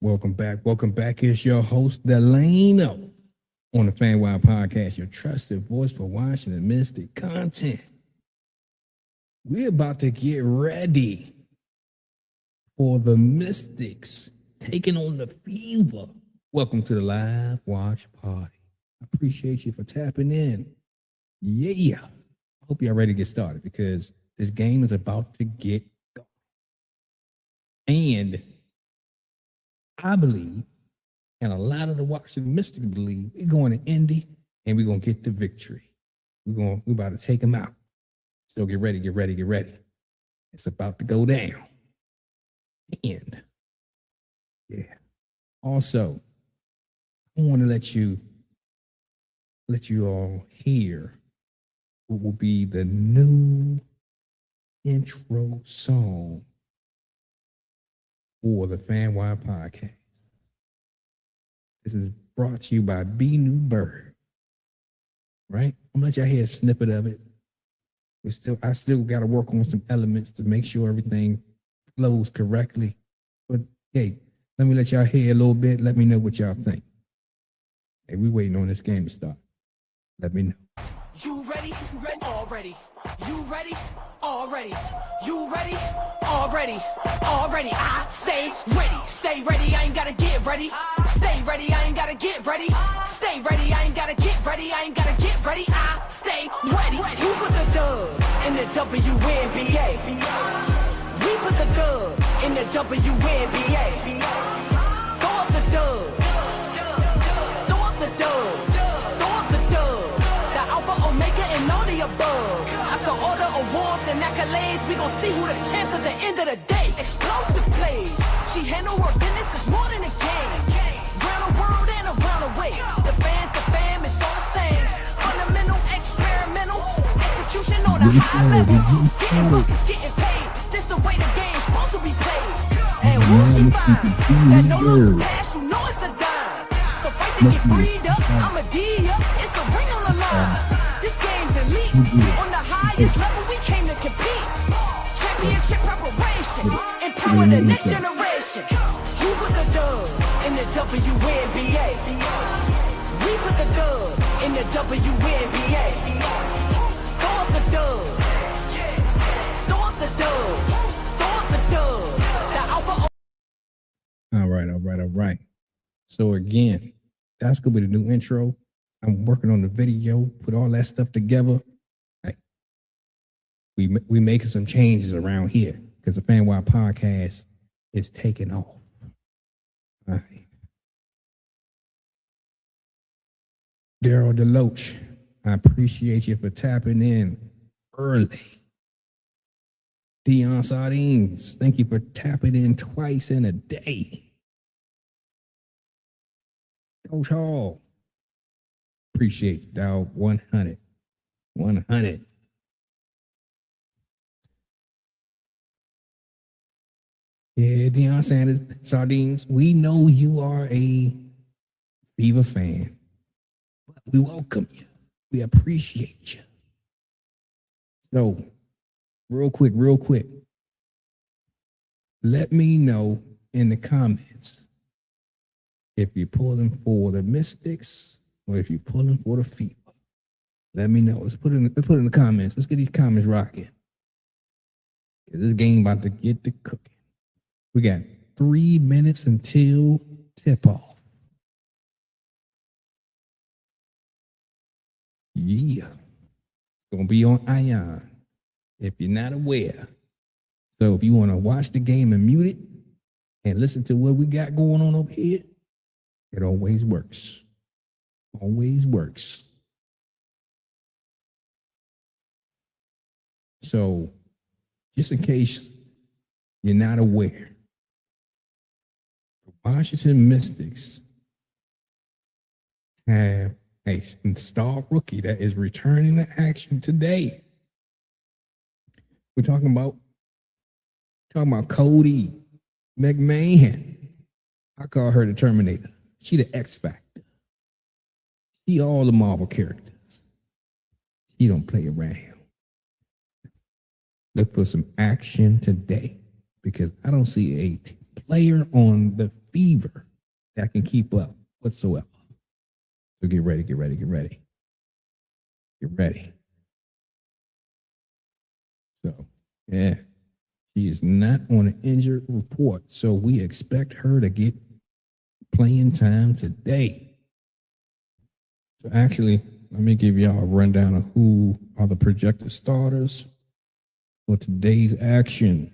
Welcome back. Welcome back. It's your host, Delano, on the FanWire Podcast, your trusted voice for Washington Mystic content. We're about to get ready for the Mystics taking on the Fever. Welcome to the live watch party. I appreciate you for tapping in. Yeah. I hope you're ready to get started because this game is about to get going. And I believe, and a lot of the Washington Mystics believe, we're going to Indy and we're going to get the victory. We're about to take them out. So get ready, get ready, get ready. It's about to go down. And yeah. Also, I want to let you all hear what will be the new intro song for the FanWire Podcast. This is brought to you by B. Newberg. Right? I'm gonna let y'all hear a snippet of it. I still got to work on some elements to make sure everything flows correctly. But hey, let me let y'all hear a little bit. Let me know what y'all think. Hey, we waiting on this game to start. Let me know. You ready? Already. You ready? Already. You ready? Already. I stay ready. I ain't gotta get ready. Stay ready. I ain't gotta get ready. Stay ready. I ain't gotta get ready. I stay ready. You put the dub in the WNBA. We put the dub in the WNBA. Throw up the dub. Throw up the dub. Throw up the dub. The Alpha Omega and all the above. After all the awards and accolades, we gon' see who the champs at the end of the day. Explosive plays. She handle her business, it's more than a game. Round the world and around the way. The fam, it's all the same. Fundamental, experimental, execution on a high level. Getting buckets, getting paid. This the way the game's supposed to be played. And who she find? That no longer pass, you know it's a dime. So fight to get freed up, I'm a D up. It's a ring on the line. This game's elite. On the highest level, we came to compete. Championship preparation. Empower the next generation. You put the dub in the WNBA. We put the dub in the WNBA. Throw up the dub. Throw up the dub. Throw up the dub. The Alpha. All right. So again, that's gonna be the new intro. I'm working on the video, put all that stuff together. Right. We making some changes around here because the FanWire Podcast is taking off. All right. Daryl Deloach, I appreciate you for tapping in early. Dion Sardines, thank you for tapping in twice in a day. Coach Hall, appreciate you, dog. 100. Yeah, Deion Sanders, Sardines, we know you are a Fever fan. But we welcome you. We appreciate you. So, real quick. Let me know in the comments if you're pulling for the Mystics or if you're pulling for the Fever. Let me know. Let's put it in the comments. Let's get these comments rocking. This game about to get to cooking. We got 3 minutes until tip-off. Yeah. It's going to be on Ion, if you're not aware. So if you want to watch the game and mute it and listen to what we got going on over here, it always works. So just in case you're not aware, the Washington Mystics have a star rookie that is returning to action today. We're talking about Cody McMahon. I call her the Terminator. She the X Factor. She all the Marvel characters. She don't play around. Let's put some action today because I don't see a player on the Fever that can keep up whatsoever. So get ready. Get ready. So, yeah, she is not on an injured report. So we expect her to get playing time today. So actually, let me give y'all a rundown of who are the projected starters for today's action.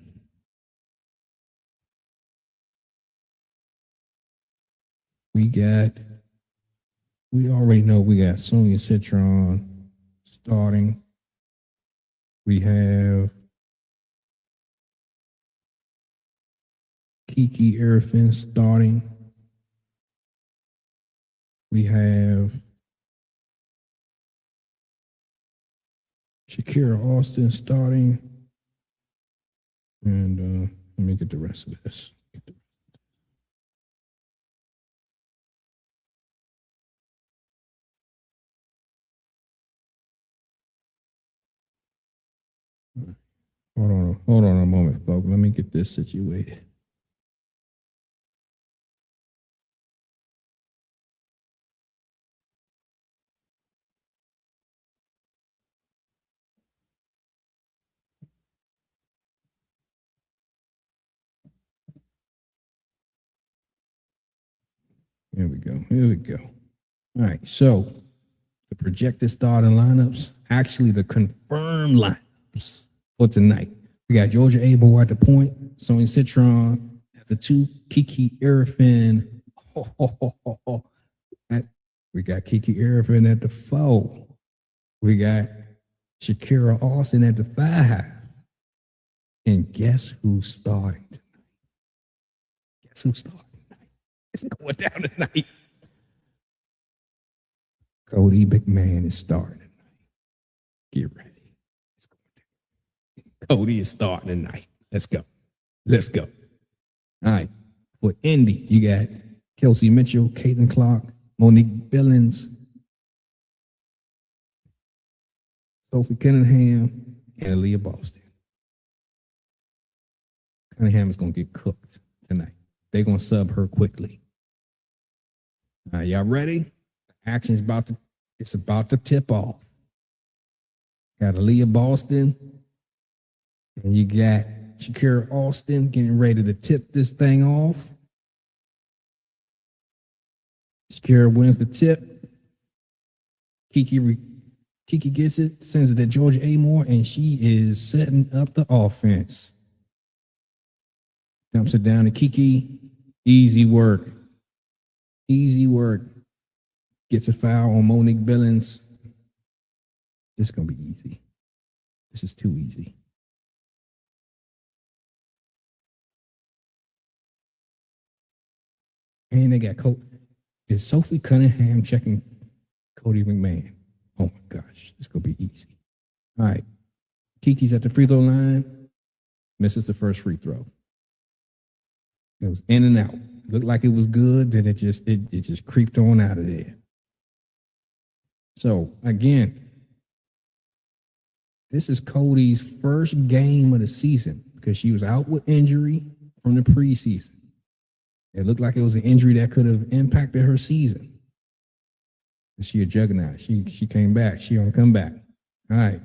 We already know we got Sonia Citron starting. We have Kiki Erfin starting. We have Shakira Austin starting. And let me get the rest of this. Hold on a moment, folks. Let me get this situated. Here we go. All right, so the projected starting lineups, actually the confirmed lineups for tonight. We got Georgia Abel at the point, Sonia Citron at the 2, Kiki Erfin. We got Kiki Erfin at the 4. We got Shakira Austin at the 5. And guess who's starting tonight? It's going down tonight. Cody McMahon is starting tonight. Get ready. It's going down. Cody is starting tonight. Let's go. All right. For Indy, you got Kelsey Mitchell, Caitlin Clark, Monique Billings, Sophie Cunningham, and Aaliyah Boston. Cunningham is going to get cooked tonight. They're going to sub her quickly. All right, y'all ready? Action's about to tip off. Got Aaliyah Boston, and you got Shakira Austin getting ready to tip this thing off. Shakira wins the tip. Kiki gets it, sends it to Georgia Amore, and she is setting up the offense. Dumps it down to Kiki. Easy work. Gets a foul on Monique Billings. This is going to be easy. This is too easy. And they got Is Sophie Cunningham checking Cody McMahon? Oh my gosh, this is going to be easy. All right. Kiki's at the free throw line. Misses the first free throw. It was in and out. Looked like it was good, then it just creeped on out of there. So again, this is Cody's first game of the season because she was out with injury from the preseason. It looked like it was an injury that could have impacted her season. She a juggernaut. She came back. She gonna come back. All right.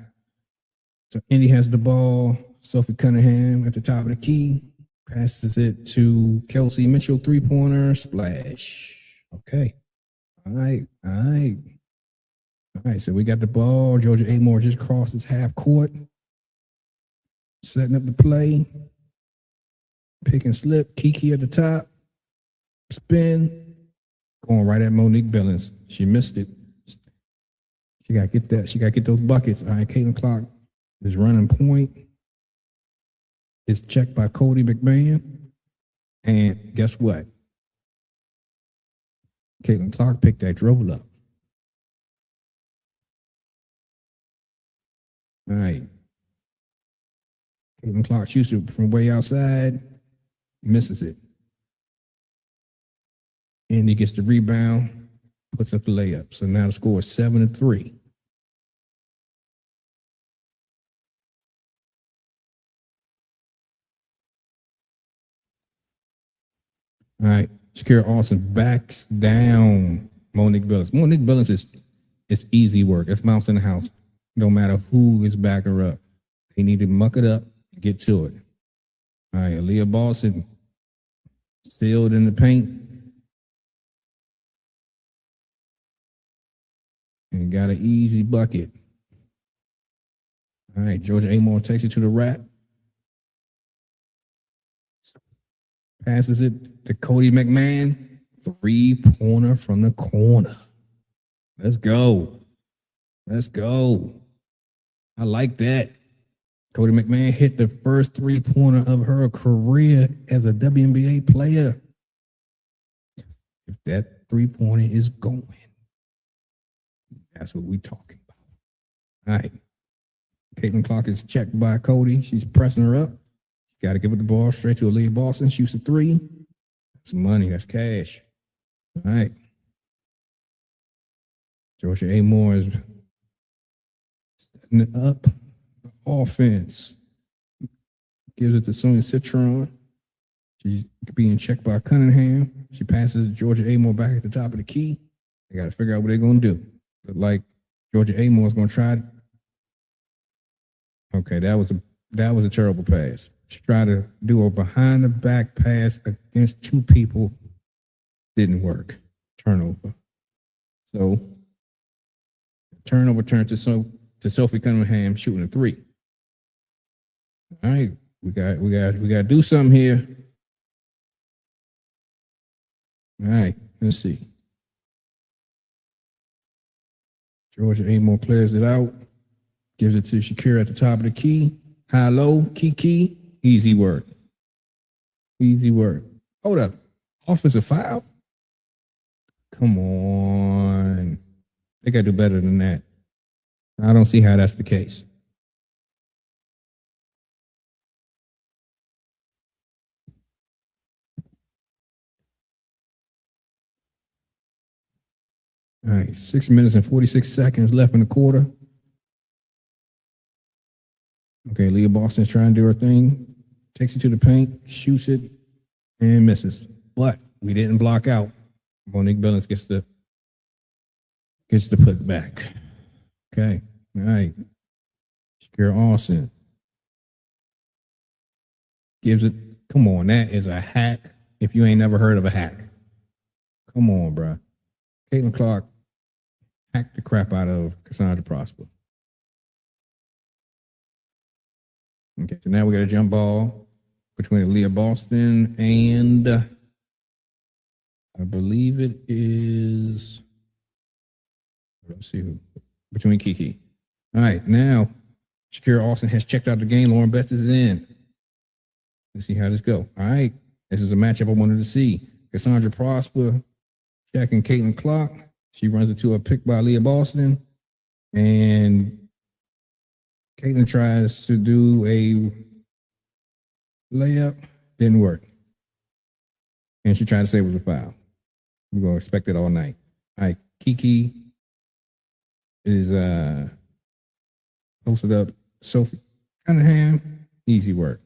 So Indy has the ball. Sophie Cunningham at the top of the key. Passes it to Kelsey Mitchell, 3-pointer, splash. Okay. All right. So we got the ball. Georgia Amore just crosses half court. Setting up the play. Pick and slip. Kiki at the top. Spin. Going right at Monique Billings. She missed it. She got to get that. She got to get those buckets. All right, Caitlin Clark is running point. It's checked by Cody McMahon. And guess what? Caitlin Clark picked that dribble up. All right. Caitlin Clark shoots it from way outside. Misses it. And he gets the rebound. Puts up the layup. So now the score is 7-3. All right. Shakira Austin backs down Monique Billings. Monique Billings is easy work. It's mouse in the house. No matter who is backing her up. They need to muck it up and get to it. All right. Aaliyah Boston sealed in the paint. And got an easy bucket. All right. Georgia Amore takes it to the rack. Passes it to Cody McMahon. 3-pointer from the corner. Let's go. Let's go. I like that. Cody McMahon hit the first 3-pointer of her career as a WNBA player. If that 3-pointer is going, that's what we talking about. All right. Caitlin Clark is checked by Cody. She's pressing her up. Got to give it the ball straight to Aaliyah Boston. Shoots a 3. That's money. That's cash. All right. Georgia Amore is setting it up. Offense. Gives it to Sonia Citron. She's being checked by Cunningham. She passes Georgia Amore back at the top of the key. They got to figure out what they're going to do. Look like Georgia Amore is going to try. Okay, that was a terrible pass. She tried to do a behind the back pass against two people. Didn't work. Turnover. So turnover turned to Sophie Cunningham shooting a 3. All right, we got to do something here. All right, let's see. Georgia Amore clears it out, gives it to Shakira at the top of the key. High low, key. Easy work. Easy work. Hold up. Offensive foul? Come on. They got to do better than that. I don't see how that's the case. All right, 6 minutes and 46 seconds left in the quarter. Okay, Leah Boston's trying to do her thing. Takes it to the paint, shoots it, and misses. But we didn't block out. Monique Billings gets the put back. Okay, all right. Shakira Austin gives it. Come on, that is a hack. If you ain't never heard of a hack, come on, bro. Caitlin Clark hacked the crap out of Cassandra Prosper. Okay, so now we got a jump ball between Leah Boston and I believe it is, let's see who, between Kiki. All right, now Shakira Austin has checked out the game. Lauren Betts is in. Let's see how this go. All right, this is a matchup I wanted to see. Cassandra Prosper checking Caitlin Clark. She runs into a pick by Leah Boston, and Caitlin tries to do a layup. Didn't work. And she tried to say it was a foul. We're going to expect it all night. All right, Kiki is posted up. Sophie Cunningham, easy work.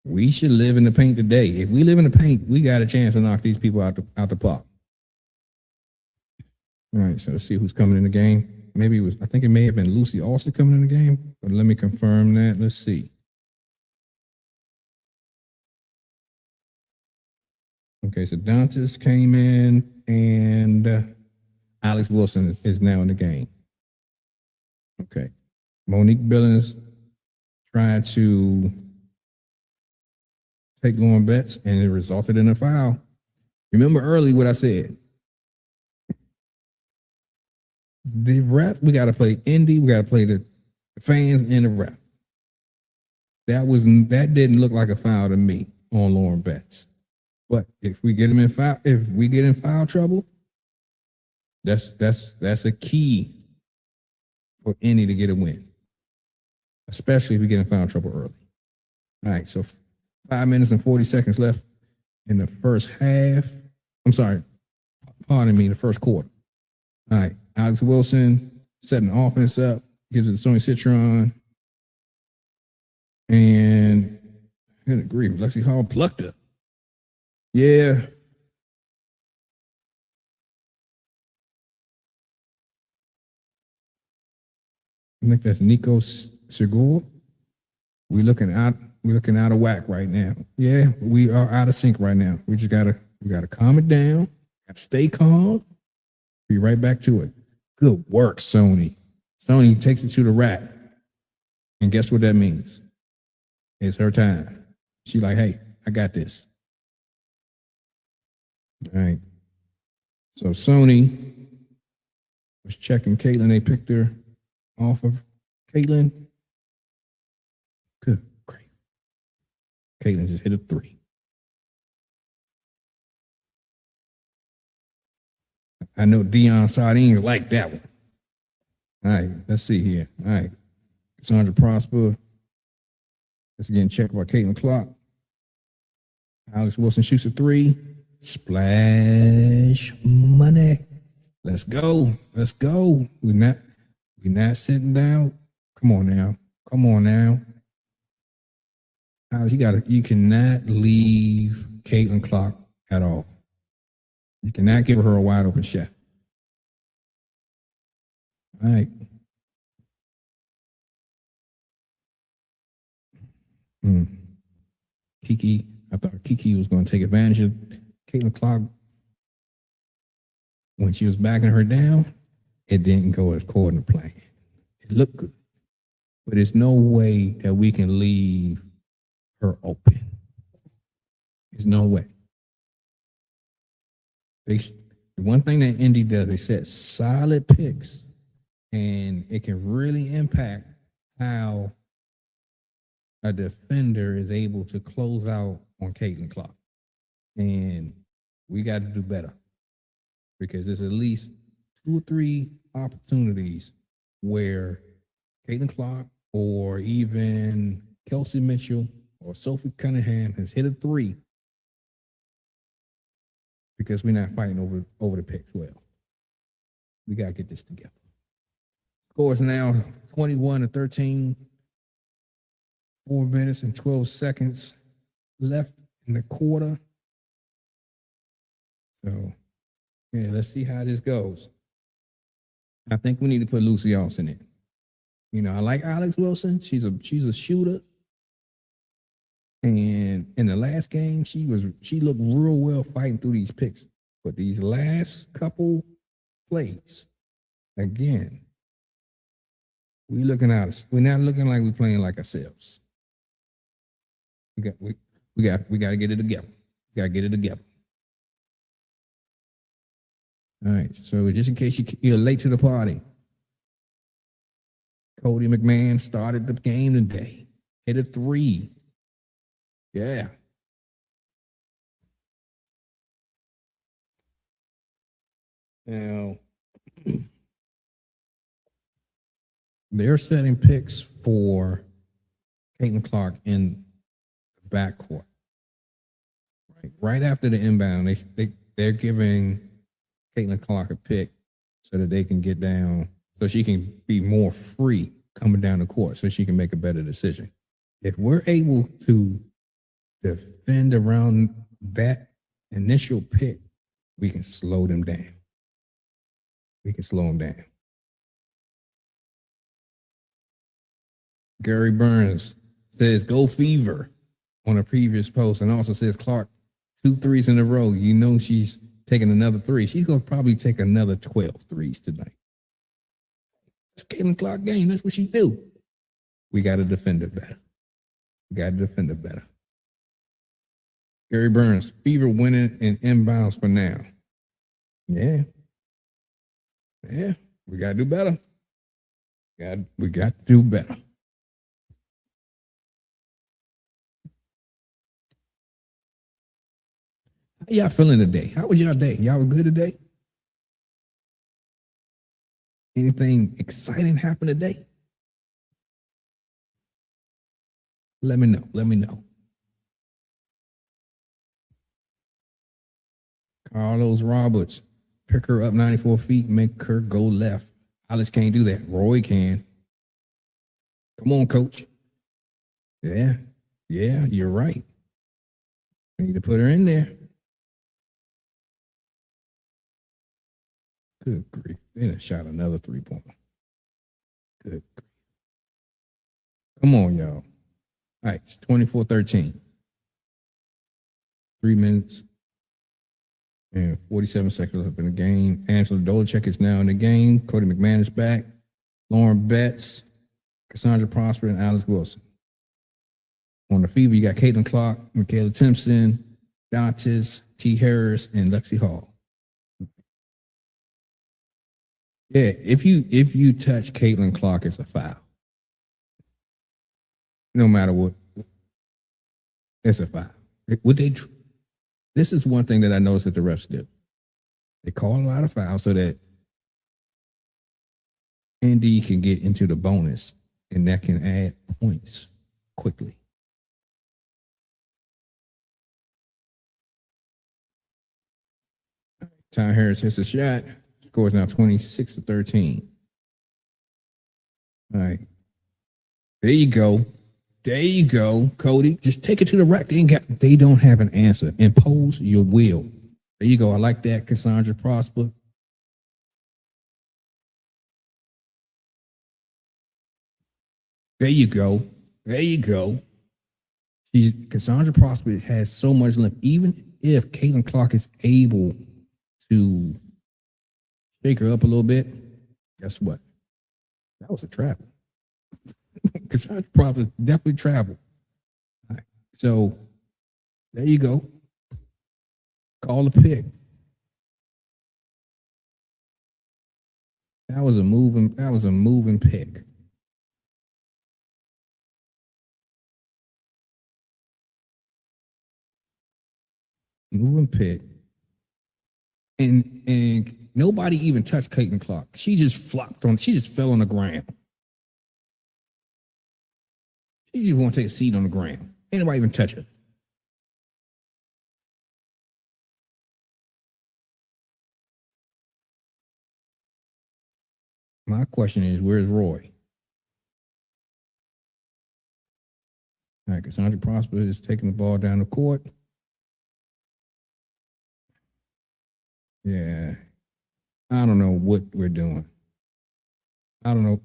We should live in the paint today. If we live in the paint, we got a chance to knock these people out the park. All right, so let's see who's coming in the game. Maybe it was, I think it may have been Lucy Austin coming in the game, but let me confirm that. Let's see. Okay, so Dantas came in, and Alex Wilson is now in the game. Okay. Monique Billings tried to take Lauren Betts, and it resulted in a foul. Remember early what I said. The rep, we got to play Indy, we got to play the fans and the rep. That didn't look like a foul to me on Lauren Betts. But if we get in foul trouble, that's a key for Indy to get a win. Especially if we get in foul trouble early. All right, so 5 minutes and 40 seconds left in the first half. I'm sorry, pardon me, the first quarter. All right, Alex Wilson setting the offense up, gives it to Sonia Citron. And good grief, Lexi Hall plucked it. Yeah. I think that's Nico Segura. We're looking out of whack right now. Yeah, we are out of sync right now. We gotta calm it down. Gotta stay calm. Be right back to it. Good work, Sony. Sony takes it to the rack. And guess what that means? It's her time. She like, hey, I got this. All right. So Sony was checking Caitlin. They picked her off of Caitlin. Good, great. Caitlin just hit a 3. I know Dion Sardines like that one. All right, let's see here. All right. Cassandra Prosper. That's getting checked by Caitlin Clark. Alex Wilson shoots a 3. Splash money. Let's go. Let's go. We're not sitting down. Come on now. Come on now. Alex, you cannot leave Caitlin Clark at all. You cannot give her a wide open shot. All right. Kiki, I thought Kiki was going to take advantage of Caitlin Clark. When she was backing her down, it didn't go as according to plan. It looked good. But there's no way that we can leave her open. There's no way. The one thing that Indy does, they set solid picks, and it can really impact how a defender is able to close out on Caitlin Clark. And we got to do better because there's at least 2 or 3 opportunities where Caitlin Clark or even Kelsey Mitchell or Sophie Cunningham has hit a 3 because we're not fighting over the picks well. We got to get this together. Score is now 21-13. 4 minutes and 12 seconds left in the quarter. So, yeah, let's see how this goes. I think we need to put Lucy Austin in. You know, I like Alex Wilson. She's a shooter. And in the last game, she looked real well fighting through these picks. But these last couple plays, again, we're not looking like we're playing like ourselves. We got to get it together. We got to get it together. All right. So just in case you're late to the party, Cody McMahon started the game today. Hit a 3. Yeah. Now, they're setting picks for Caitlin Clark in the backcourt. Right after the inbound, they're giving Caitlin Clark a pick so that they can get down, so she can be more free coming down the court, so she can make a better decision. If we're able to defend around that initial pick, we can slow them down. We can slow them down. Gary Burns says, go Fever on a previous post, and also says Clark 2 threes in a row. You know she's taking another 3. She's going to probably take another 12 threes tonight. It's Caitlin Clark game. That's what she do. We got to defend it better. We got to defend it better. Gary Burns, Fever winning in inbounds for now. Yeah. Yeah. We got to do better. We got to do better. How y'all feeling today? How was y'all day? Y'all was good today? Anything exciting happen today? Let me know. Let me know. Carlos Roberts, pick her up 94 feet, make her go left. Alex can't do that. Roy can. Come on, coach. Yeah, you're right. We need to put her in there. Good grief. They done shot another 3-pointer. Good grief. Come on, y'all. All right, 24-13. 3 minutes and 47 seconds up in the game. Angela Dolachek is now in the game. Cody McMahon is back. Lauren Betts, Cassandra Prosper, and Alice Wilson. On the fever, you got Caitlin Clark, Michaela Timpson, Dantes, T. Harris, and Lexi Hall. Yeah, if you touch Caitlin Clark, it's a foul. No matter what, it's a foul. This is one thing that I noticed that the refs do. They call a lot of fouls so that ND can get into the bonus, and that can add points quickly. Ty Harris hits a shot. Score is now 26-13. All right. There you go. There you go, Cody. Just take it to the rack. They don't have an answer. Impose your will. There you go. I like that, Cassandra Prosper. There you go. There you go. Cassandra Prosper has so much length. Even if Caitlin Clark is able to shake her up a little bit, guess what? That was a travel. Cassandra Prosper definitely traveled. All right. So there you go. Call the pick. That was a moving pick. Moving pick. And nobody even touched Caitlin Clark. She just fell on the ground. She just want to take a seat on the ground. Ain't nobody even touch her. My question is, where's Roy? All right, Cassandra Prosper is taking the ball down the court. Yeah. I don't know what we're doing. I don't know.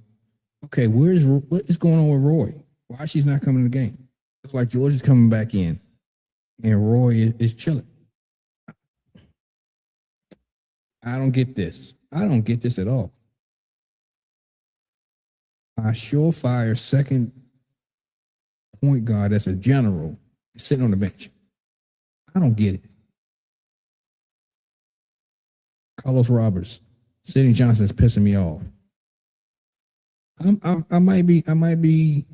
Okay, what is going on with Roy? Why she's not coming to the game? It's like George is coming back in, and Roy is chilling. I don't get this. I don't get this at all. Our surefire second point guard that's a general is sitting on the bench. I don't get it. Carlos Roberts, Sidney Johnson is pissing me off. I might be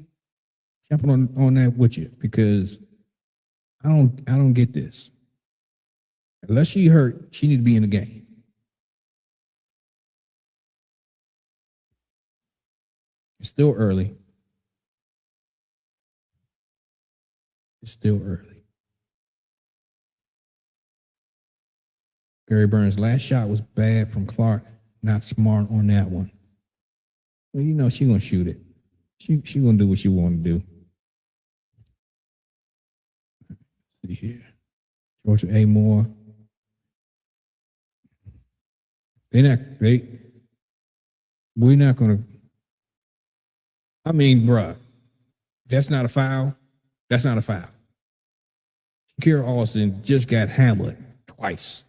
jumping on that with you because I don't get this. Unless she hurt, she need to be in the game. It's still early. It's still early. Gary Burns' last shot was bad from Clark. Not smart on that one. Well, you know she's gonna shoot it. She gonna do what she want to do. Let's see here, Georgia A. Moore. We're not gonna. I mean, bruh, that's not a foul. That's not a foul. Shakira Austin just got hammered twice.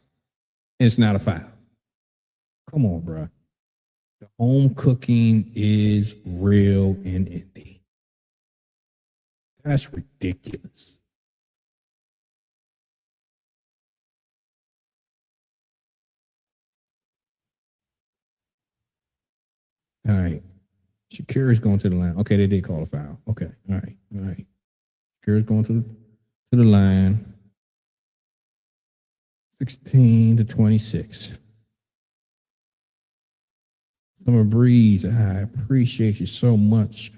And it's not a foul. Come on, bruh. The home cooking is real in Indy. That's ridiculous. All right. Shakira's going to the line. Okay, they did call a foul. Okay, all right. Shakira's going to the line. 16-26. Summer Breeze, I appreciate you so much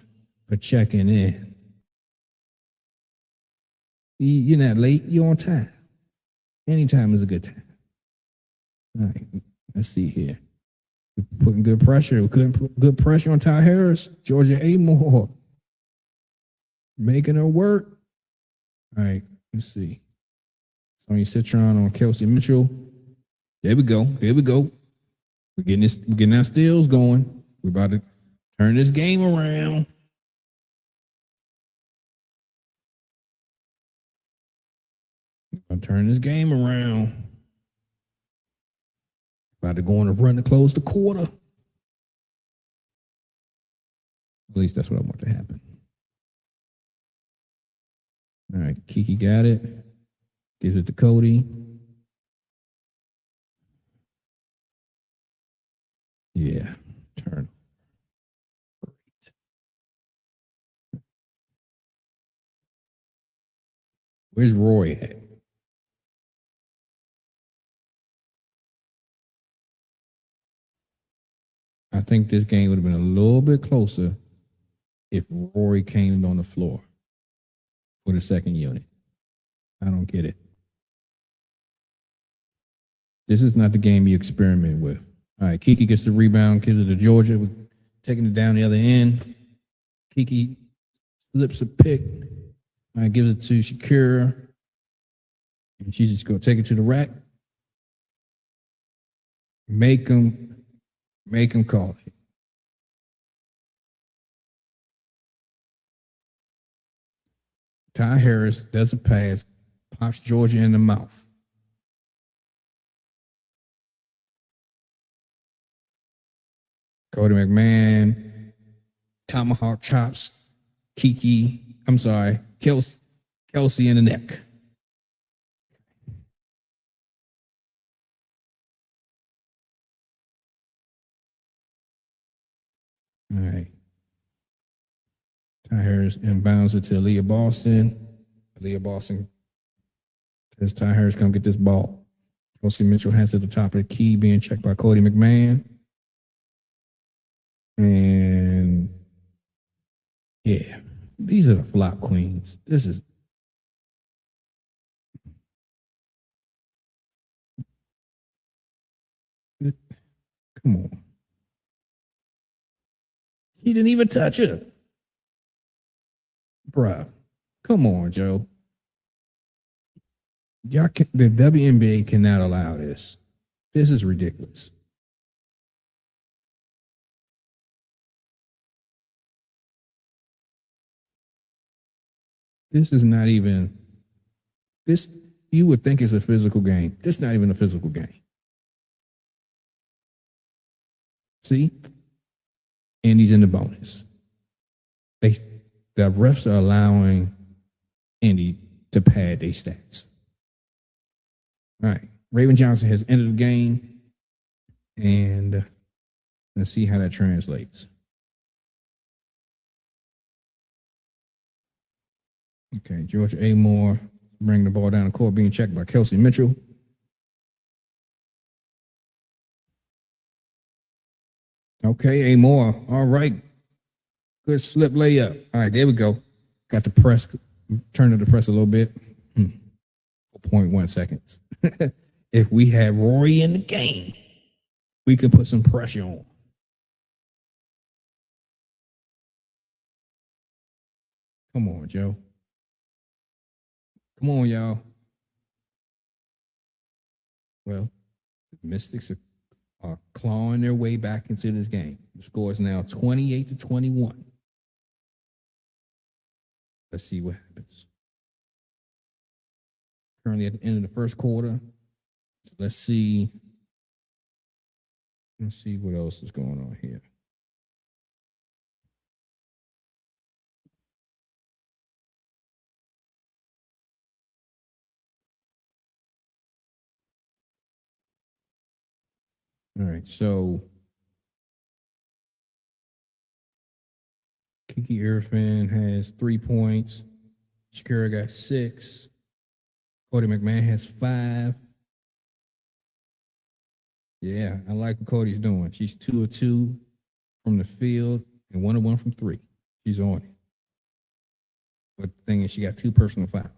for checking in. You're not late. You're on time. Anytime is a good time. All right, let's see here. We're putting good pressure. We're putting good pressure on Ty Harris. Georgia A. Moore. Making her work. All right, let's see. Sonia Citron on Kelsey Mitchell. There we go. We're getting our steals going. We're about to turn this game around. I'm turn this game around. About to go on a run to close the quarter. At least that's what I want to happen. All right, Kiki got it. Gives it to Cody. Yeah, turn. Great. Where's Roy at? I think this game would have been a little bit closer if Rory came on the floor for the second unit. I don't get it. This is not the game you experiment with. All right, Kiki gets the rebound, gives it to Georgia. We're taking it down the other end. Kiki flips a pick. All right, gives it to Shakira. And she's just going to take it to the rack. Make them call it. Ty Harris does a pass, pops Georgia in the mouth. Cody McMahon, tomahawk chops, Kelsey in the neck. All right. Ty Harris inbounds it to Leah Boston. Leah Boston says Ty Harris come get this ball. Kelsey Mitchell has it at the top of the key, being checked by Cody McMahon. And yeah, these are the flop queens. This is come on. He didn't even touch it. Bruh. Come on, Joe. The WNBA cannot allow this. This is ridiculous. This is not even this. You would think it's a physical game. This is not even a physical game. See? And he's in the bonus. The refs are allowing Indy to pad their stats. All right. Raven Johnson has entered the game. And let's see how that translates. Okay, Georgia Amore bring the ball down the court, being checked by Kelsey Mitchell. Okay, Amore. All right. Good slip layup. All right, there we go. Got the press, turned the press a little bit. 4.1 seconds. If we had Rory in the game, we could put some pressure on. Come on, Joe. Come on, y'all. Well, the Mystics are clawing their way back into this game. The score is now 28-21. Let's see what happens. Currently at the end of the first quarter. So let's see. Let's see what else is going on here. All right, so Kiki Irfan has 3 points. Shakira got 6. Cody McMahon has 5. Yeah, I like what Cody's doing. She's 2 of 2 from the field and 1 of 1 from 3. She's on it. But the thing is, she got 2 personal fouls.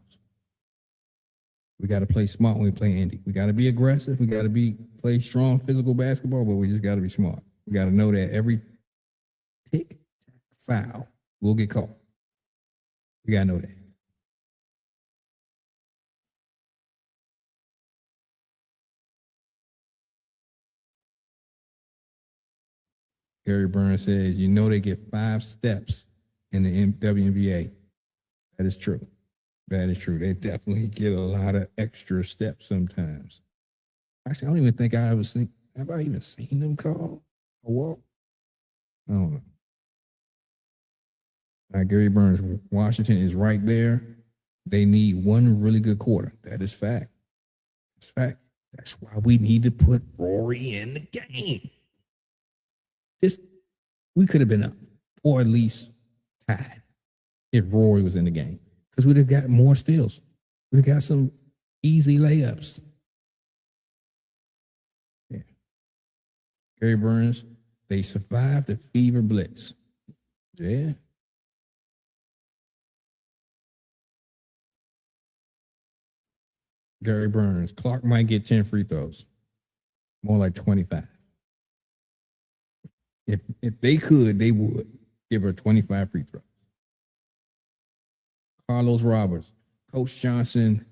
We got to play smart when we play Indy. We got to be aggressive. We got to play strong physical basketball, but we just got to be smart. We got to know that every tick, foul will get caught. We got to know that. Gary Burns says, you know they get 5 steps in the WNBA. That is true. That is true. They definitely get a lot of extra steps sometimes. Actually, I don't even think I ever seen. Have I even seen them call a walk? I don't know. All right, Gary Burns, Washington is right there. They need one really good quarter. That is fact. That's fact. That's why we need to put Rory in the game. We could have been up, or at least tied, if Rory was in the game. Because we'd have got more steals. We'd have got some easy layups. Yeah. Gary Burns, they survived the fever blitz. Yeah. Gary Burns, Clark might get 10 free throws. More like 25. If they could, they would give her 25 free throws. Carlos Roberts, Coach Johnson,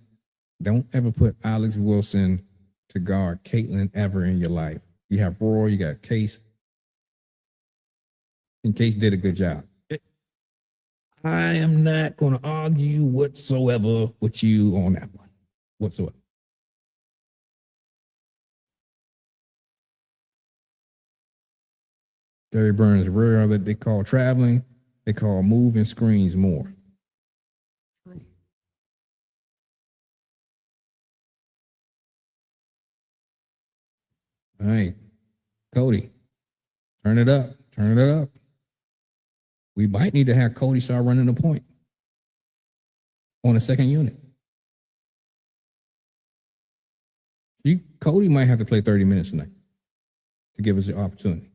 don't ever put Alex Wilson to guard Caitlin ever in your life. You have Roy, you got Case. And Case did a good job. I am not going to argue whatsoever with you on that one. Whatsoever. Gary Burns, rare that they call traveling, they call moving screens more. All right, Cody, turn it up. Turn it up. We might need to have Cody start running the point on the second unit. Cody might have to play 30 minutes tonight to give us the opportunity.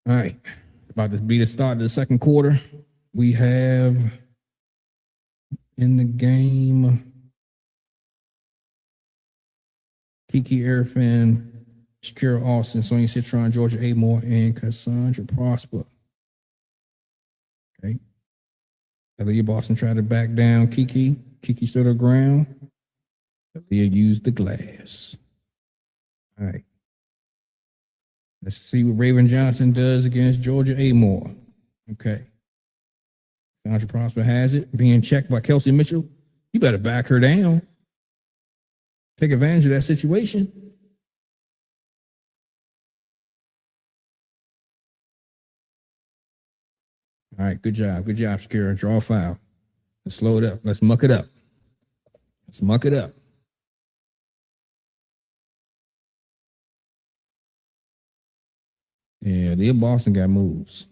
All right, about to be the start of the second quarter. We have in the game Kiki Airfin, Shakira Austin, Sonia Citron, Georgia Amore, and Cassandra Prosper. Okay. Aaliyah Boston tried to back down Kiki. Kiki stood her ground. Aaliyah used the glass. All right. Let's see what Raven Johnson does against Georgia Amore. Okay. Cassandra Prosper has it, being checked by Kelsey Mitchell. You better back her down. Take advantage of that situation. All right, good job. Good job, Shakira. Draw a foul. Let's slow it up. Let's muck it up. Let's muck it up. Yeah, the Boston got moves.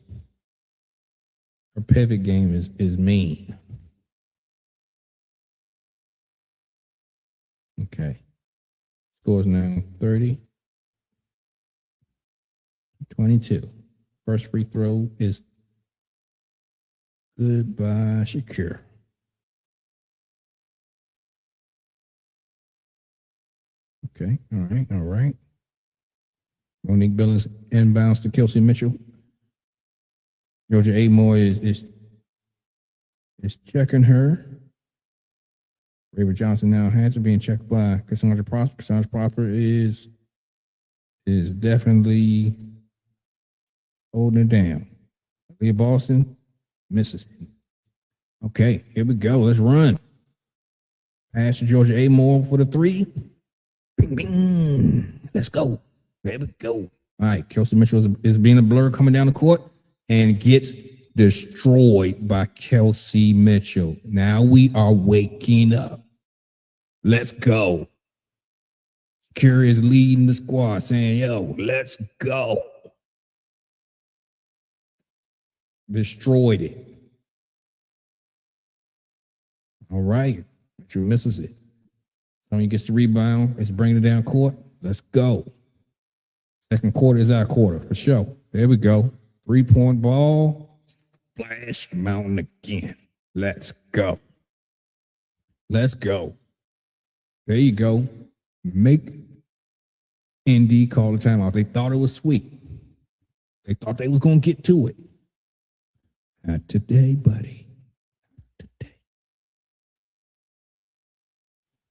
Her pivot game is mean. Okay. Scores now 30. 22. First free throw is good by Shakira. Okay, all right. Monique Billings inbounds to Kelsey Mitchell. Georgia Amore is checking her. Raven Johnson now has it, being checked by Cassandra Prosper. Cassandra Prosper is definitely holding it down. Leah Boston misses it. Okay, here we go. Let's run. Pass to Georgia Amore for the 3. Bing, bing. Let's go. There we go. All right, Kelsey Mitchell is being a blur coming down the court and gets destroyed by Kelsey Mitchell. Now we are waking up. Let's go. Shakira is leading the squad saying, yo, let's go. Destroyed it. All right. Mitchell misses it. Sonia gets the rebound. It's bringing it down court. Let's go. Second quarter is our quarter for sure. There we go. 3-point ball. Flash Mountain again. Let's go. Let's go. There you go. Make ND call the timeout. They thought it was sweet. They thought they was going to get to it. Not today, buddy. Not today.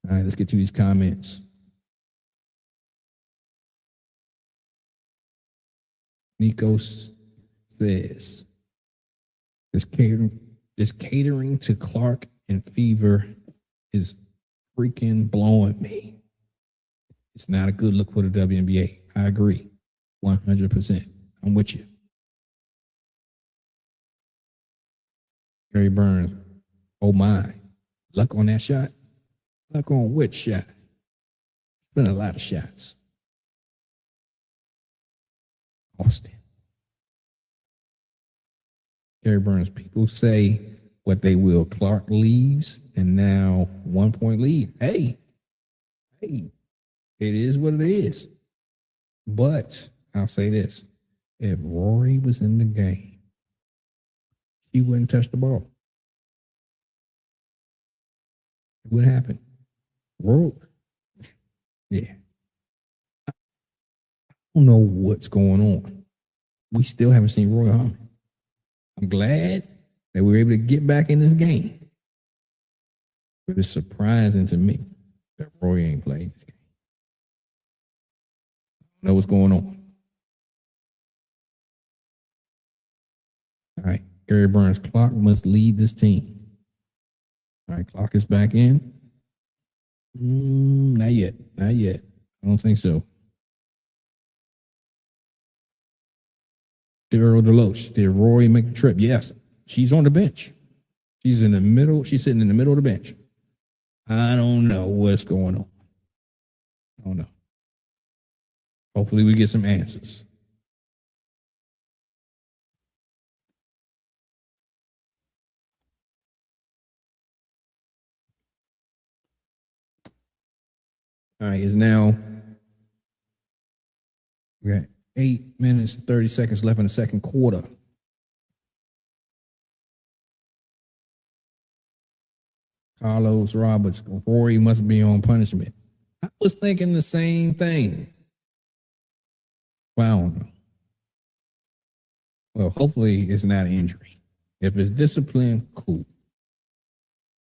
All right, let's get to these comments. Nico says, this catering to Clark and Fever is freaking blowing me. It's not a good look for the WNBA. I agree. 100%. I'm with you. Gary Burns. Oh my. Luck on that shot? Luck on which shot? It's been a lot of shots. Austin. Gary Burns. People say what they will. Clark leaves and now 1 point lead. Hey, it is what it is. But I'll say this. If Rory was in the game, he wouldn't touch the ball. It wouldn't happen. Rory, yeah. I don't know what's going on. We still haven't seen Roy Harmon. I'm glad that we were able to get back in this game. But it's surprising to me that Roy ain't playing this game. I don't know what's going on. All right, Gary Burns, Clark must lead this team. All right, Clark is back in. Not yet. I don't think so. Earl Deloche, did Rory make the trip? Yes, she's on the bench. She's in the middle. She's sitting in the middle of the bench. I don't know what's going on. I don't know. Hopefully we get some answers. All right, it's now, we got 8 minutes and 30 seconds left in the second quarter. Carlos Roberts, Rory must be on punishment. I was thinking the same thing. Well, I don't know. Well, hopefully it's not an injury. If it's discipline, cool.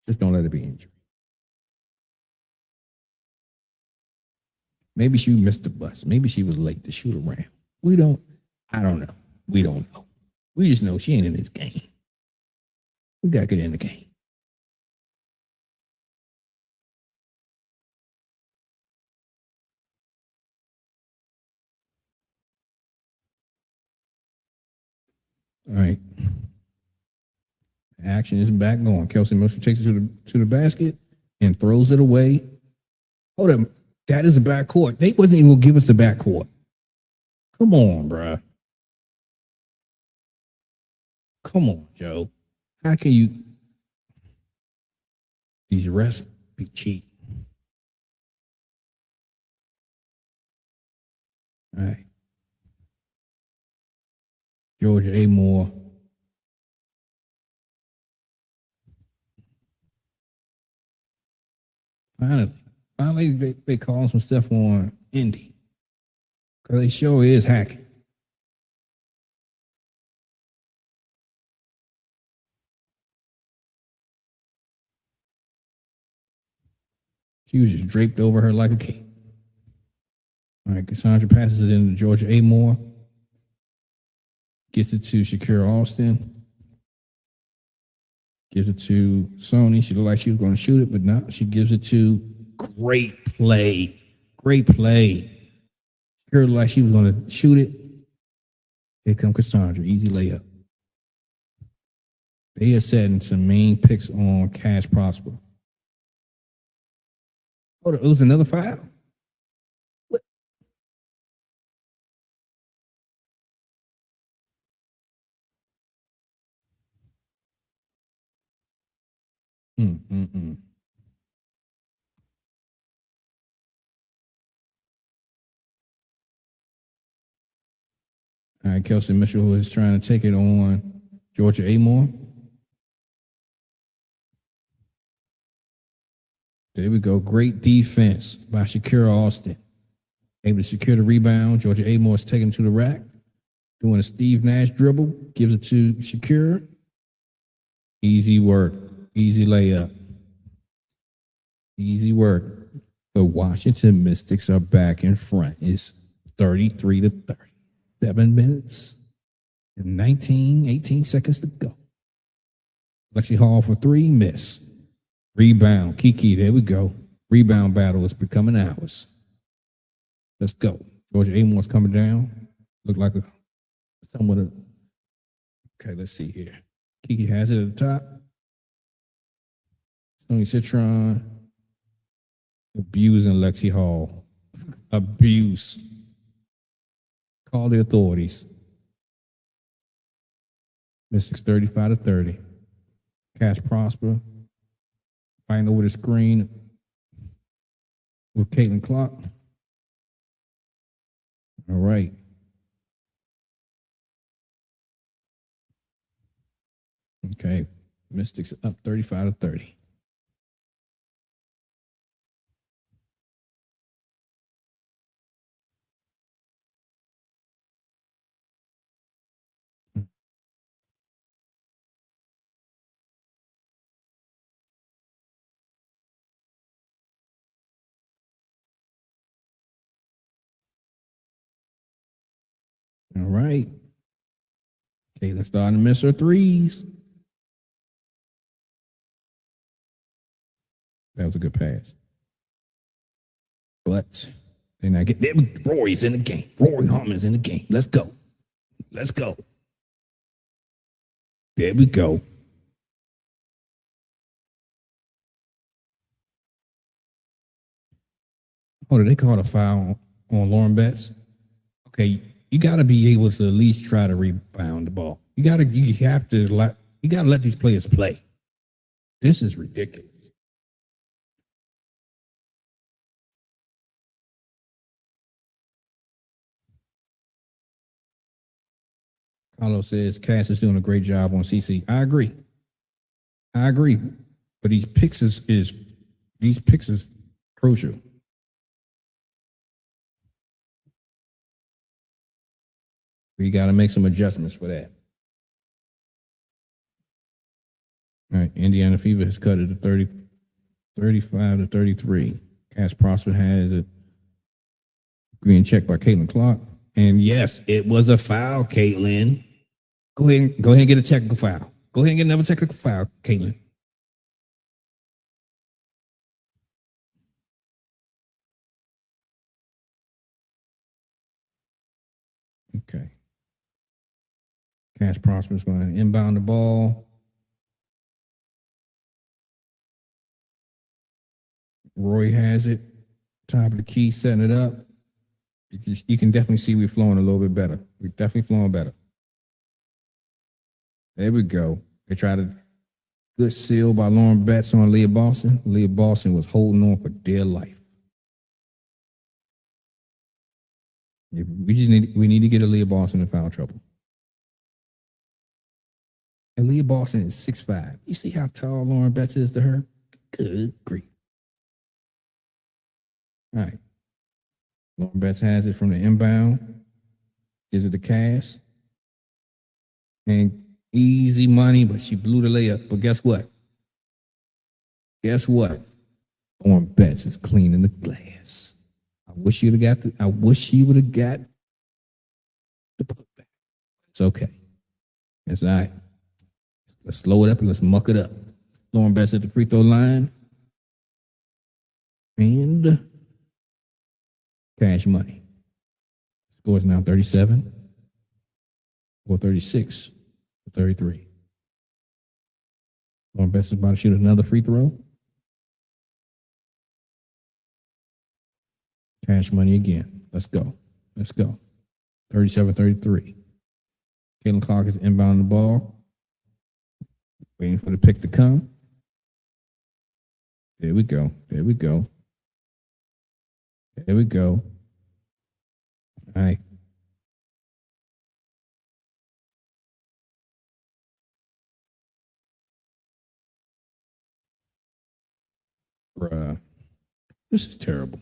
Just don't let it be injury. Maybe she missed the bus. Maybe she was late to shoot around. I don't know. We don't know. We just know she ain't in this game. We got to get in the game. All right. Action is back going. Kelsey Mitchell takes it to the basket and throws it away. Hold up. That is a backcourt. They wasn't even going to give us the backcourt. Come on, bruh. Come on, Joe. How can you? These refs be cheap. All right. Georgia A. Moore. Finally, they calling some stuff on Indy. Because they sure is hacking. She was just draped over her like a cape. All right, Cassandra passes it into Georgia A. Moore. Gets it to Shakira Austin. Gives it to Sonia. She looked like she was going to shoot it, but no, she gives it to great play. Great play. Shakira looked like she was going to shoot it. Here comes Cassandra. Easy layup. They are setting some main picks on Cash Prosper. Oh, it was another foul? What? All right, Kelsey Mitchell is trying to take it on Georgia A. Moore. There we go. Great defense by Shakira Austin. Able to secure the rebound. Georgia A. Moore is taking it to the rack. Doing a Steve Nash dribble. Gives it to Shakira. Easy work. Easy layup. Easy work. The Washington Mystics are back in front. It's 33-37. 7 minutes and 18 seconds to go. Lexi Hall for 3, miss. Rebound, Kiki, there we go. Rebound battle is becoming ours. Let's go. Georgia Amore's coming down. Look like somewhat of. Okay, let's see here. Kiki has it at the top. Sonia Citron abusing Lexi Hall. Abuse. Call the authorities. Mystics 35-30. Cash Prosper fighting over the screen with Caitlin Clark. All right. Okay. Mystics up 35-30. All right. Caitlin starting to miss her threes. That was a good pass. But then I get there. Rory's in the game. Rory Harmon's in the game. Let's go. Let's go. There we go. Oh, did they call a foul on Lauren Betts? Okay, you got to be able to at least try to rebound the ball. You have to let these players play. This is ridiculous. Carlos says Cass is doing a great job on CC. I agree. But these picks is crucial. We got to make some adjustments for that. All right, Indiana Fever has cut it to 35-33. Cass Prosper has it being checked by Caitlin Clark. And yes, it was a foul, Caitlin. Go ahead and get a technical foul. Go ahead and get another technical foul, Caitlin. Okay. Cash Prosper is going to inbound the ball. Roy has it. Top of the key, setting it up. You can definitely see we're flowing a little bit better. We're definitely flowing better. There we go. They tried a good seal by Lauren Betts on Leah Boston. Leah Boston was holding on for dear life. We need to get a Leah Boston in foul trouble. And Leah Boston is 6'5". You see how tall Lauren Betts is to her? Good grief. All right. Lauren Betts has it from the inbound. Gives it to Cass. And easy money, but she blew the layup. But guess what? Lauren Betts is cleaning the glass. I wish she would have got the putback. It's okay. It's all right. Let's slow it up and let's muck it up. Lauren Betts at the free throw line. And Cash Money. Score is now 37 or 36 or 33. Lauren Betts is about to shoot another free throw. Cash Money again. Let's go. 37-33. Caitlin Clark is inbounding the ball. Waiting for the pick to come. There we go. All right. Bruh. This is terrible.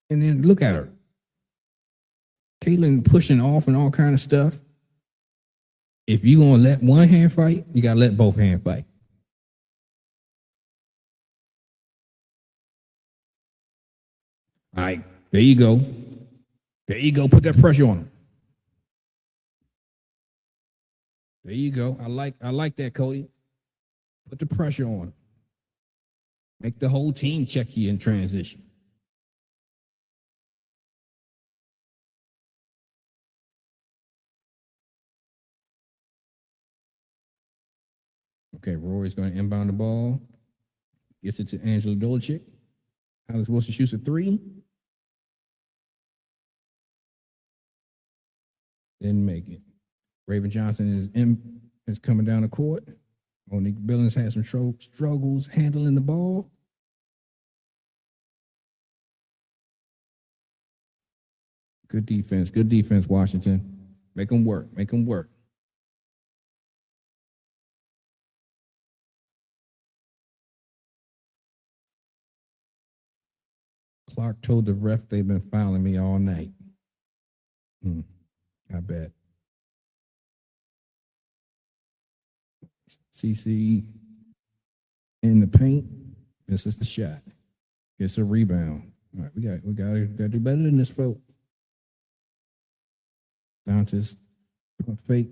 And then look at her. Caitlin pushing off and all kind of stuff. If you gonna let one hand fight, you gotta let both hands fight. All right, there you go. There you go. Put that pressure on him. There you go. I like that, Cody. Put the pressure on him. Make the whole team check you in transition. Okay, Roy's going to inbound the ball. Gets it to Angela Dolachik. Alex Wilson shoots a three. Didn't make it. Raven Johnson is coming down the court. Monique Billings had some struggles handling the ball. Good defense, Washington. Make them work. Clark told the ref they've been fouling me all night. I bet. CC in the paint. This is the shot. Gets a rebound. All right, we got to do better than this, folks. Dantes fake.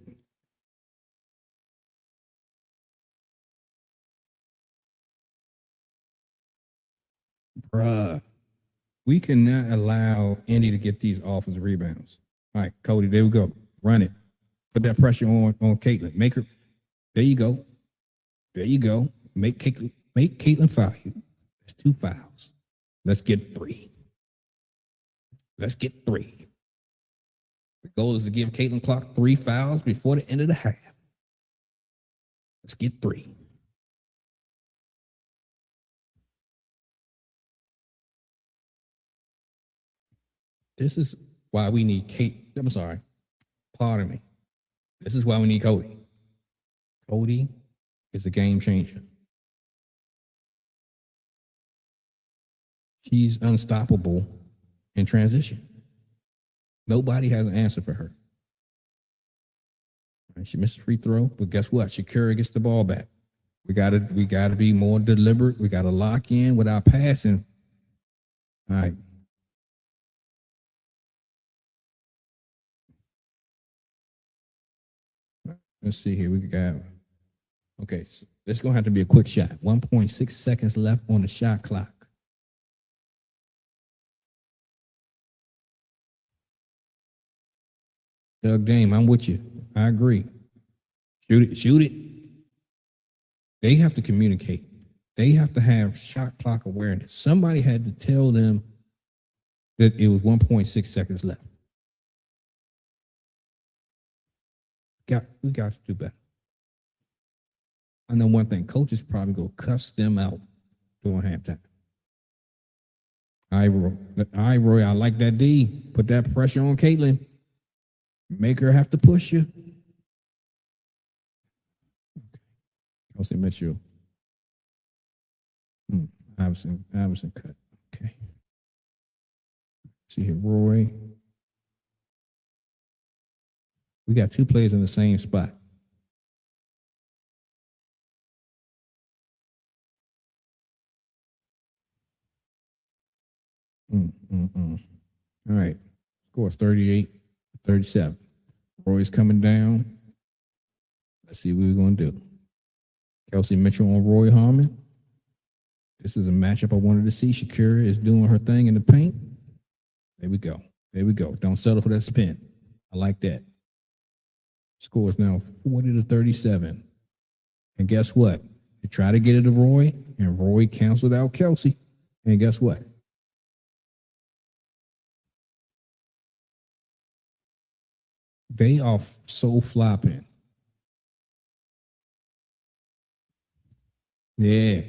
Bruh. We cannot allow Indy to get these offensive rebounds. All right, Cody, there we go. Run it. Put that pressure on Caitlin. Make her. There you go. Make Caitlin foul you. That's 2 fouls. Let's get 3. The goal is to give Caitlin Clark 3 fouls before the end of the half. Let's get 3. This is why we need pardon me. This is why we need Cody. Cody is a game changer. She's unstoppable in transition. Nobody has an answer for her. Right, she missed a free throw, but guess what? Shakira gets the ball back. We gotta be more deliberate. We gotta lock in with our passing. All right. Let's see here. Okay, so this is going to have to be a quick shot. 1.6 seconds left on the shot clock. Doug Dame, I'm with you. I agree. Shoot it. They have to communicate. They have to have shot clock awareness. Somebody had to tell them that it was 1.6 seconds left. We got to do better. I know one thing, coaches probably go cuss them out during halftime. All right, Roy, I like that D. Put that pressure on Caitlin. Make her have to push you. Kelsey Mitchell. Iverson cut. Okay. See here, Roy. We got 2 players in the same spot. All right. Score is 38-37. Roy's coming down. Let's see what we're going to do. Kelsey Mitchell on Roy Harmon. This is a matchup I wanted to see. Shakira is doing her thing in the paint. There we go. Don't settle for that spin. I like that. Score is now 40-37. And guess what? They try to get it to Roy, and Roy canceled out Kelsey. And guess what? They are so flopping. Yeah.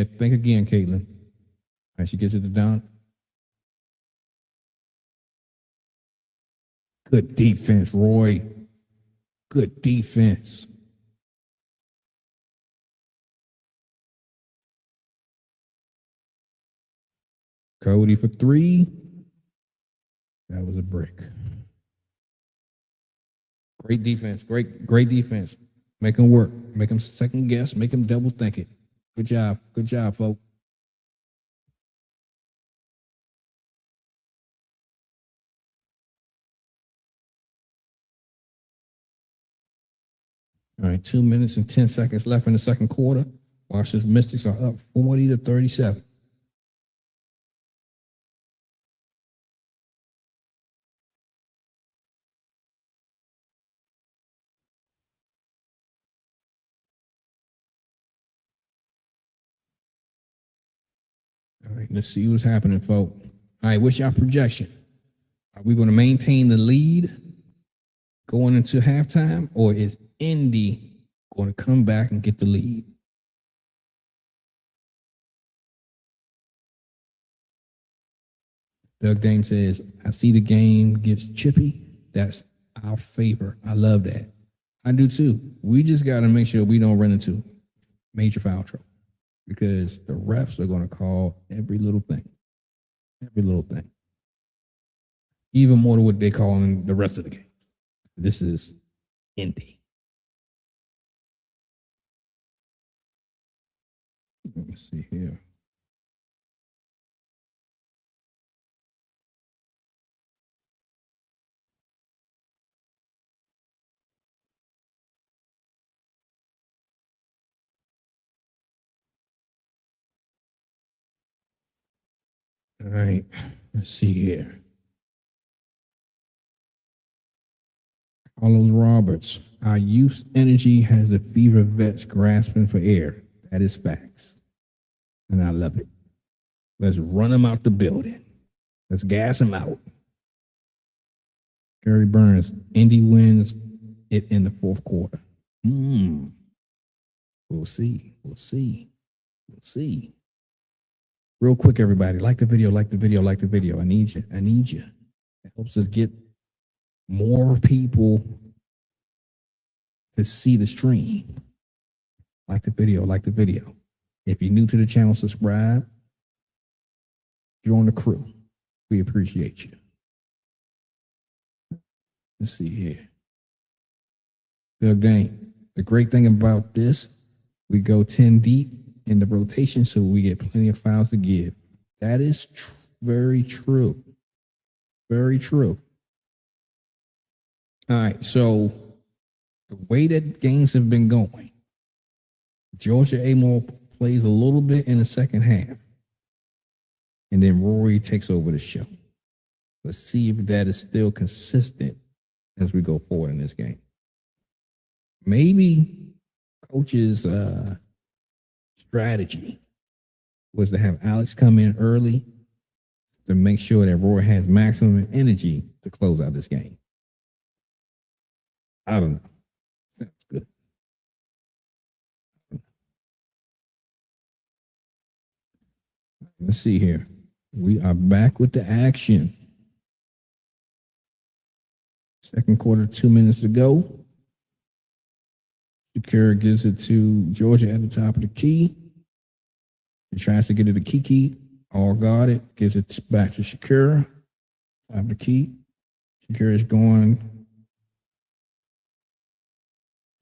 Think again, Caitlin. All right, she gets it to Don. Good defense, Roy. Good defense. Cody for 3. That was a brick. Great defense. Great defense. Make them work. Make them second guess. Make them double think it. Good job, folks. All right, 2 minutes and 10 seconds left in the second quarter. Washington Mystics are up 40-37. All right, let's see what's happening, folks. All right, what's your projection? Are we going to maintain the lead going into halftime, or is Indy going to come back and get the lead? Doug Dame says, I see the game gets chippy. That's our favor. I love that. I do too. We just got to make sure we don't run into major foul trouble, because the refs are going to call every little thing. Every little thing. Even more than what they call in the rest of the game. This is Indy. Let's see here. All right, let's see here. Carlos Roberts, our youth energy has the fever vets grasping for air. That is facts. And I love it. Let's run them out the building. Let's gas them out. Gary Burns, Indy wins it in the fourth quarter. We'll see. We'll see. We'll see. Real quick, everybody, like the video, like the video, like the video. I need you. I need you. It helps us get more people to see the stream. Like the video, like the video. If you're new to the channel, subscribe. Join the crew. We appreciate you. Let's see here. Doug Dane, the great thing about this, we go 10 deep in the rotation, so we get plenty of fouls to give. That is very true. Very true. All right, so the way that games have been going, Georgia Amore plays a little bit in the second half, and then Rory takes over the show. Let's see if that is still consistent as we go forward in this game. Maybe coach's strategy was to have Alex come in early to make sure that Rory has maximum energy to close out this game. I don't know. Sounds good. Let's see here. We are back with the action. Second quarter, 2 minutes to go. Shakira gives it to Georgia at the top of the key. He tries to get it to Kiki. All guarded. Gives it back to Shakira. Top of the key. Shakira is going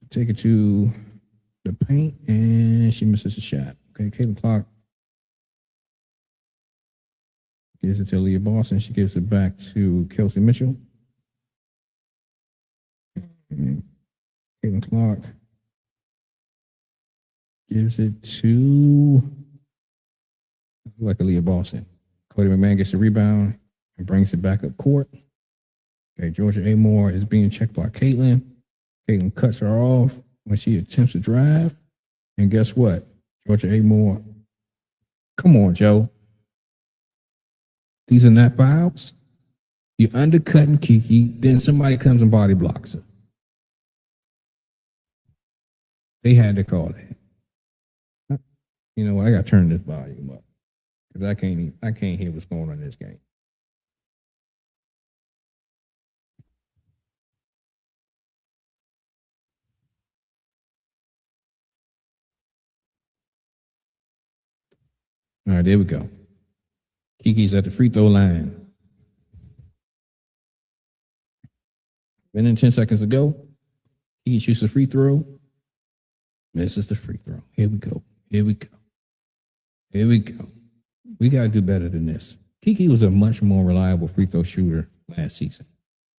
to take it to the paint, and she misses a shot. Okay, Caitlin Clark gives it to Leah Boston. She gives it back to Kelsey Mitchell. And Caitlin Clark gives it to like Aaliyah Boston. Cody McMahon gets the rebound and brings it back up court. Okay, Georgia Amore is being checked by Caitlin. Caitlin cuts her off when she attempts to drive. And guess what? Georgia Amore, come on, Joe. These are not fouls. You're undercutting Kiki, then somebody comes and body blocks her. They had to call that. You know what? I got to turn this volume up because I can't hear what's going on in this game. All right, there we go. Kiki's at the free throw line. Been in 10 seconds to go. Kiki shoots the free throw. Misses the free throw. Here we go. Here we go. Here we go. We got to do better than this. Kiki was a much more reliable free throw shooter last season.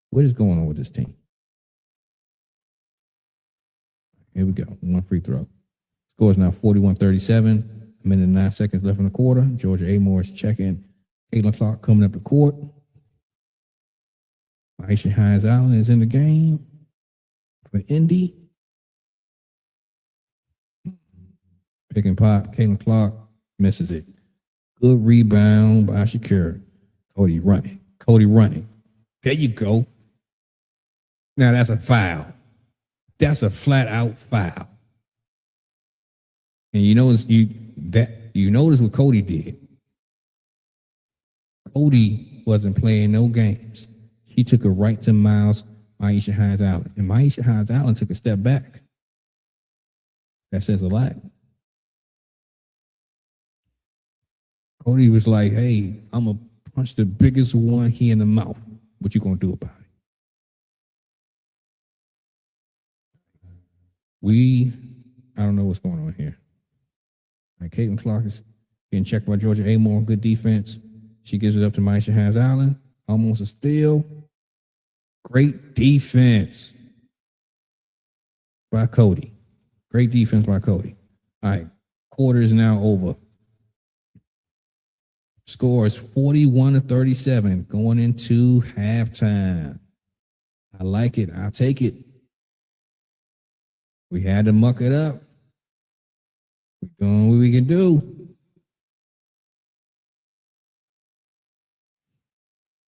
What is going on with this team? Here we go. One free throw. Score is now 41-37. A minute and 9 seconds left in the quarter. Georgia Amore is checking. Caitlin Clark coming up the court. Aisha Hines Allen is in the game for Indy. Pick and pop. Caitlin Clark misses it. Good rebound by Shakira. Cody running. There you go. Now that's a foul. That's a flat out foul. And you notice what Cody did. Cody wasn't playing no games. He took it right to Aisha Hines Allen. And Aisha Hines Allen took a step back. That says a lot. Cody was like, hey, I'm going to punch the biggest one here in the mouth. What you going to do about it? I don't know what's going on here. All right, Caitlin Clark is getting checked by Georgia Amore. Good defense. She gives it up to Aisha Hines Allen. Almost a steal. Great defense by Cody. Great defense by Cody. All right, quarter is now over. Score is 41-37 going into halftime. I like it. I'll take it. We had to muck it up. We're doing what we can do.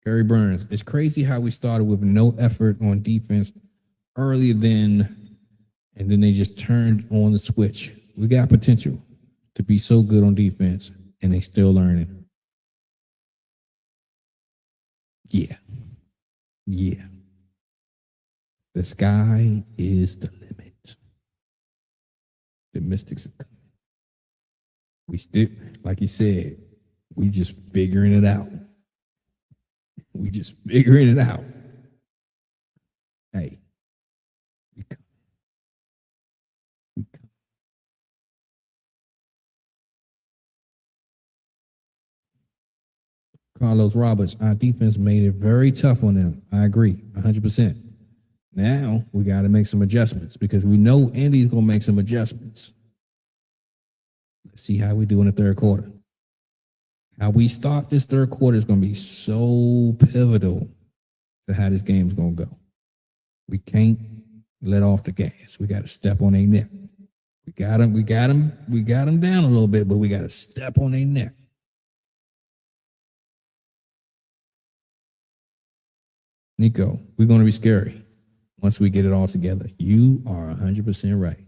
Gary Burns. It's crazy how we started with no effort on defense earlier and then they just turned on the switch. We got potential to be so good on defense, and they still learning. Yeah. The sky is the limit. The Mystics are coming. We still, like he said, we just figuring it out. Hey, we come. Carlos Roberts, our defense made it very tough on them. I agree, 100%. Now we got to make some adjustments because we know Andy's going to make some adjustments. Let's see how we do in the third quarter. How we start this third quarter is going to be so pivotal to how this game's going to go. We can't let off the gas. We got to step on their neck. We got them down a little bit, but we got to step on their neck. Nico, we're going to be scary once we get it all together. You are 100% right.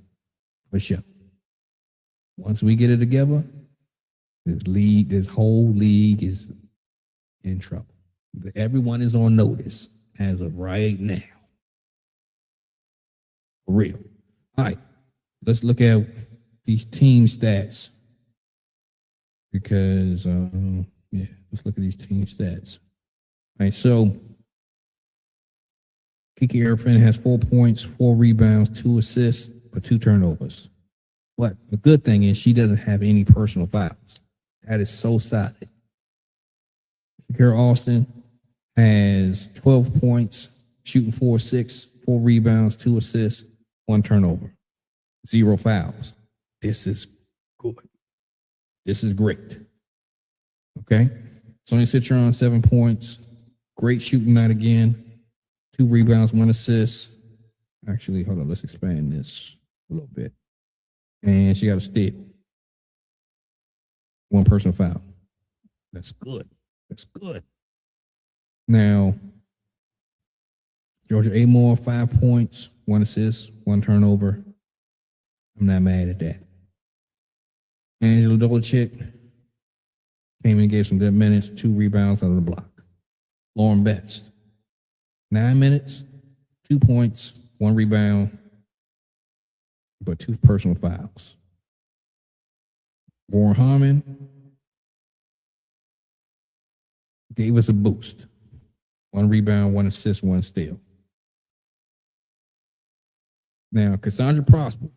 For sure. Once we get it together, this whole league is in trouble. Everyone is on notice as of right now. For real. All right. Let's look at these team stats. Because, let's look at these team stats. All right, so Kiki Erfin has 4 points, 4 rebounds, 2 assists, but 2 turnovers. But the good thing is she doesn't have any personal fouls. That is so solid. Shakira Austin has 12 points, shooting 4-6, 4 rebounds, 2 assists, 1 turnover, 0 fouls. This is good. This is great. Okay? Sonia Citron, 7 points, great shooting night again. 2 rebounds, 1 assist. Actually, hold on. Let's expand this a little bit. And she got a steal. 1 personal foul. That's good. Now, Georgia Amore, 5 points, 1 assist, 1 turnover. I'm not mad at that. Angela Dolachik came in and gave some good minutes, 2 rebounds out of the block. Lauren Best, 9 minutes, 2 points, 1 rebound, but 2 personal fouls. Warren Harmon gave us a boost. 1 rebound, 1 assist, 1 steal. Now, Cassandra Prosper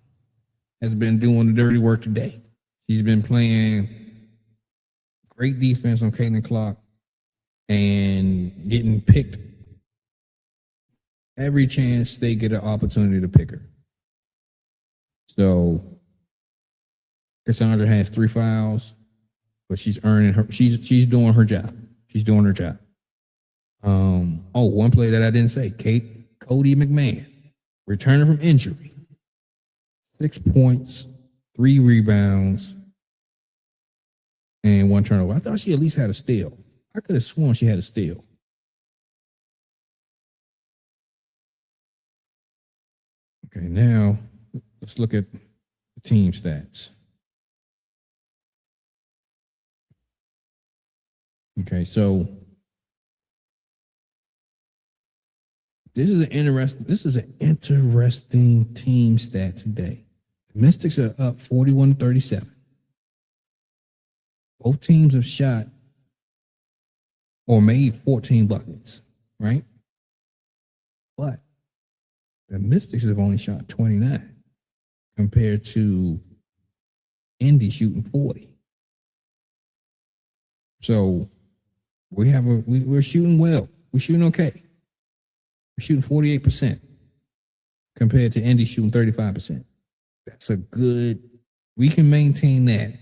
has been doing the dirty work today. She's been playing great defense on Caitlin Clark and getting picked every chance they get an opportunity to pick her. So Cassandra has 3 fouls, but she's earning her. She's doing her job. She's doing her job. One play that I didn't say. Cody McMahon, returning from injury, 6 points, 3 rebounds, and 1 turnover. I thought she at least had a steal. I could have sworn she had a steal. Okay, now let's look at the team stats. Okay, so this is an interesting team stat today. The Mystics are up 41-37. Both teams have shot or made 14 buckets, right? But the Mystics have only shot 29 compared to Indy shooting 40. So we're shooting well. We're shooting okay. We're shooting 48% compared to Indy shooting 35%. That's a good, we can maintain that.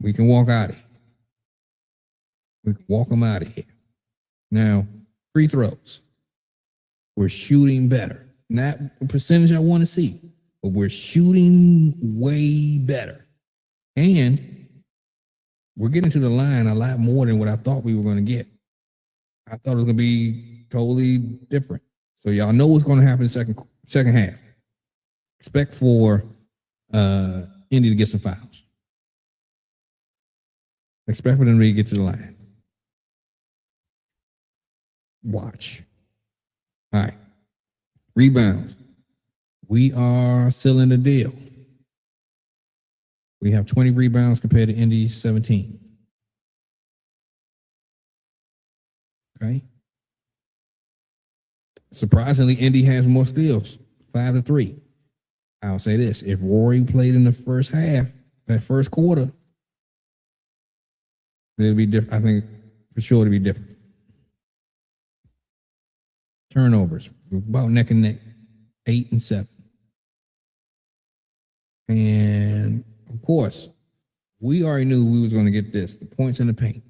We can walk out of here. We can walk them out of here. Now, free throws. We're shooting better. Not the percentage I want to see, but we're shooting way better. And we're getting to the line a lot more than what I thought we were going to get. I thought it was going to be totally different. So y'all know what's going to happen in the second half. Expect for Indy to get some fouls. Expect for them to get to the line. Watch. All right. Rebounds. We are sealing the deal. We have 20 rebounds compared to Indy's 17. Okay. Surprisingly, Indy has more steals, 5-3. I'll say this: if Rory played in the first half, that first quarter, it'll be different. I think for sure it'll be different. Turnovers, we're about neck and neck, 8 and 7. And of course, we already knew we was going to get this, the points in the paint.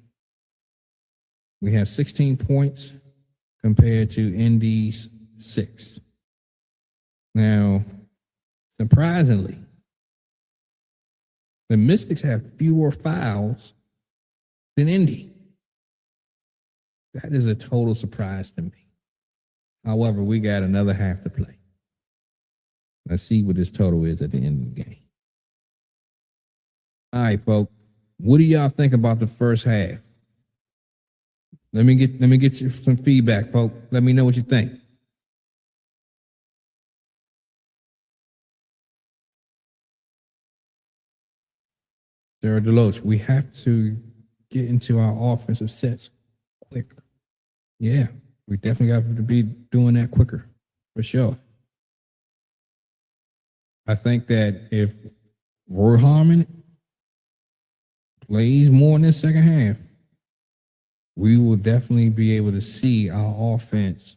We have 16 points compared to Indy's 6. Now, surprisingly, the Mystics have fewer fouls than Indy. That is a total surprise to me. However, we got another half to play. Let's see what this total is at the end of the game. All right, folks. What do y'all think about the first half? Let me get you some feedback, folks. Let me know what you think. Sarah Deloach, we have to get into our offensive sets quicker. Yeah, we definitely got to be doing that quicker, for sure. I think that if Roy Harmon plays more in this second half, we will definitely be able to see our offense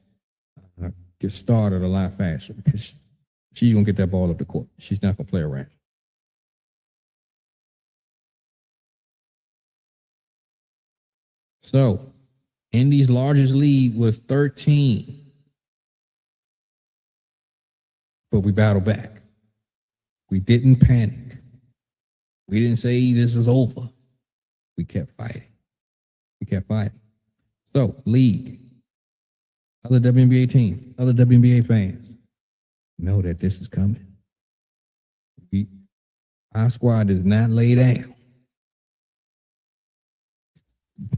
get started a lot faster because she's going to get that ball up the court. She's not going to play around. So, Indy's largest lead was 13. But we battled back. We didn't panic. We didn't say this is over. We kept fighting. So, league, other WNBA teams, other WNBA fans, know that this is coming. Our squad does not lay down.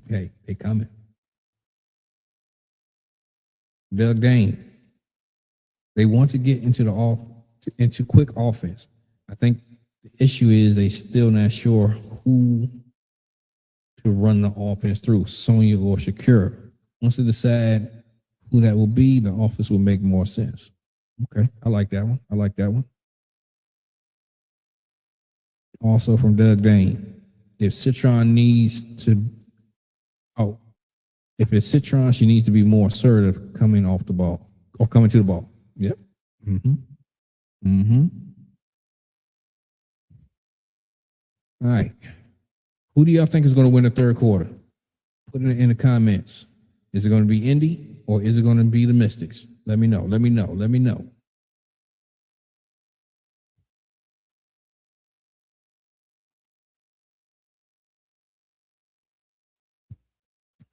Hey, they coming. Doug Dane, they want to get into quick offense. I think the issue is they still not sure who to run the offense through, Sonia or Shakira. Once they decide who that will be, the offense will make more sense. Okay, I like that one. Also from Doug Dane, if it's Citron, she needs to be more assertive coming off the ball or coming to the ball. Yep. All right. Who do y'all think is going to win the third quarter? Put it in the comments. Is it going to be Indy or is it going to be the Mystics? Let me know. Let me know. Let me know.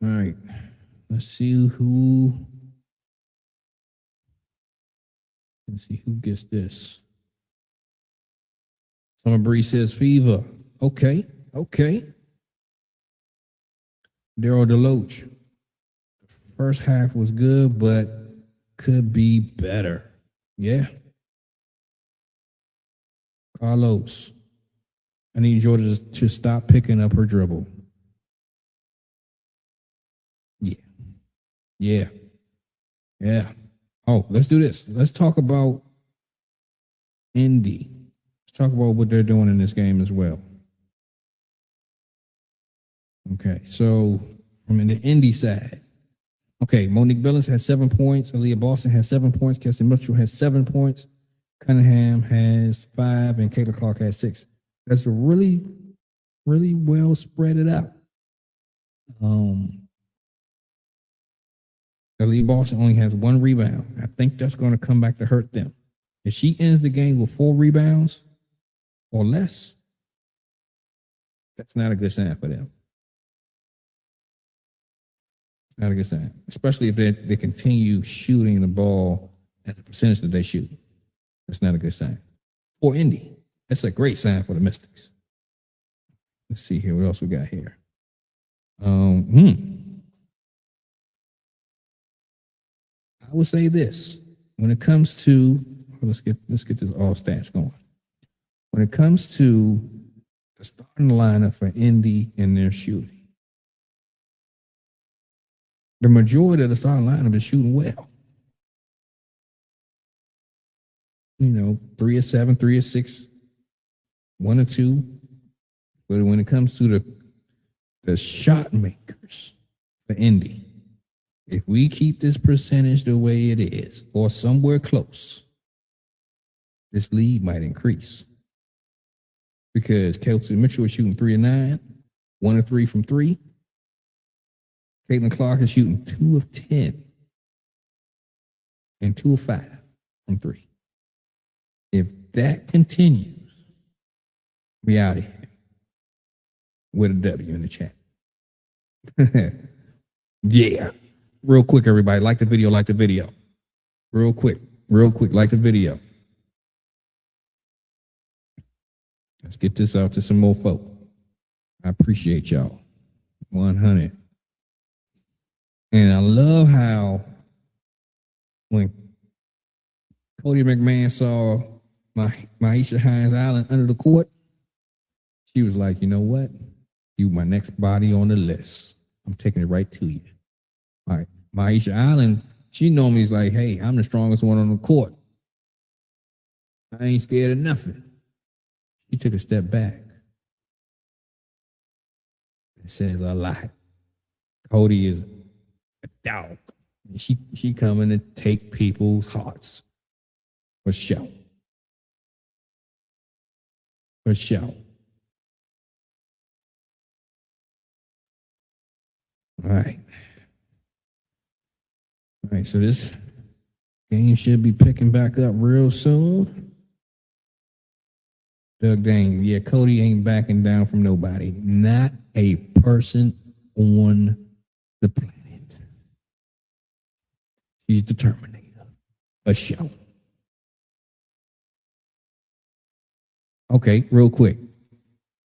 All right. Let's see who gets this. Summer Breeze says Fever. Okay. Daryl Deloach. First half was good, but could be better. Yeah. Carlos. I need Georgia to stop picking up her dribble. Yeah. Oh, let's do this. Let's talk about Indy. Let's talk about what they're doing in this game as well. Okay, so from the Indy side, okay, Monique Billings has 7 points. Aaliyah Boston has 7 points. Kessie Mitchell has 7 points. Cunningham has 5, and Kayla Clark has 6. That's a really well spread it out. Aaliyah Boston only has 1 rebound. I think that's going to come back to hurt them. If she ends the game with 4 rebounds or less, that's not a good sign for them. Not a good sign, especially if they continue shooting the ball at the percentage that they shoot. That's not a good sign. For Indy, that's a great sign for the Mystics. Let's see here. What else we got here? I would say this. When it comes to, let's get this all stats going. When it comes to the starting lineup for Indy and their shooting, the majority of the starting lineup is shooting well. 3 of 7, 3 of 6, 1 or 2. But when it comes to the shot makers for Indy, if we keep this percentage the way it is, or somewhere close, this lead might increase. Because Kelsey Mitchell is shooting 3 of 9, 1 of 3 from 3. Caitlin Clark is shooting 2 of 10 and 2 of 5 from 3. If that continues, we out of here with a W in the chat. Yeah. Real quick, everybody. Like the video. Real quick. Like the video. Let's get this out to some more folk. I appreciate y'all. 100. And I love how when Cody McMahon saw Maisha Hines-Allen under the court, she was like, you know what? You my next body on the list. I'm taking it right to you. All right. Maisha Allen, she normally is like, hey, I'm the strongest one on the court. I ain't scared of nothing. She took a step back. It says a lot. Cody is a dog. She coming to take people's hearts. For sure. All right, so this game should be picking back up real soon. Doug Dane, yeah, Cody ain't backing down from nobody. Not a person on the planet. He's the Terminator. A show. Okay, real quick.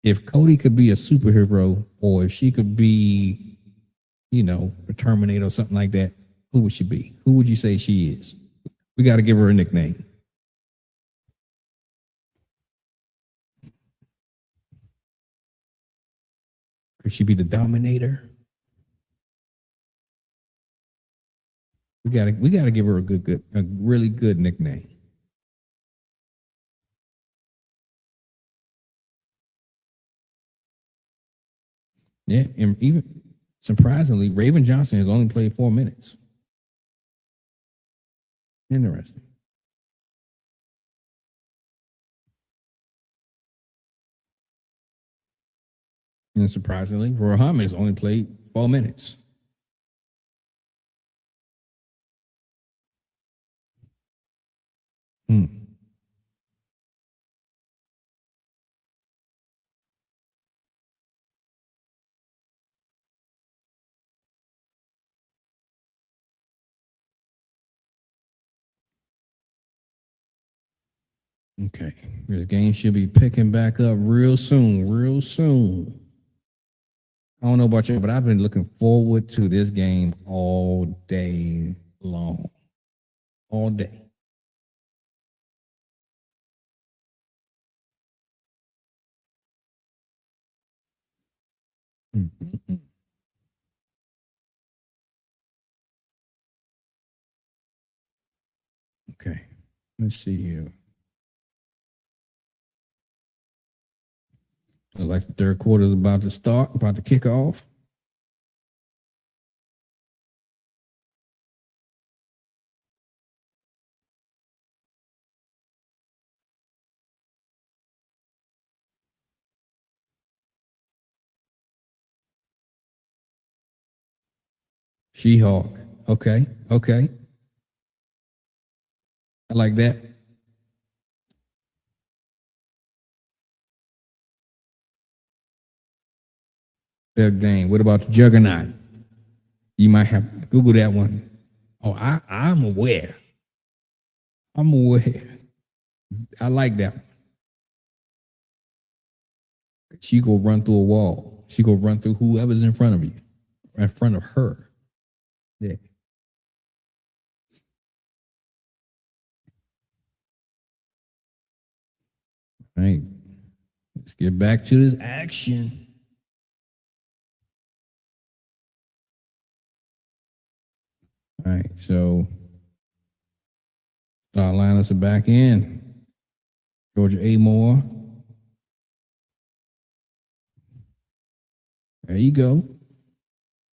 If Cody could be a superhero, or if she could be, a Terminator or something like that, who would she be? Who would you say she is? We got to give her a nickname. Could she be the Dominator? We got to give her a really good nickname. Yeah, and even surprisingly, Raven Johnson has only played 4 minutes. Interesting. And surprisingly, Roy Harmon has only played 4 minutes. Okay. This game should be picking back up real soon, real soon. I don't know about you, but I've been looking forward to this game all day long. All day. Mm-hmm. Okay. Let's see here. Looks like the third quarter is about to start, about to kick off. She-Hulk. Okay. Okay. I like that. Big game. What about the Juggernaut? You might have to Google that one. Oh, I'm aware. I'm aware. I like that one. She go run through a wall. She go run through whoever's in front of you, in front of her. Yeah. All right. Let's get back to this action. All right. So start lineups are back in. Georgia Amore. There you go.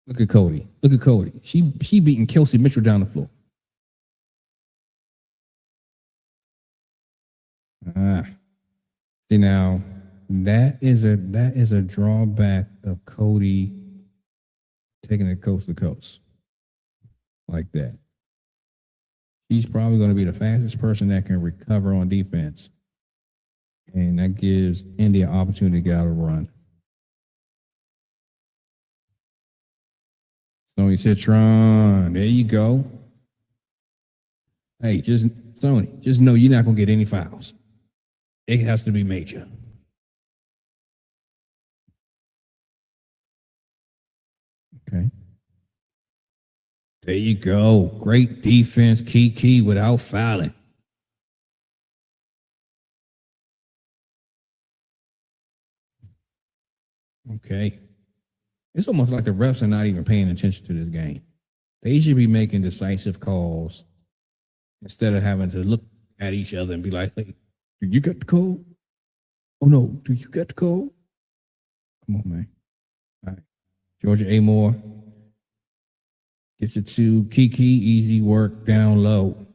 Look at Cody. Look at Cody. She beating Kelsey Mitchell down the floor. See now, that is a drawback of Cody taking it coast to coast like that. She's probably going to be the fastest person that can recover on defense, and that gives Indy an opportunity to get out of run. Sonia Citron, there you go. Hey, just Sonia, just know you're not going to get any fouls. It has to be major. Okay. There you go. Great defense, Kiki, without fouling. Okay. It's almost like the refs are not even paying attention to this game. They should be making decisive calls instead of having to look at each other and be like, hey, do you get the call? Oh, no. Do you get the call? Come on, man. All right. Georgia Amore gets it to Kiki. Easy work down low.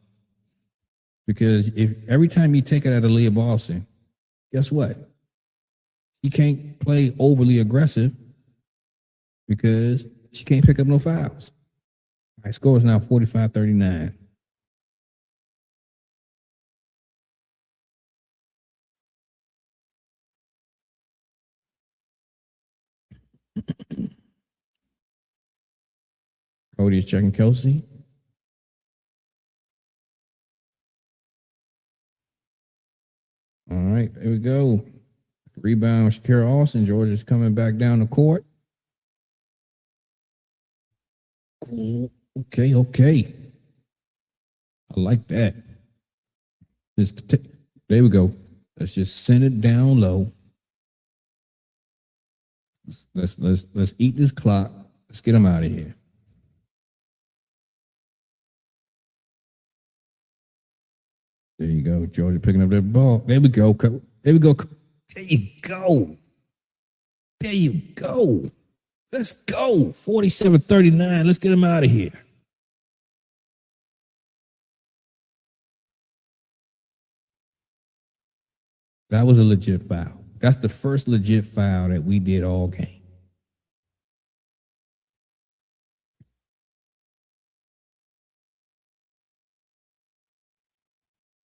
Because if every time you take it out of Leah Boston, guess what? You can't play overly aggressive because she can't pick up no fouls. All right, score is now 45-39. Cody is checking Kelsey. All right, there we go. Rebound, Shakira Austin. Georgia's coming back down the court. Okay. I like that. There we go. Let's just send it down low. Let's eat this clock. Let's get them out of here. There you go. Georgia picking up that ball. There we go. There we go. There you go. There you go. Let's go. 47-39. Let's get them out of here. That was a legit foul. That's the first legit foul that we did all game.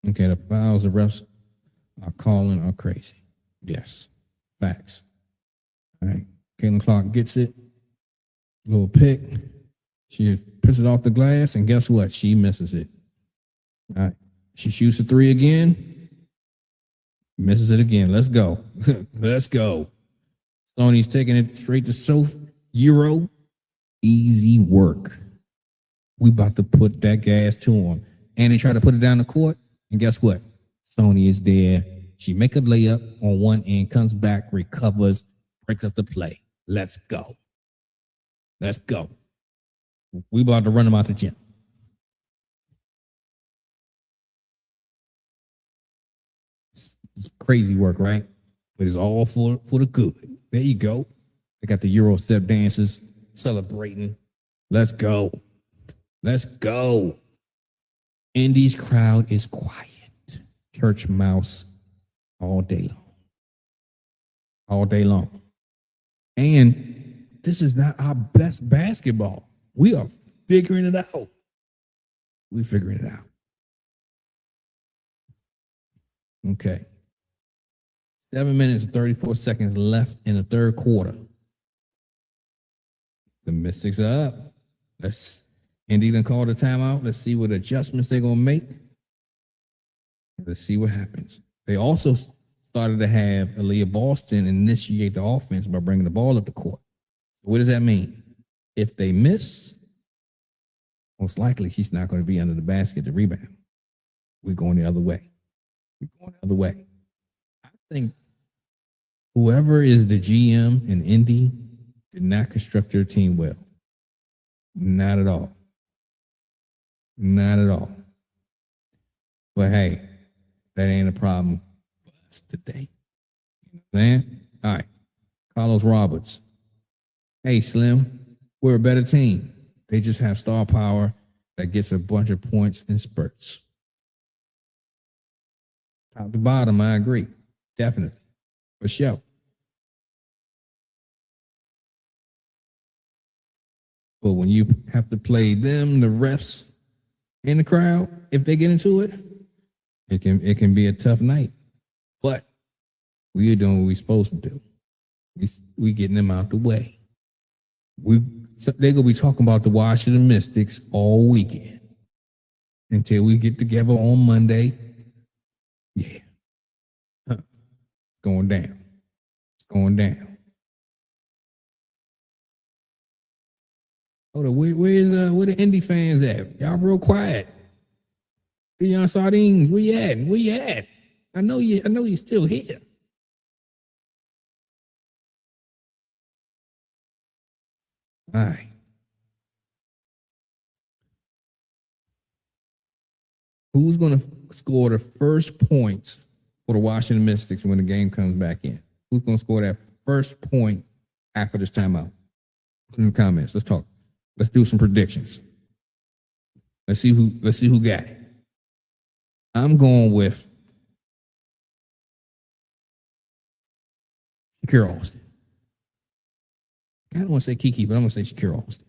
Okay, the fouls the refs are calling are crazy. Yes, facts. All right, Caitlin Clark gets it. Little pick. She puts it off the glass, and guess what? She misses it. All right, she shoots a three again. Misses it again. Let's go. Let's go. Sony's taking it straight to Euro. Easy work. We about to put that gas to him. And they try to put it down the court. And guess what? Sonia is there. She make a layup on one end, comes back, recovers, breaks up the play. Let's go. Let's go. We about to run them out the gym. It's crazy work, right? But it's all for the good. There you go. They got the Euro step dancers celebrating. Let's go. Let's go. Indy's crowd is quiet. Church mouse all day long. All day long. And this is not our best basketball. We are figuring it out. We're figuring it out. Okay. 7 minutes and 34 seconds left in the third quarter. The Mystics are up. Indy done called a timeout. Let's see what adjustments they're going to make. Let's see what happens. They also started to have Aaliyah Boston initiate the offense by bringing the ball up the court. What does that mean? If they miss, most likely she's not going to be under the basket to rebound. We're going the other way. We're going the other way. I think whoever is the GM in Indy did not construct their team well. Not at all. Not at all. But hey, that ain't a problem for us today. You know what I'm saying? All right. Carlos Roberts. Hey, Slim, we're a better team. They just have star power that gets a bunch of points in spurts. Top to bottom, I agree. Definitely. For sure. But when you have to play them, the refs, and the crowd, if they get into it, it can be a tough night. But we are doing what we're supposed to do. We getting them out the way. They're gonna be talking about the Washington Mystics all weekend until we get together on Monday. Yeah, going down. It's going down. Hold on, where the Indy fans at? Y'all real quiet. Deion Sardines, where you at? Where you at? I know you're still here. All right. Who's going to score the first points for the Washington Mystics when the game comes back in? Who's going to score that first point after this timeout? Put in the comments. Let's talk. Let's do some predictions. Let's see who got it. I'm going with Shakira Austin. I don't want to say Kiki, but I'm going to say Shakira Austin.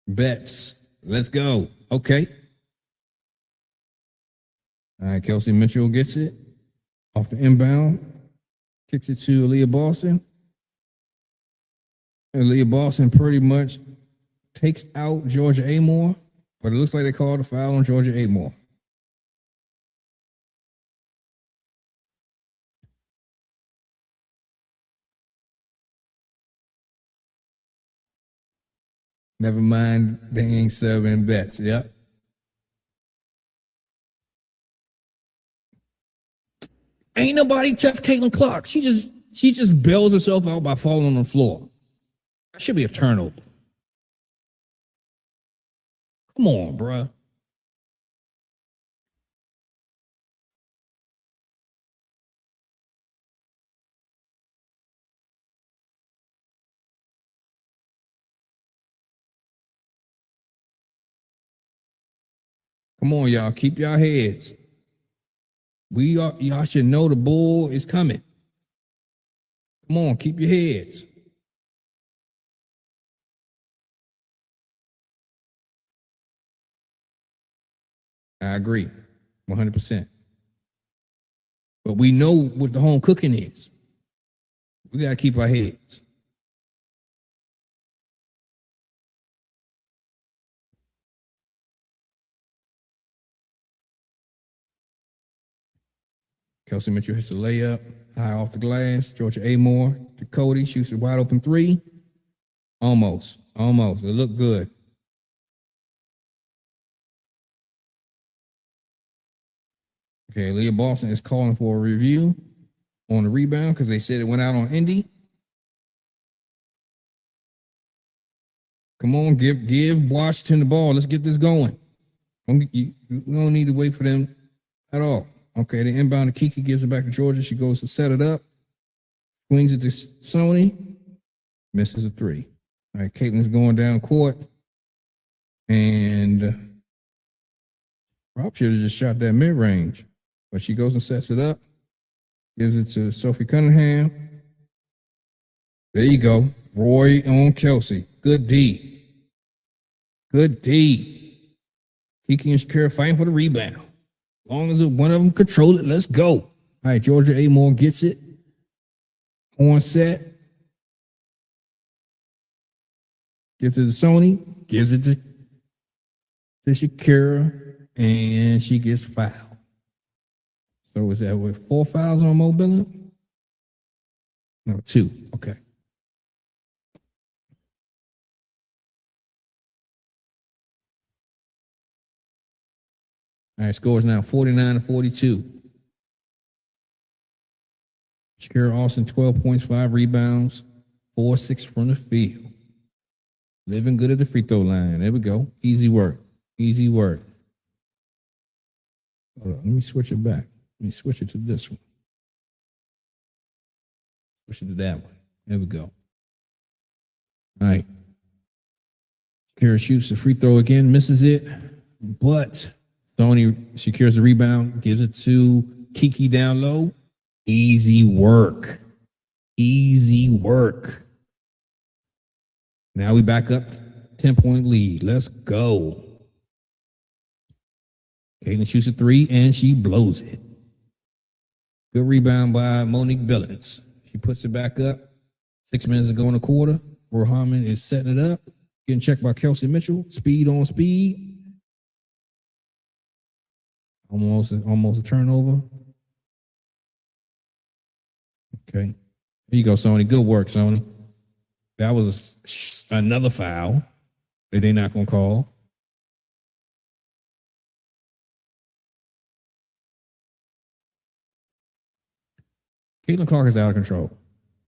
Bets. Let's go. Okay. All right, Kelsey Mitchell gets it off the inbound, kicks it to Aaliyah Boston. And Aaliyah Boston pretty much takes out Georgia Amore, but it looks like they called a foul on Georgia Amore. Never mind, they ain't serving bets. Yep. Ain't nobody touch Caitlin Clark. She just bails herself out by falling on the floor. That should be a turnover. Come on, bruh. Come on, y'all. Keep your heads. Y'all should know the bull is coming. Come on, keep your heads. I agree, 100%. But we know what the home cooking is. We got to keep our heads. Kelsey Mitchell hits the layup, high off the glass. Georgia Amore to Cody, shoots a wide open three. Almost. It looked good. Okay, Leah Boston is calling for a review on the rebound because they said it went out on Indy. Come on, give Washington the ball. Let's get this going. You don't need to wait for them at all. Okay, the inbound to Kiki, gives it back to Georgia. She goes to set it up. Swings it to Sonia. Misses a three. All right, Caitlin's going down court. And Rob should have just shot that mid-range. But she goes and sets it up. Gives it to Sophie Cunningham. There you go. Roy on Kelsey. Good D. Kiki and Shakira fighting for the rebound. As long as one of them control it, let's go. All right, Georgia Amore gets it. Horn set. Gives it to Sony. Gives it to Shakira. And she gets fouled. So is that with 4 fouls on Mo Billin? No, 2. Okay. All right, scores now 49-42. Shakira Austin, 12 points, 5 rebounds, 4-6 from the field. Living good at the free throw line. There we go. Easy work. Hold on, let me switch it back. Let me switch it to this one. Switch it to that one. There we go. All right. Shakira shoots the free throw again, misses it, but Sonia secures the rebound, gives it to Kiki down low. Easy work. Now we back up 10-point lead. Let's go. Caitlin shoots a 3 and she blows it. Good rebound by Monique Billings. She puts it back up. 6 minutes to go in the quarter. Roy Harmon is setting it up. Getting checked by Kelsey Mitchell. Speed on speed. Almost a turnover. Okay. There you go, Sony. Good work, Sony. That was another foul that they're not going to call. Caitlin Clark is out of control.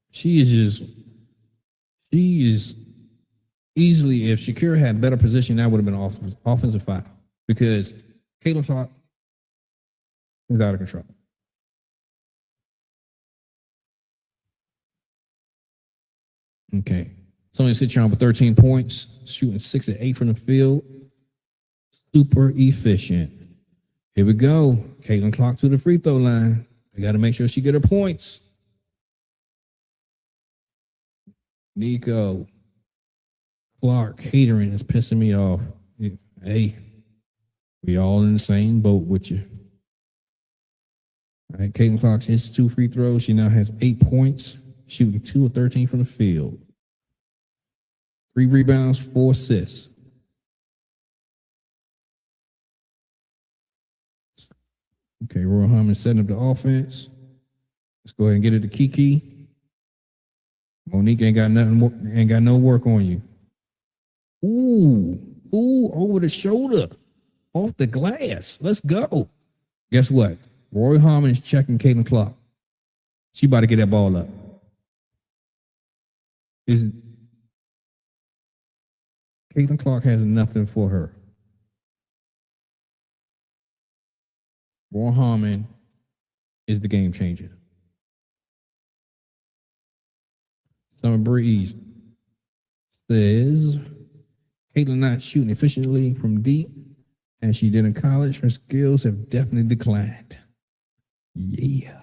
She is easily, if Shakira had better position, that would have been offensive foul because Caitlin Clark is out of control. Okay. Sonia Citron with 13 points, shooting 6 of 8 from the field. Super efficient. Here we go. Caitlin Clark to the free throw line. They got to make sure she get her points. Nico Clark catering is pissing me off. Hey, we all in the same boat with you. All right, Caitlin Clark hits 2 free throws. She now has 8 points, shooting 2 of 13 from the field. 3 rebounds, 4 assists. Okay, Roy Harmon setting up the offense. Let's go ahead and get it to Kiki. Monique ain't got no work on you. Ooh, over the shoulder, off the glass. Let's go. Guess what? Roy Harmon is checking Caitlin Clark. She about to get that ball up. Caitlin Clark has nothing for her. Roy Harmon is the game changer. Summer Breeze says Caitlin not shooting efficiently from deep as she did in college. Her skills have definitely declined. Yeah.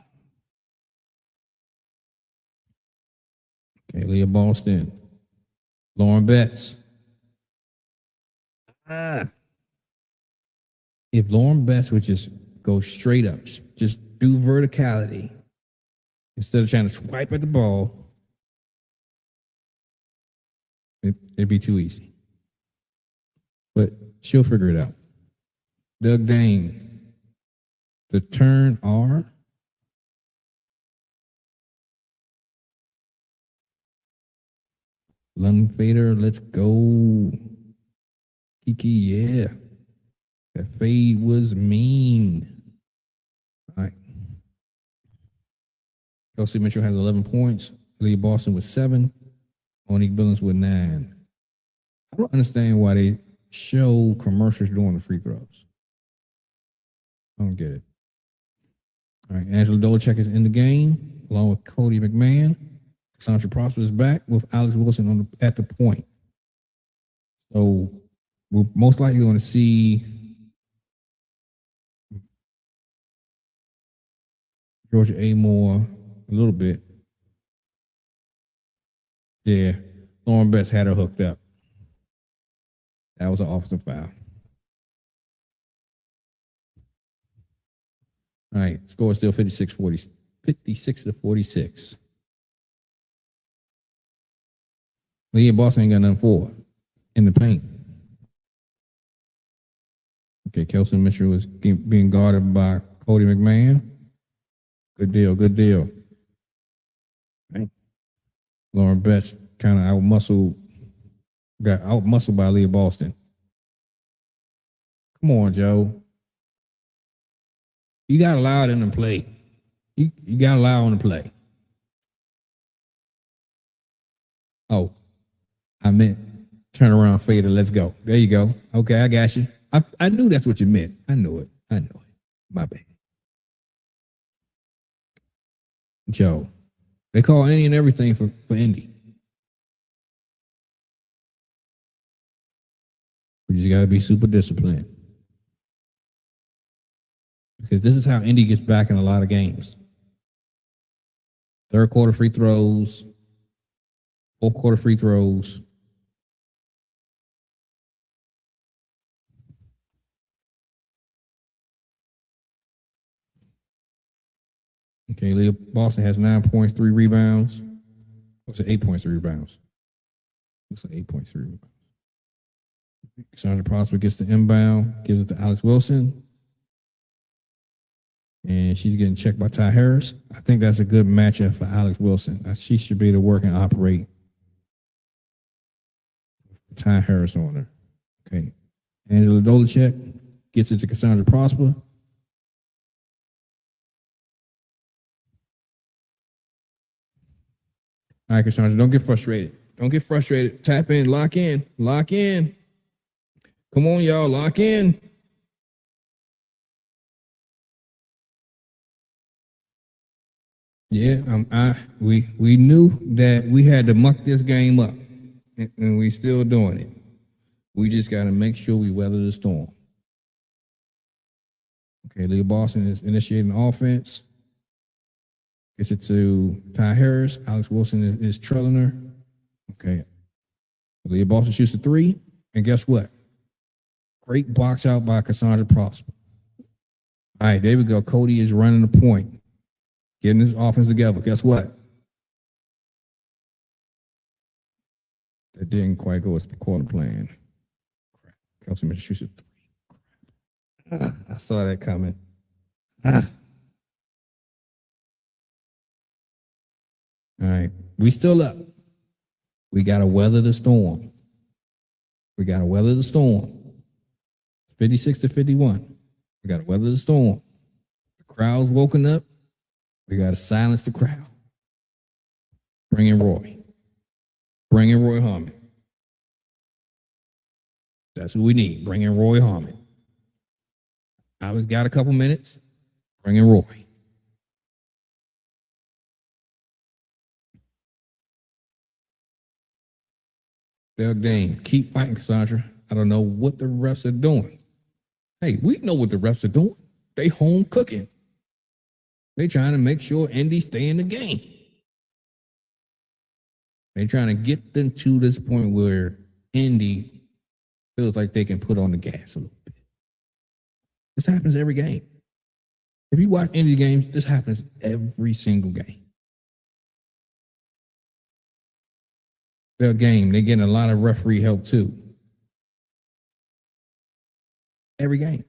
Okay, Leah Boston. Lauren Betts. If Lauren Betts would just go straight up, just do verticality instead of trying to swipe at the ball, it'd be too easy. But she'll figure it out. Doug Dane. The turn R. Lung fader, let's go. Kiki, yeah. That fade was mean. All right. Kelsey Mitchell has 11 points. Leah Boston with 7. Monique Billings with 9. I don't understand why they show commercials doing the free throws. I don't get it. All right, Angela Dolachek is in the game, along with Cody McMahon. Cassandra Prosper is back with Alex Wilson at the point. So we're most likely going to see Georgia Amore a little bit. Yeah, Lauren Betts had her hooked up. That was an offensive foul. All right, score is still 56-46. Leah Boston ain't got nothing for it in the paint. Okay, Kelsey Mitchell is being guarded by Cody McMahon. Good deal. Right. Lauren Betts kind of got out-muscled by Leah Boston. Come on, Joe. You got to allow it in the play. You got to allow on the play. Oh, I meant turn around fader. Let's go. There you go. Okay, I got you. I knew that's what you meant. I knew it. My bad. Joe, they call any and everything for Indy. We just got to be super disciplined. Because this is how Indy gets back in a lot of games. Third quarter free throws, fourth quarter free throws. Okay, Leah Boston has 9 points, 3 rebounds. What's it? 8 points, 3 rebounds. Looks like 8 points, 3 rebounds. Cassandra Prosper gets the inbound, gives it to Alex Wilson. And she's getting checked by Ty Harris. I think that's a good matchup for Alex Wilson. She should be able to work and operate. Ty Harris on her. Okay. Angela Dolachek gets it to Cassandra Prosper. All right, Cassandra, don't get frustrated. Tap in, lock in. Come on, y'all, lock in. Yeah, we knew that we had to muck this game up, and we still doing it. We just got to make sure we weather the storm. Okay, Leah Boston is initiating offense. Gets it to Ty Harris. Alex Wilson is trailing her. Okay. Leah Boston shoots a 3, and guess what? Great box out by Cassandra Prosper. All right, there we go. Cody is running the point, getting his offense together. Guess what? That didn't quite go as the quarter plan. Crap. Kelsey Mitchell shoots a 3. Crap. I saw that coming. All right, we still up. We got to weather the storm. It's 56-51. We got to weather the storm. The crowd's woken up. We got to silence the crowd. Bring in Roy Harmon. That's what we need. Bring in Roy Harmon. I was got a couple minutes. Bring in Roy. Doug Dane, keep fighting, Cassandra. I don't know what the refs are doing. Hey, we know what the refs are doing. They home cooking. They're trying to make sure Indy stay in the game. They're trying to get them to this point where Indy feels like they can put on the gas a little bit. This happens every game. If you watch Indy games, this happens every single game. Their game, they're getting a lot of referee help too. Every game.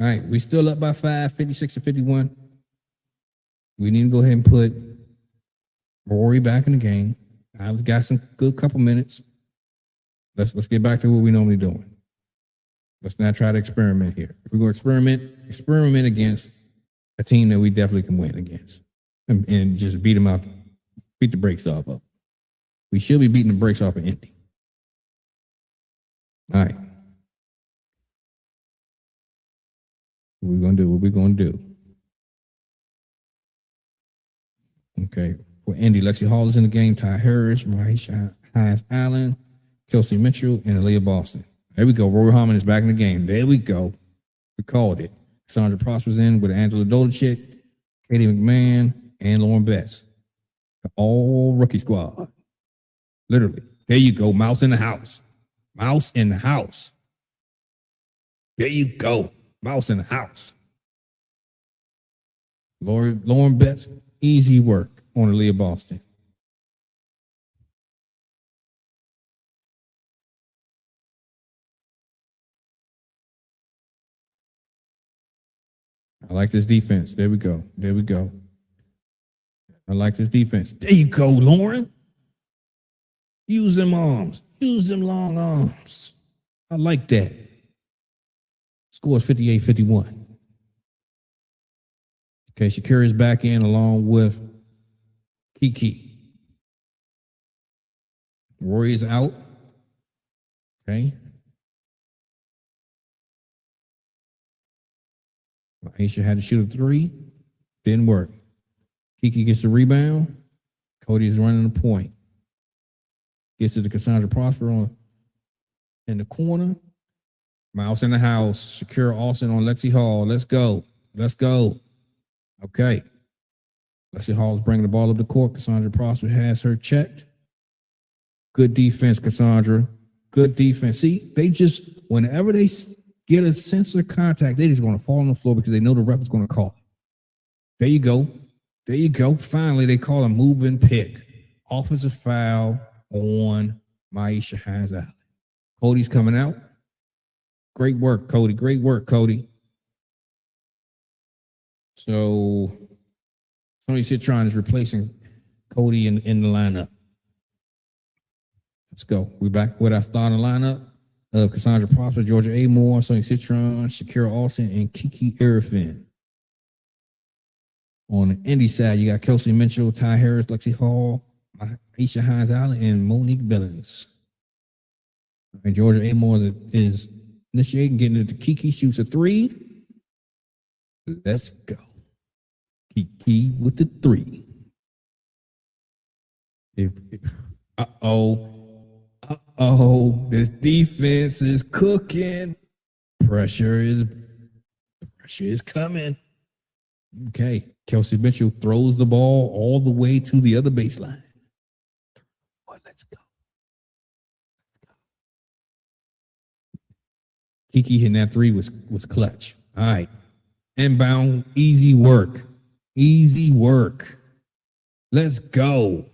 All right, we still up by 5, 56-51. We need to go ahead and put Rory back in the game. I've got some good couple minutes. Let's get back to what we normally doing. Let's not try to experiment here. If we're going to experiment against a team that we definitely can win against, and just beat them out, beat the brakes off of. We should be beating the brakes off of Indy. All right. What we gonna do? What we gonna do? Okay. For Indy, Lexi Hall is in the game. Ty Harris, Maisha Hines-Allen, Kelsey Mitchell, and Aaliyah Boston. There we go. Rory Harmon is back in the game. There we go. We called it. Sandra Prosper's in with Angela Dolachik, Katie McMahon, and Lauren Betts. All rookie squad. Literally. There you go. Mouse in the house. Mouse in the house. There you go. Mouse in the house. Lauren Betts, easy work on Aaliyah Boston. I like this defense. There we go. There we go. I like this defense. There you go, Lauren. Use them arms. Use them long arms. I like that. Score is 58-51. Okay, Shakira is back in along with Kiki. Rory is out. Okay. Aisha had to shoot a 3. Didn't work. Kiki gets the rebound. Cody is running the point. Gets it to Cassandra Prosper in the corner. Mouse in the house. Shakira Austin on Lexi Hall. Let's go. Let's go. Okay. Lexi Hall is bringing the ball up the court. Cassandra Prosper has her checked. Good defense, Cassandra. Good defense. See, they just, whenever they get a sense of contact, they just going to fall on the floor because they know the ref is going to call it. There you go. There you go. Finally, they call a move and pick. Offensive foul on Maisha Hines-Allen. Cody's coming out. Great work, Cody. Great work, Cody. So, Sonia Citron is replacing Cody in the lineup. Let's go. We're back with our starting lineup of Cassandra Prosper, Georgia Amore, Sonia Citron, Shakira Austin, and Kiki Erfin. On the Indy side, you got Kelsey Mitchell, Ty Harris, Lexi Hall, Aisha Hines-Allen, and Monique Billings. And Georgia Amore is initiating, getting it to Kiki, shoots a 3. Let's go. Kiki with the 3. Uh-oh, this defense is cooking. Pressure is coming. Okay, Kelsey Mitchell throws the ball all the way to the other baseline. Boy, let's go. Kiki hitting that 3 was clutch. All right, inbound, easy work. Easy work. Let's go.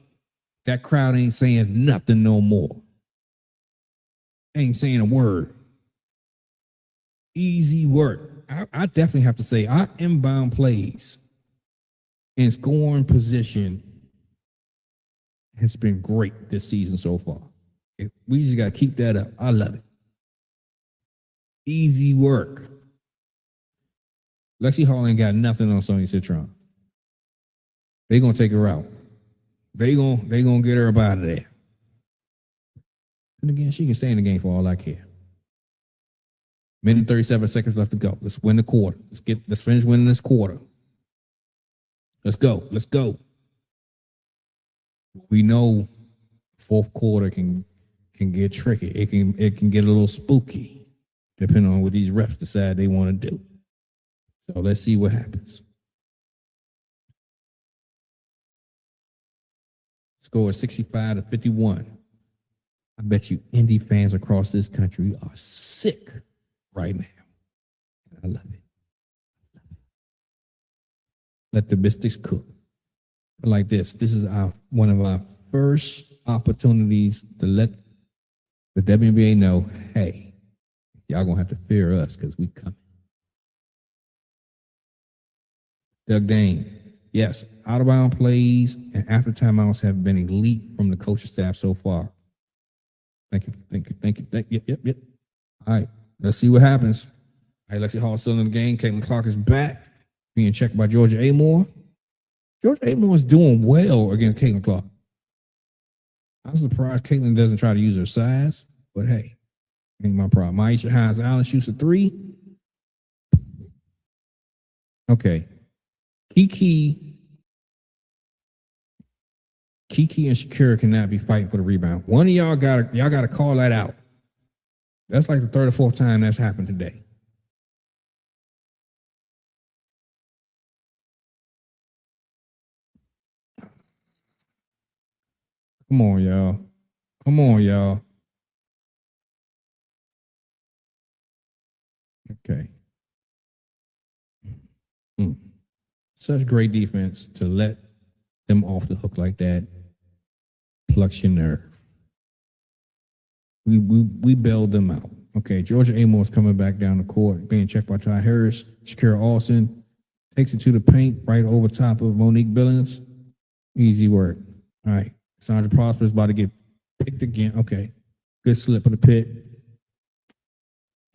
That crowd ain't saying nothing no more. Ain't saying a word. Easy work. I definitely have to say our inbound plays and scoring position has been great this season so far. We just got to keep that up. I love it. Easy work. Lexi Hall ain't got nothing on Sonia Citron. They gonna take her out. They gonna get her up out of there. And again, she can stay in the game for all I care. Minute 37 seconds left to go. Let's win the quarter. Let's finish winning this quarter. Let's go. Let's go. We know fourth quarter can get tricky. It can get a little spooky. depending on what these refs decide they want to do. So let's see what happens. Score is 65-51. I bet you Indy fans across this country are sick right now. I love it. Let the Mystics cook. But like this is one of our first opportunities to let the WNBA know, hey, y'all gonna have to fear us because we coming. Doug Dane. Yes, out-of-bound plays and after timeouts have been elite from the coaching staff so far. Thank you. Yep. All right, let's see what happens. All right, Lexi Hall still in the game. Caitlin Clark is back, being checked by Georgia Amore. Georgia Amore is doing well against Caitlin Clark. I'm surprised Caitlin doesn't try to use her size, but hey, ain't my problem. Maisha Hines Allen shoots a 3. Okay. Kiki and Shakira cannot be fighting for the rebound. One of y'all gotta call that out. That's like the third or fourth time that's happened today. Come on, y'all. Okay. Such great defense to let them off the hook like that. Plucks your nerve. We bailed them out. Okay, Georgia Amore is coming back down the court, being checked by Ty Harris. Shakira Alston takes it to the paint right over top of Monique Billings. Easy work. All right. Sandra Prosper is about to get picked again. Okay. Good slip of the pit.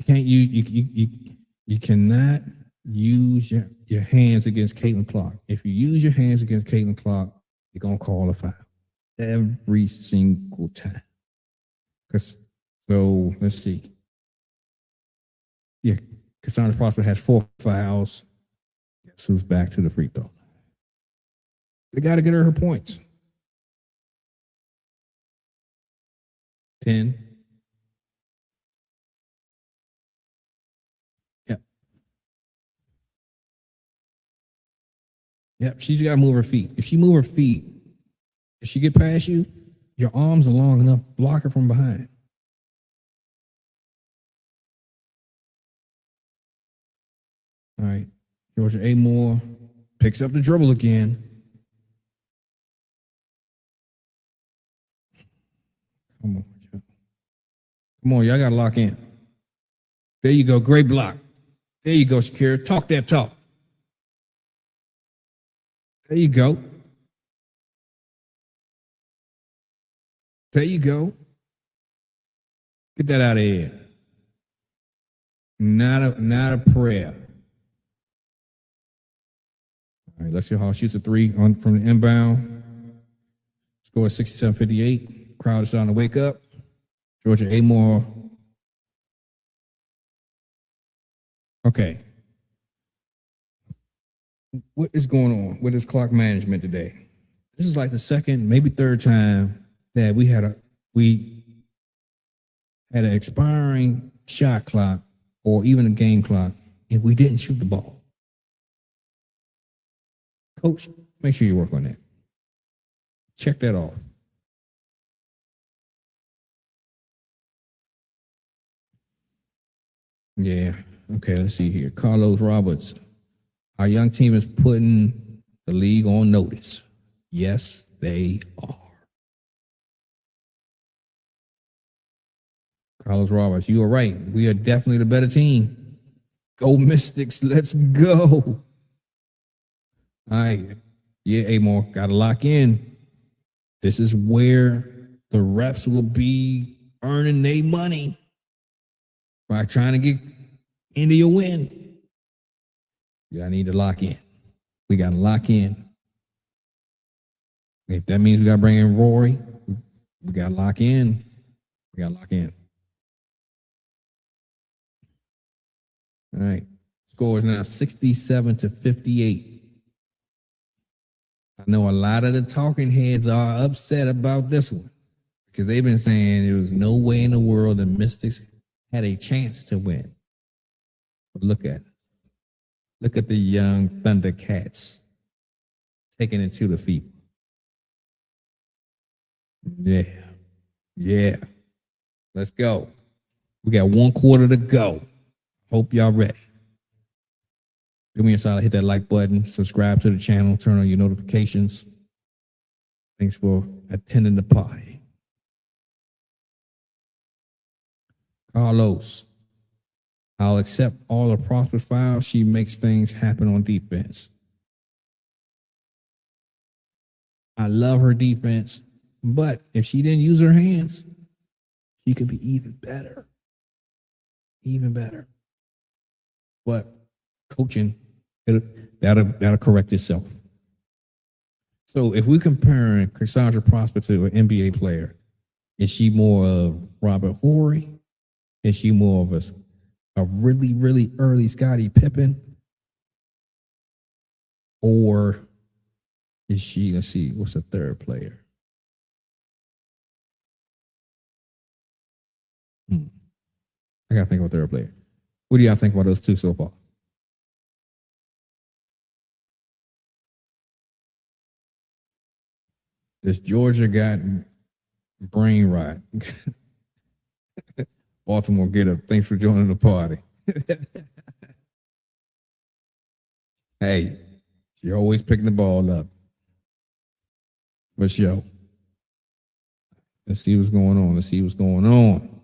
You cannot use your hands against Caitlin Clark. If you use your hands against Caitlin Clark, you're gonna call a foul every single time. So let's see. Yeah, Cassandra Prosper has 4 fouls. Guess who's back to the free throw? They got to get her points. 10. Yep, she's got to move her feet. If she move her feet, if she get past you, your arms are long enough to block her from behind. All right, Georgia Amore picks up the dribble again. Come on, y'all got to lock in. There you go, great block. There you go, Shakira. Talk that talk. There you go. There you go. Get that out of here. Not a prayer. All right, Lexi Hall shoots a 3 from the inbound. Score is 67-58. Crowd is starting to wake up. Georgia Amore. Okay. What is going on with this clock management today? This is like the second, maybe third time that we had an expiring shot clock or even a game clock, and we didn't shoot the ball. Coach, make sure you work on that. Check that off. Yeah. Okay, let's see here. Carlos Roberts. Our young team is putting the league on notice. Yes, they are. Carlos Roberts, you are right. We are definitely the better team. Go Mystics, let's go. All right. Yeah, Amore, got to lock in. This is where the refs will be earning their money by trying to get into your win. I need to lock in. We got to lock in. If that means we got to bring in Rory, we got to lock in. We got to lock in. All right. Score is now 67-58. I know a lot of the talking heads are upset about this one because they've been saying there was no way in the world the Mystics had a chance to win. But look at it. Look at the young Thundercats taking it to the feet. Yeah. Let's go. We got 1 quarter to go. Hope y'all ready. Do me a solid, hit that like button, subscribe to the channel, turn on your notifications. Thanks for attending the party. Carlos, I'll accept all of Prosper's files. She makes things happen on defense. I love her defense, but if she didn't use her hands, she could be even better. Even better. But coaching, that'll correct itself. So if we're comparing Cassandra Prosper to an NBA player, is she more of Robert Horry? Is she more of a really, really early Scottie Pippen? Or is she, let's see, what's the third player? I gotta think of a third player. What do y'all think about those two so far? This Georgia got brain rot. Baltimore get up. Thanks for joining the party. Hey, you're always picking the ball up. But yo, let's see what's going on.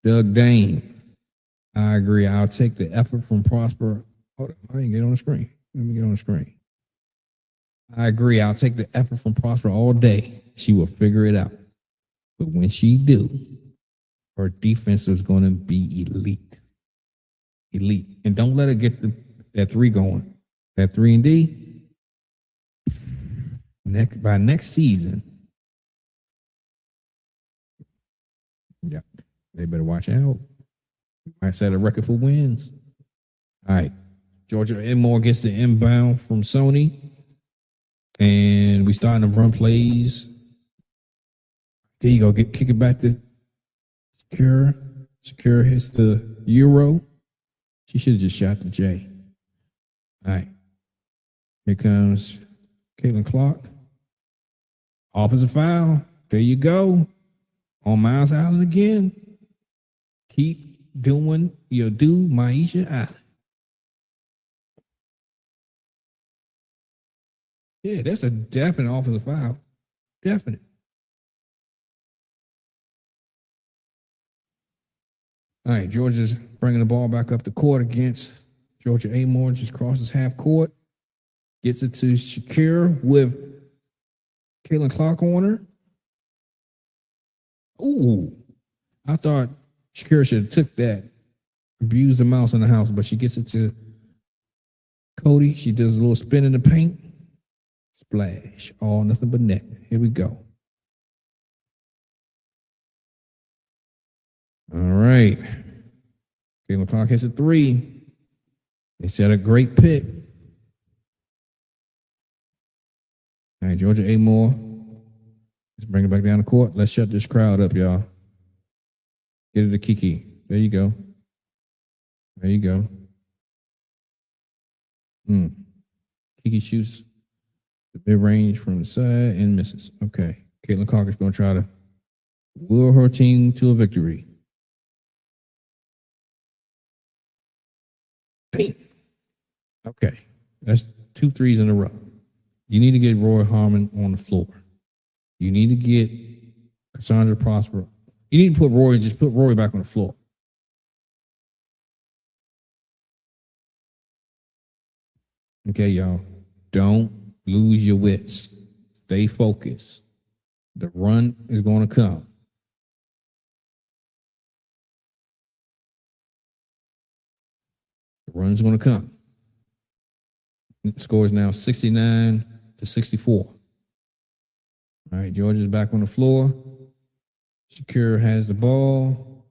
Doug Dane. I agree. I'll take the effort from Prosper. Hold on, I didn't get on the screen. Let me get on the screen. I agree. I'll take the effort from Prosper all day. She will figure it out. But when she do, her defense is going to be elite. Elite. And don't let her get that 3 going. That 3 and D. By next season. Yeah. They better watch out. Might set a record for wins. All right. Georgia Edmore gets the inbound from Sony. And we starting to run plays. There you go. Kick it back to Shakira. Shakira hits the Euro. She should have just shot the J. All right. Here comes Caitlin Clark. Offensive foul. There you go. On Miles Allen again. Keep doing your do, Maisha Allen. Yeah, that's a definite offensive foul. Definite. All right, Georgia's bringing the ball back up the court against Georgia Amore. Just crosses half court. Gets it to Shakira with Caitlin Clark on her. Ooh, I thought Shakira should have took that. Abused the mouse in the house, but she gets it to Cody. She does a little spin in the paint. Splash. All nothing but net. Here we go. All right. Caitlin Clark hits a 3. They set a great pick. All right, Georgia Amore. Let's bring it back down the court. Let's shut this crowd up, y'all. Get it to Kiki. There you go. There you go. Kiki shoots the mid-range from the side and misses. Okay. Caitlin Clark is going to try to lure her team to a victory. Okay. That's 2 threes in a row. You need to get Roy Harmon on the floor. You need to get Cassandra Prosper. You need to put Roy back on the floor. Okay, y'all. Don't lose your wits. Stay focused. The run is going to come. The run is going to come. The score is now 69-64. All right, Georgia's back on the floor. Shakira has the ball.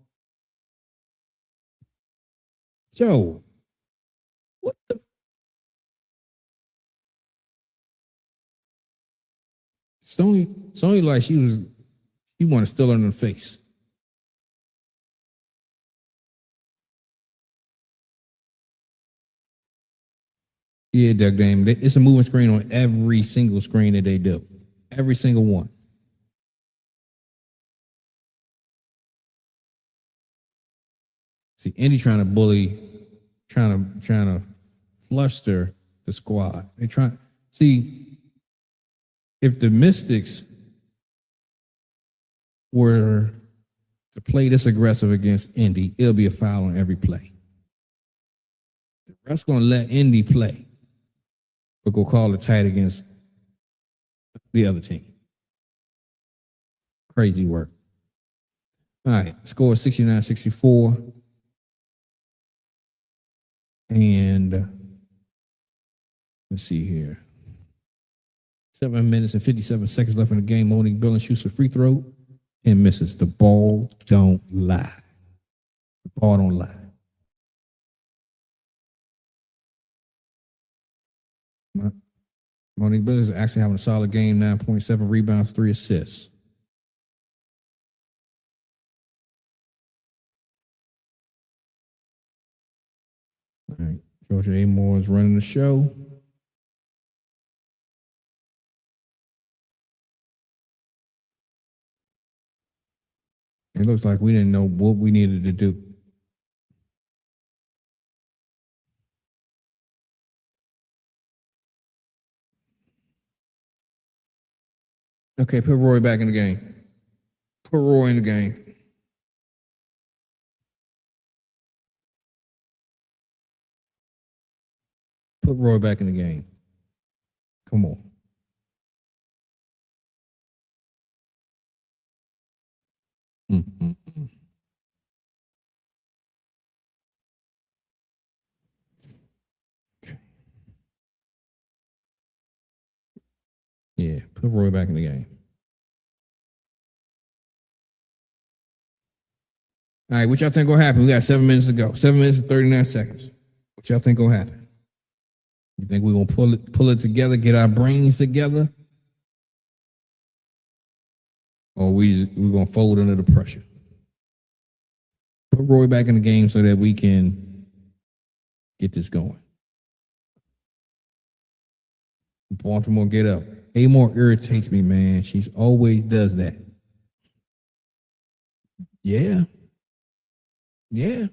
Joe, what the? Sonya like she wanted to steal her in the face. Yeah, Doug Dame. It's a moving screen on every single screen that they do. Every single one. See, Indy trying to bully, trying to fluster the squad. They try. See, if the Mystics were to play this aggressive against Indy, it'll be a foul on every play. The ref's going to let Indy play, but go call it tight against the other team. Crazy work. All right, score 69-64. And let's see here. 7 minutes and 57 seconds left in the game. Monique Billings shoots a free throw and misses. The ball don't lie. The ball don't lie. Monique Billings is actually having a solid game, 9.7 rebounds, 3 assists. All right, Georgia Amore is running the show. It looks like we didn't know what we needed to do. Okay, put Roy back in the game. Put Roy in the game. Put Roy back in the game. Come on. Mm-hmm. Okay. Yeah, put Roy back in the game. All right, what y'all think gonna happen? We got 7 minutes to go. 7 minutes and 39 seconds. What y'all think gonna happen? You think we're gonna pull it together, get our brains together? Or we're gonna fold under the pressure? Put Roy back in the game so that we can get this going. Baltimore, get up. Amore irritates me, man. She's always does that. Yeah. Yeah.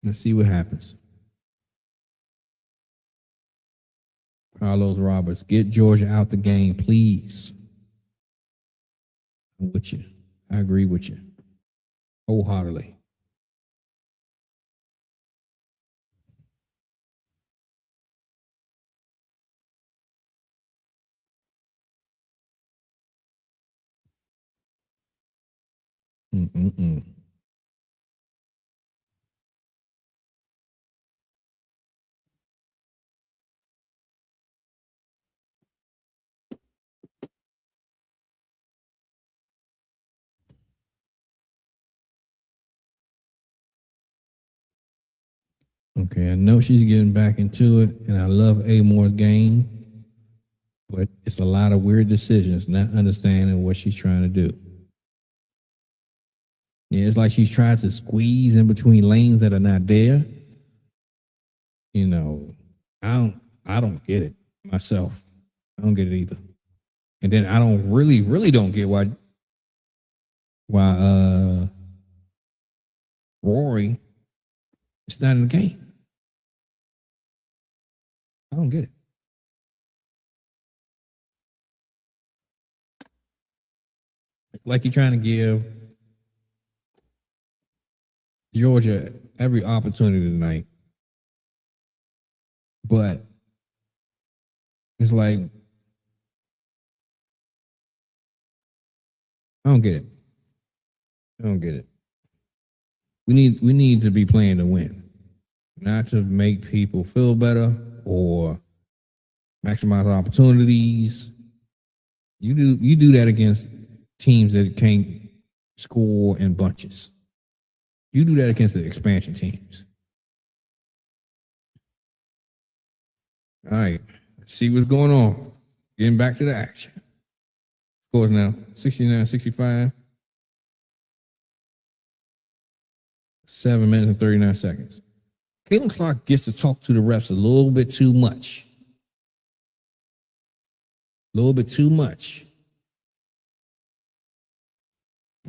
Let's see what happens. Carlos Roberts, get Georgia out the game, please. I'm with you. I agree with you. Wholeheartedly. Mm-mm-mm. Okay, I know she's getting back into it, and I love Amore's game, but it's a lot of weird decisions, not understanding what she's trying to do. Yeah, it's like she's trying to squeeze in between lanes that are not there. You know, I don't get it myself. I don't get it either. And then I don't really don't get why Rory is not in the game. I don't get it. Like you're trying to give Georgia every opportunity tonight. But it's like, I don't get it. I don't get it. We need to be playing to win, not to make people feel better or maximize opportunities. You do that against teams that can't score in bunches. You do that against the expansion teams. All right, let's see what's going on. Getting back to the action. Scores now 69-65. 7 minutes and 39 seconds. Caitlin Clark gets to talk to the refs a little bit too much. A little bit too much.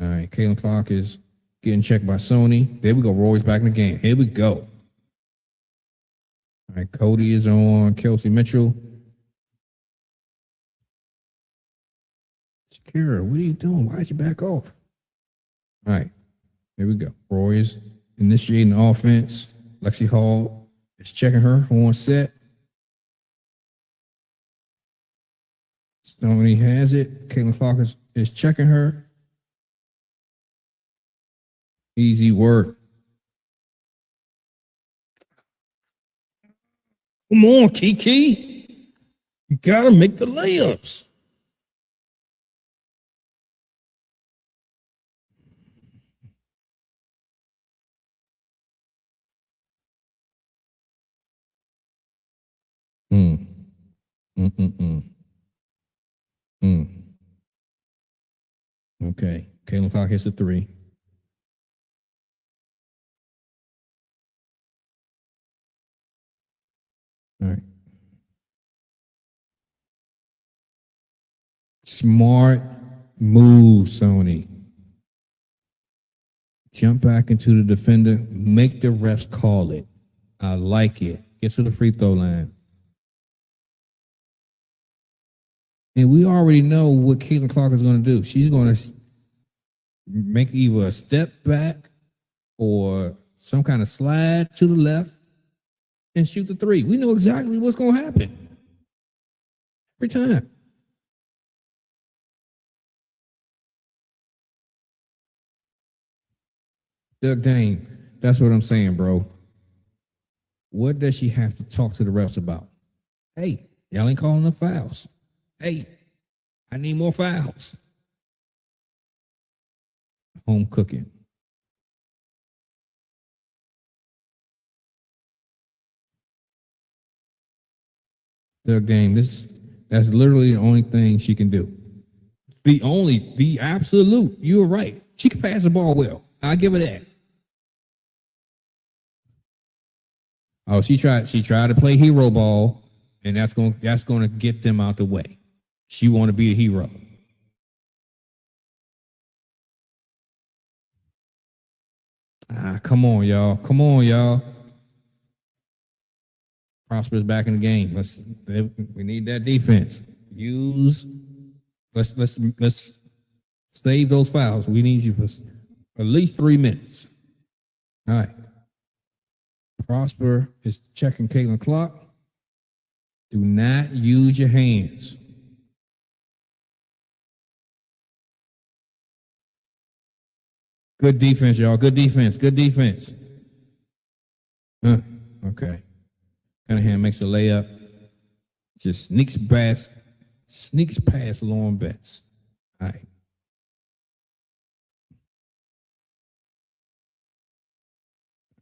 All right, Caitlin Clark is getting checked by Sonia. There we go. Roy's back in the game. Here we go. All right, Cody is on Kelsey Mitchell. Shakira, what are you doing? Why'd you back off? All right, here we go. Roy is initiating the offense. Lexi Hall is checking her on set. Sonia has it. Caitlin Clark is checking her. Easy work. Come on, Kiki. You gotta make the layups. Okay. Caitlin Clark hits a three. All right. Smart move, Sony. Jump back into the defender. Make the refs call it. I like it. Get to the free throw line. And we already know what Caitlin Clark is going to do. She's going to make either a step back or some kind of slide to the left and shoot the three. We know exactly what's going to happen every time. Doug Dane, that's what I'm saying, bro. What does she have to talk to the refs about? Hey, y'all ain't calling enough fouls. Hey, I need more fouls. Home cooking. Doug Dane, that's literally the only thing she can do. The absolute. You're right. She can pass the ball well. I'll give her that. Oh, she tried to play hero ball, and that's going to get them out the way. She want to be a hero. Come on, y'all. Come on, y'all. Prosper's back in the game. We need that defense. Let's save those fouls. We need you for at least 3 minutes. All right. Prosper is checking Caitlin Clark. Do not use your hands. Good defense, y'all. Good defense. Good defense. Okay. Cunningham makes a layup. Just sneaks past Lauren Betts. All right.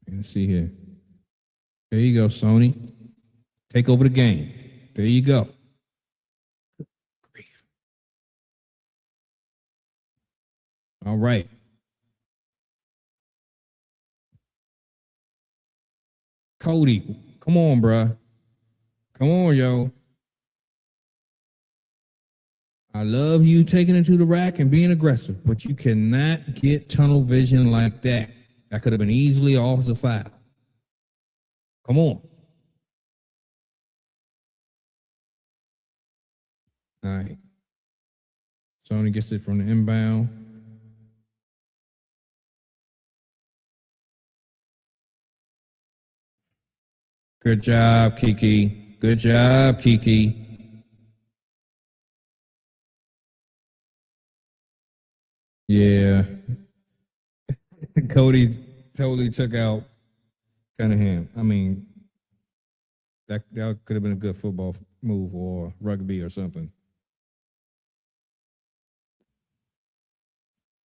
Let's see here. There you go, Sony. Take over the game. There you go. All right. Cody, come on, bruh. Come on, yo. I love you taking it to the rack and being aggressive, but you cannot get tunnel vision like that. That could have been easily off the foul. Come on. All right. Sonia gets it from the inbound. Good job, Kiki. Good job, Kiki. Yeah. Cody totally took out Cunningham. I mean, that could have been a good football move or rugby or something.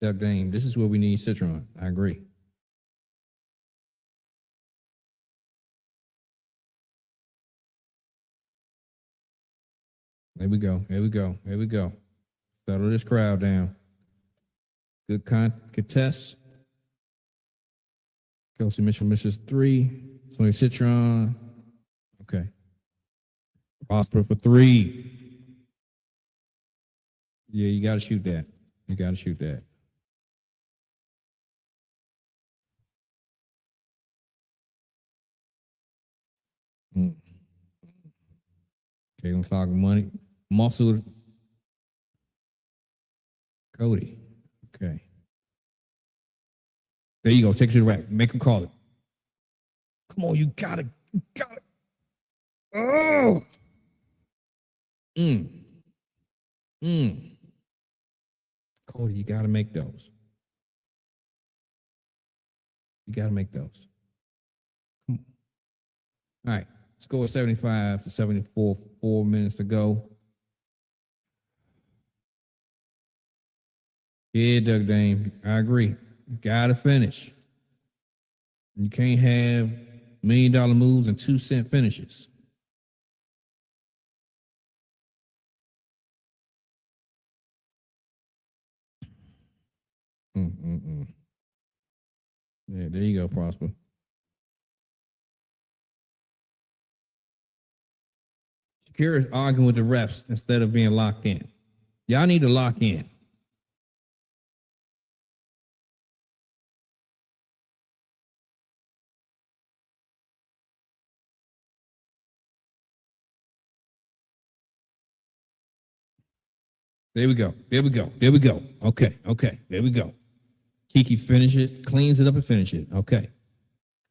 Doug Dane, this is where we need Citron. I agree. There we go. Here we go. Here we go. Settle this crowd down. Good contest. Kelsey Mitchell misses 3. Sonia Citron. Okay. Prosper for 3. Yeah, you got to shoot that. You got to shoot that. Caitlin Clark money. Muscle. Cody. Okay. There you go. Take it to the rack. Make him call it. Come on, you got it. You got it. Oh. Cody, you got to make those. You got to make those. Come on. All right. Score 75 to 74. 4 minutes to go. Yeah, Doug Dame. I agree. You got to finish. You can't have $1 million moves and 2-cent finishes. Yeah, there you go, Prosper. Shakira is arguing with the refs instead of being locked in. Y'all need to lock in. There we go. There we go. There we go. Okay. Okay. There we go. Kiki finish it, cleans it up and finish it. Okay.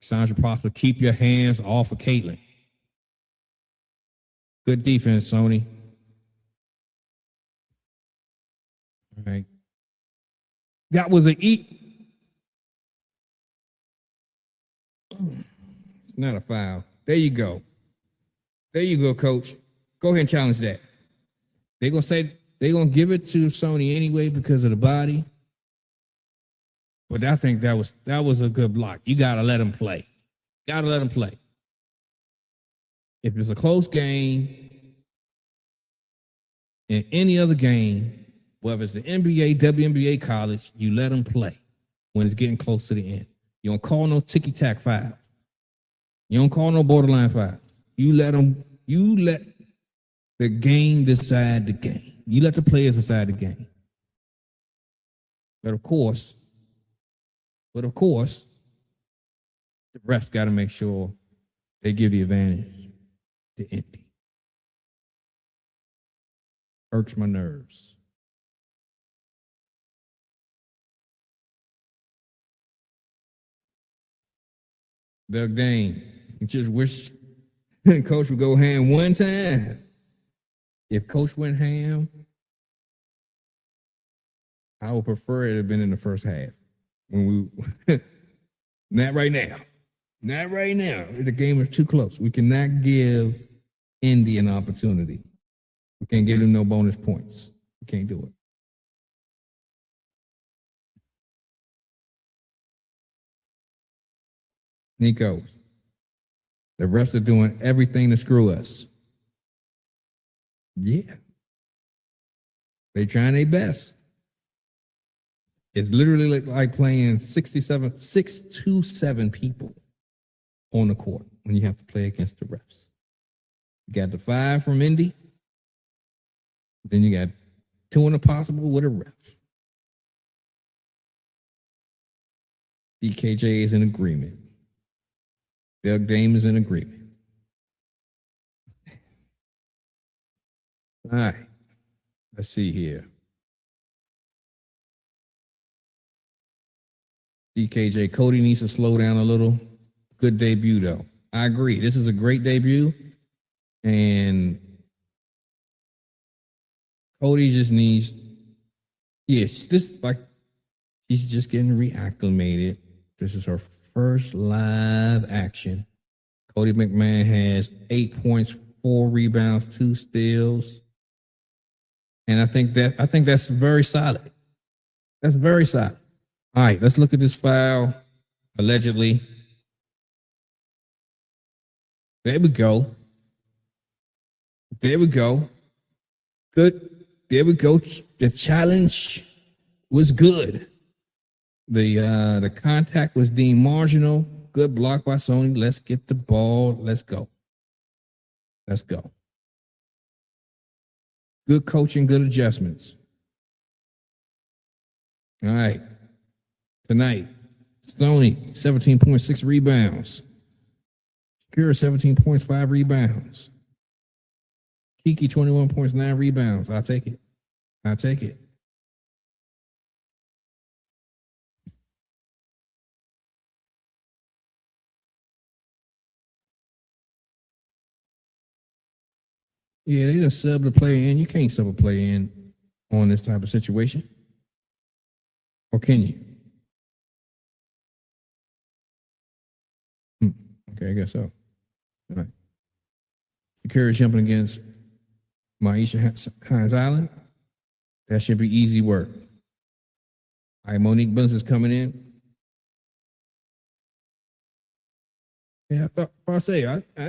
Sandra Prosper, keep your hands off of Caitlin. Good defense, Sony. All right. That was it's not a foul. There you go. There you go, coach. Go ahead and challenge that. They're going to say they're going to give it to Sony anyway because of the body. But I think that was a good block. You got to let him play. Got to let him play. If it's a close game, in any other game, whether it's the NBA, WNBA, college, you let them play when it's getting close to the end. You don't call no ticky-tack foul. You don't call no borderline foul. You let the game decide the game. You let the players decide the game. But of course, the refs got to make sure they give the advantage to Indy. Irks my nerves. Doug Dane, just wish Coach would go ham one time. If Coach went ham, I would prefer it to have been in the first half. When we not right now. Not right now. The game is too close. We cannot give Indy an opportunity. We can't give them no bonus points. We can't do it. Nico, the refs are doing everything to screw us. Yeah. They trying their best. It's literally like playing 6 to 7 people on the court when you have to play against the refs. You got the 5 from Indy. Then you got 2 in the possible with a ref. DKJ is in agreement. Doug Dame is in agreement. All right. Let's see here. DKJ, Cody needs to slow down a little. Good debut, though. I agree. This is a great debut. And Cody just needs, yes, she's just getting reacclimated. This is her first live action. Cody McMahon has 8 points, 4 rebounds, 2 steals. And I think that's very solid. That's very solid. All right, let's look at this foul. Allegedly. There we go. There we go. Good. There we go. The challenge was good. The contact was deemed marginal. Good block by Sonia. Let's get the ball. Let's go. Let's go. Good coaching, good adjustments. All right. Tonight, Sonia, 17.6 rebounds. Shakira, 17.5 rebounds. Kiki, 21 points, 9 rebounds. I'll take it. I'll take it. Yeah, they just sub the player in. You can't sub a player in on this type of situation. Or can you? Okay, I guess so. All right. Shakira jumping against Maisha Hines Island. That should be easy work. All right, Monique Billings is coming in. Yeah, I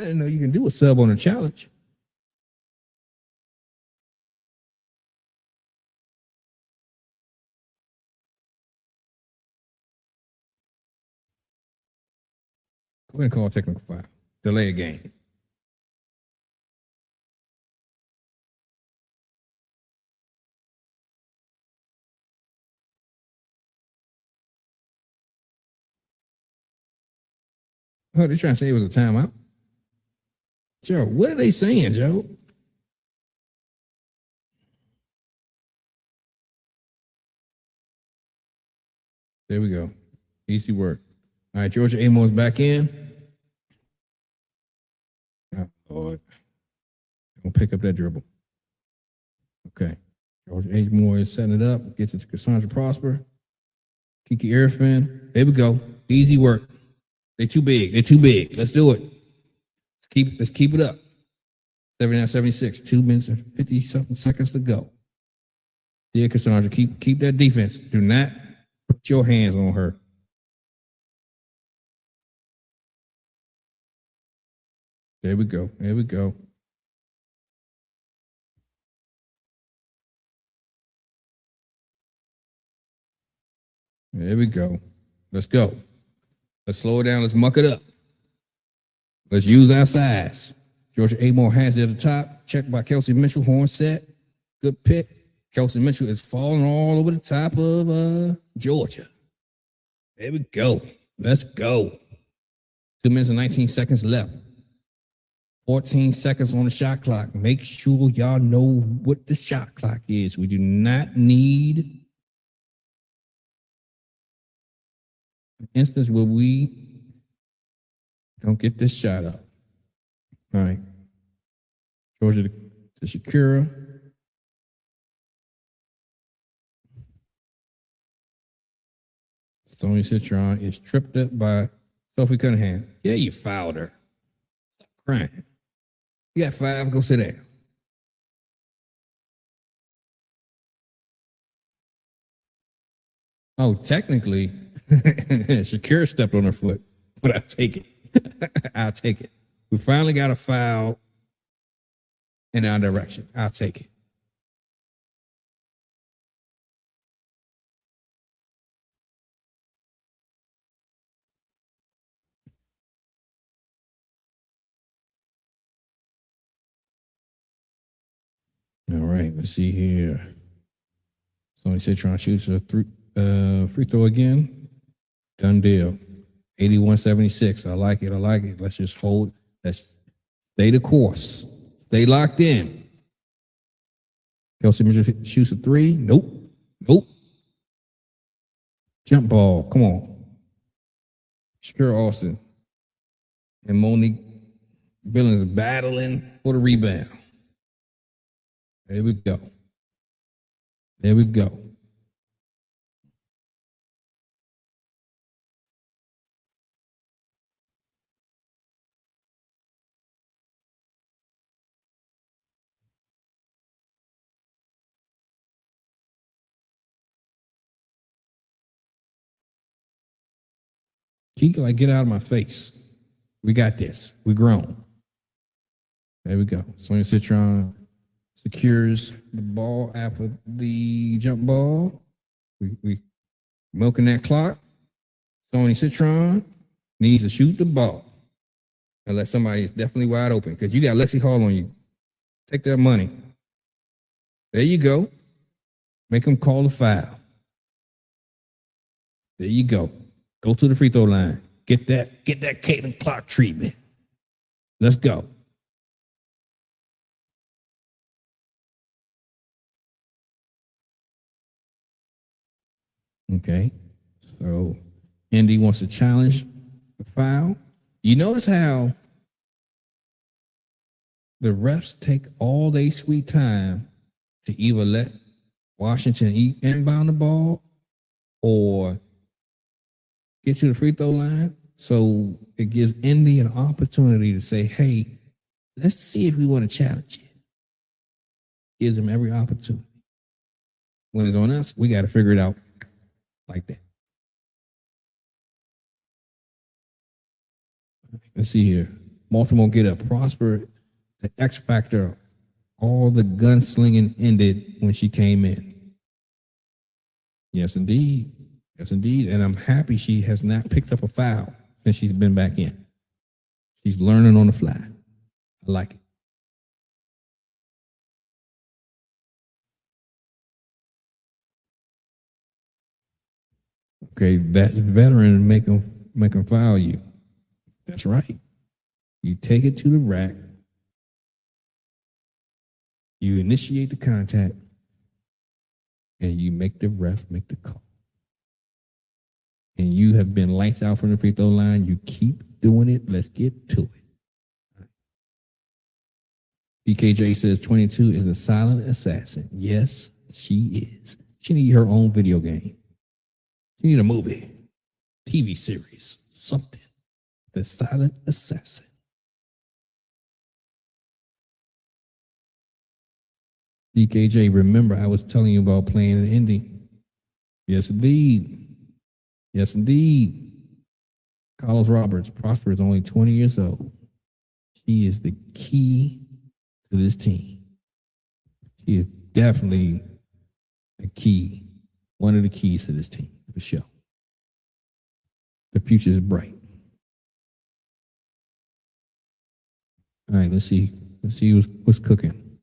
didn't know you can do a sub on a challenge. Go ahead and call a technical foul. Delay a game. Oh, they're trying to say it was a timeout. Joe, what are they saying, Joe? There we go. Easy work. All right, Georgia Amore's back in. Oh, Lord. Don't pick up that dribble. Okay. Georgia Amore is setting it up. Gets it to Cassandra Prosper. Kiki Erfin. There we go. Easy work. They're too big. They're too big. Let's do it. Let's keep it up. 79-76. 2 minutes and 50-something seconds to go. Yeah, Cassandra, keep that defense. Do not put your hands on her. There we go. There we go. There we go. Let's go. Let's slow it down. Let's muck it up. Let's use our size. Georgia Amore has it at the top. Checked by Kelsey Mitchell. Horn set. Good pick. Kelsey Mitchell is falling all over the top of Georgia. There we go. Let's go. 2 minutes and 19 seconds left. 14 seconds on the shot clock. Make sure y'all know what the shot clock is. We do not need an instance where we don't get this shot up. All right. Georgia to Shakira. Sonia Citron is tripped up by Sophie Cunningham. Yeah, you fouled her. Stop crying. You got 5, go sit down. Oh, technically, Shakira stepped on her foot, but I'll take it. I'll take it. We finally got a foul in our direction. I'll take it. All right, let's see here. Sonia Citron shoots a free throw again. Done deal. 81-76. I like it. I like it. Let's just hold. Let's stay the course. Stay locked in. Kelsey Mitchell shoots a 3. Nope. Nope. Jump ball. Come on. Shakira Austin and Monique Billings battling for the rebound. There we go. There we go. Keep like, get out of my face. We got this. We grown. There we go. Sonia Citron secures the ball after the jump ball. We milking that clock. Sonia Citron needs to shoot the ball unless somebody is definitely wide open. Because you got Lexi Hall on you. Take that money. There you go. Make them call the foul. There you go. Go to the free throw line. Get that Caitlin Clark treatment. Let's go. Okay. So Indy wants to challenge the foul. You notice how the refs take all their sweet time to either let Washington inbound the ball or get to the free throw line. So it gives Indy an opportunity to say, hey, let's see if we want to challenge it. Gives them every opportunity. When it's on us, we got to figure it out like that. Let's see here. Baltimore get a Prosper, the X factor. All the gunslinging ended when she came in. Yes, indeed. Yes, indeed. And I'm happy she has not picked up a foul since she's been back in. She's learning on the fly. I like it. Okay, that's veteran make them foul you. That's right. You take it to the rack. You initiate the contact, and you make the ref make the call. And you have been lights out from the free throw line. You keep doing it. Let's get to it. BKJ says 22 is a silent assassin. Yes, she is. She needs her own video game. She needs a movie, TV series, something. The silent assassin. DKJ, remember I was telling you about playing in Indy. Yes, indeed. Yes, indeed. Carlos Roberts, Prosper is only 20 years old. She is the key to this team. She is definitely a key, one of the keys to this team, for sure. The future is bright. All right, let's see. Let's see what's cooking.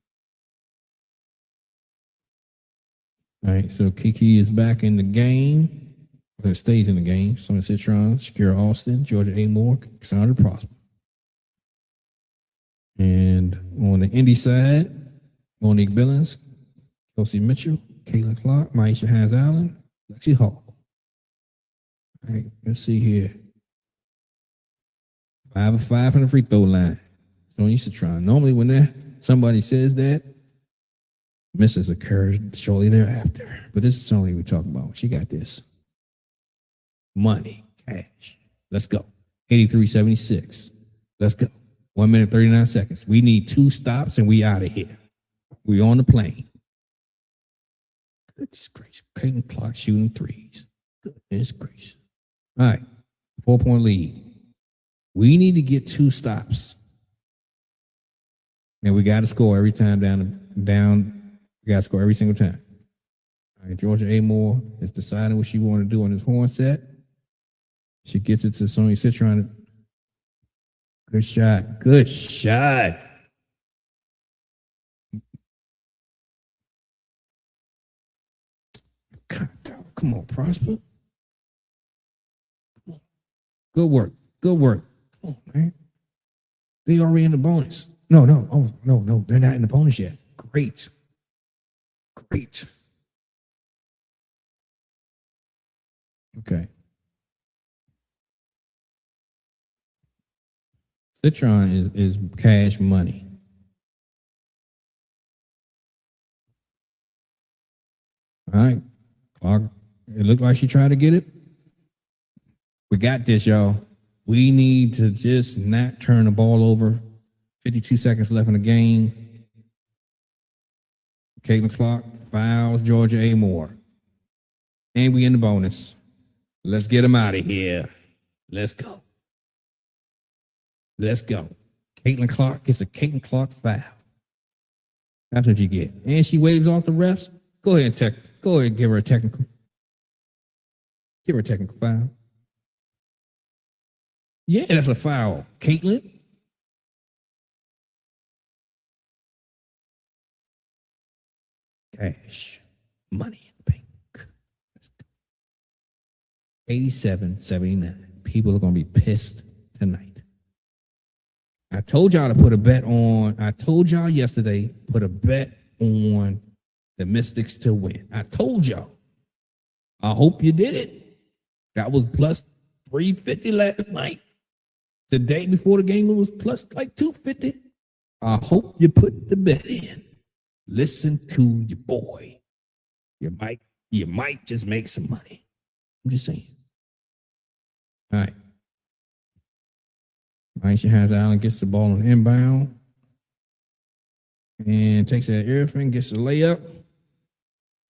All right, so Kiki is back in the game. Or stays in the game. Sonia Citron, Shakira Austin, Georgia A. Moore, Cassandra Prosper. And on the Indy side, Monique Billings, Kelsey Mitchell, Caitlin Clark, Maisha Hans Allen, Lexi Hall. All right, let's see here. 5 of 5 from the free throw line. Sonia Citron. Normally when somebody says that, misses occurs shortly thereafter. But this is Sonia we're talking about. She got this. Money, cash. Let's go. 83.76. Let's go. 1 minute, 39 seconds. We need 2 stops and we out of here. We on the plane. Goodness gracious. Caitlin Clark shooting threes. Goodness gracious. All right. 4-point lead. We need to get 2 stops. And we got to score every time down. We got to score every single time. All right. Georgia A. Moore is deciding what she want to do on this horn set. She gets it to Sonia Citron. Good shot. Good shot. God, come on, Prosper. Come on. Good work. Good work. Come on, man. They already in the bonus. No. Oh, no. They're not in the bonus yet. Great. Okay. Citron is cash money. All right. Clark, it looked like she tried to get it. We got this, y'all. We need to just not turn the ball over. 52 seconds left in the game. Caitlin Clark fouls Georgia A. Moore. And we in the bonus. Let's get them out of here. Let's go. Let's go. Caitlin Clark gets a Caitlin Clark foul. That's what you get. And she waves off the refs. Go ahead and give her a technical. Give her a technical foul. Yeah, that's a foul. Caitlin. Cash. Money in the bank. 87-79. People are going to be pissed tonight. I told y'all to put a bet on. I told y'all yesterday, put a bet on the Mystics to win. I told y'all. I hope you did it. That was plus 350 last night. The day before the game, it was plus like 250. I hope you put the bet in. Listen to your boy. You might just make some money. I'm just saying. All right. Aisha has Allen, gets the ball on inbound and takes that everything, gets the layup.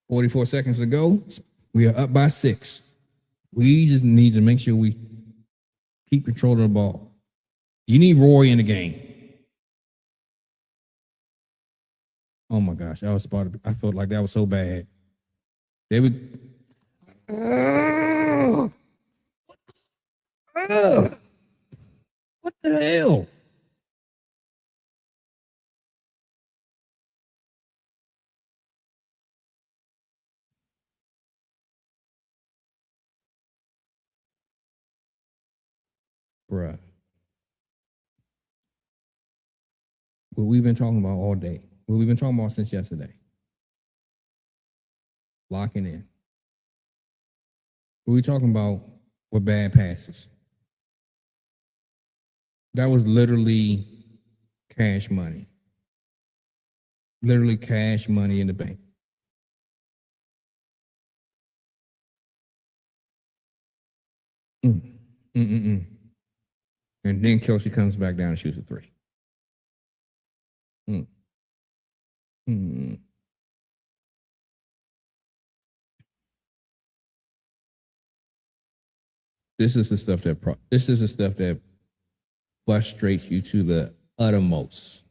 44 seconds to go. We are up by 6. We just need to make sure we keep control of the ball. You need Roy in the game. Oh my gosh, I was spotted. I felt like that was so bad. They would. What the hell? Bruh. What we've been talking about all day. What we've been talking about since yesterday. Locking in. What we talking about with bad passes. That was literally cash money. Literally cash money in the bank. And then Kelsey comes back down and shoots a 3. This is the stuff that frustrates you to the uttermost.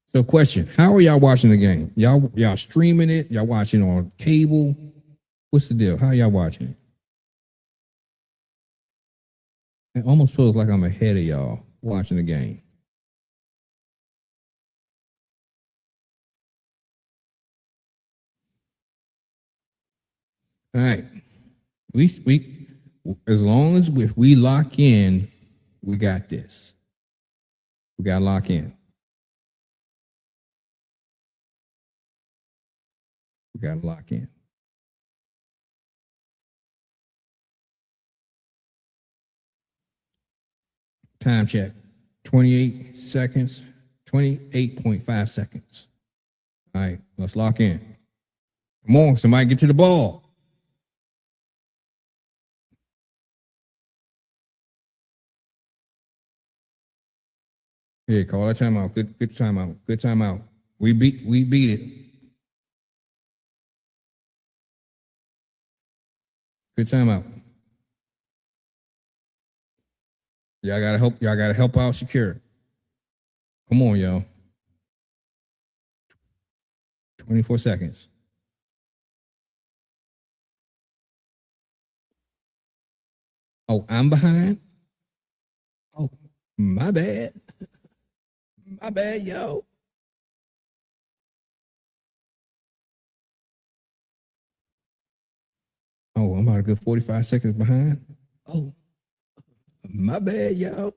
So, question: how are y'all watching the game? Y'all streaming it? Y'all watching on cable? What's the deal? How y'all watching it? It almost feels like I'm ahead of y'all watching the game. All right. We as long as if we lock in, we got this. We got to lock in. We got to lock in. Time check. 28 seconds. 28.5 seconds. All right, let's lock in. Come on, somebody get to the ball. Yeah, call that timeout. Good timeout. Good timeout. We beat it. Good timeout. Y'all gotta help out Shakira. Come on, y'all. 24 seconds. Oh, I'm behind? Oh, my bad. My bad, yo. Oh, I'm about a good 45 seconds behind. Oh, my bad, yo.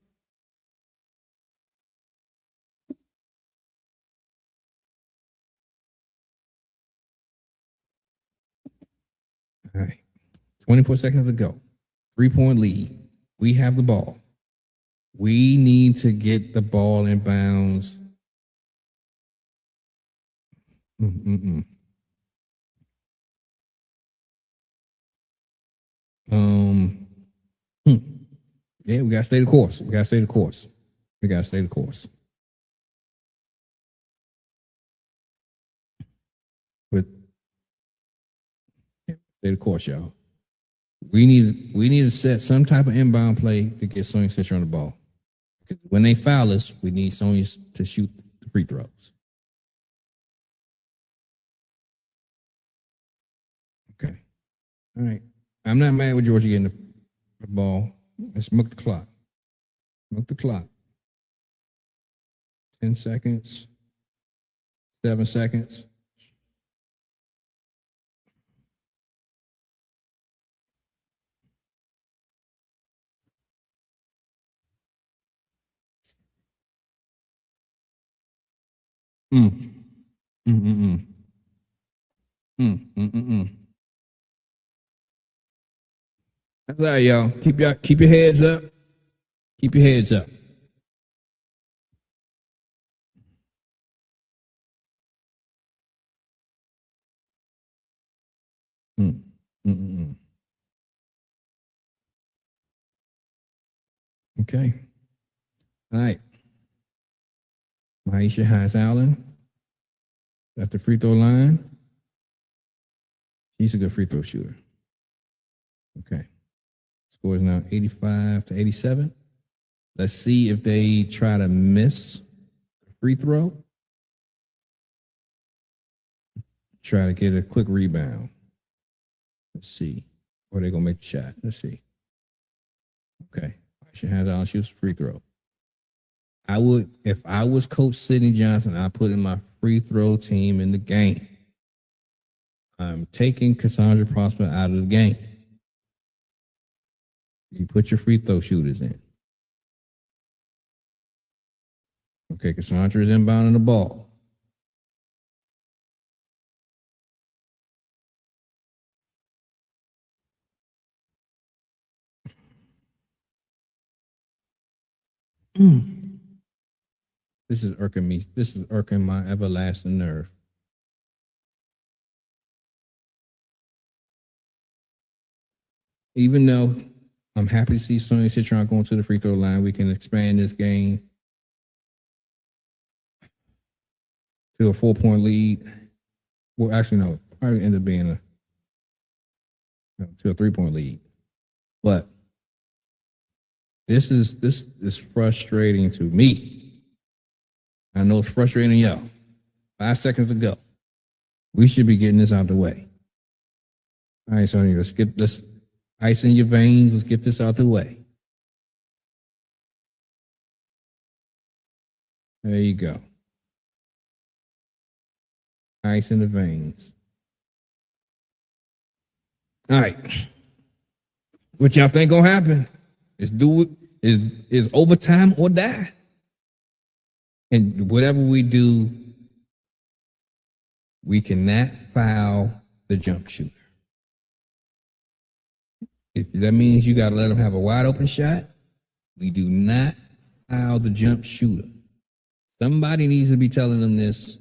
All right. 24 seconds to go. 3-point lead. We have the ball. We need to get the ball in bounds. Yeah, we gotta stay the course. We gotta stay the course. But stay the course, y'all. We need to set some type of inbound play to get Sonia Citron on the ball. Because when they foul us, we need Sonia to shoot the free throws. All right. I'm not mad with Georgia getting the ball. Let's milk the clock. Milk the clock. 10 seconds. 7 seconds. Mm. Mm-mm-mm. Mm-mm-mm. That's all right, y'all. Keep your heads up. Keep your heads up. Mm. Mm-mm-mm. Okay. All right. Maisha Allen at the free throw line. She's a good free throw shooter. Okay. Score is now 85-87. Let's see if they try to miss the free throw. Try to get a quick rebound. Let's see. Or they're going to make the shot. Let's see. Okay. Maisha Allen shoots free throw. I would, if I was Coach Sidney Johnson, I put in my free throw team in the game. I'm taking Cassandra Prosper out of the game. You put your free throw shooters in. Okay, Cassandra is inbounding the ball. This is irking me. This is irking my everlasting nerve. Even though I'm happy to see Sonia Citron going to the free throw line, we can expand this game to a 4-point lead. Well, actually, no, probably end up being to a 3-point lead. But this is frustrating to me. I know it's frustrating y'all. 5 seconds to go. We should be getting this out the way. All right, Sonia, let's get this ice in your veins. Let's get this out the way. There you go. Ice in the veins. All right. What y'all think gonna happen? Is overtime or die. And whatever we do, we cannot foul the jump shooter. If that means you got to let them have a wide open shot, we do not foul the jump shooter. Somebody needs to be telling them this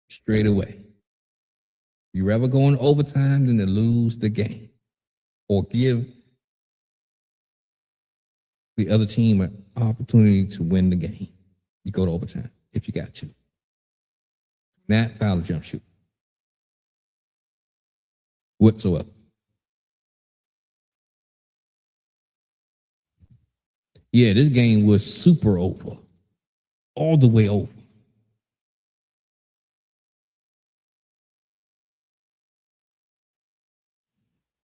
straight away. You rather go in overtime than to lose the game or give the other team an opportunity to win the game. You go to overtime if you got to. Not foul the jump shooter whatsoever. Yeah, this game was super over. All the way over.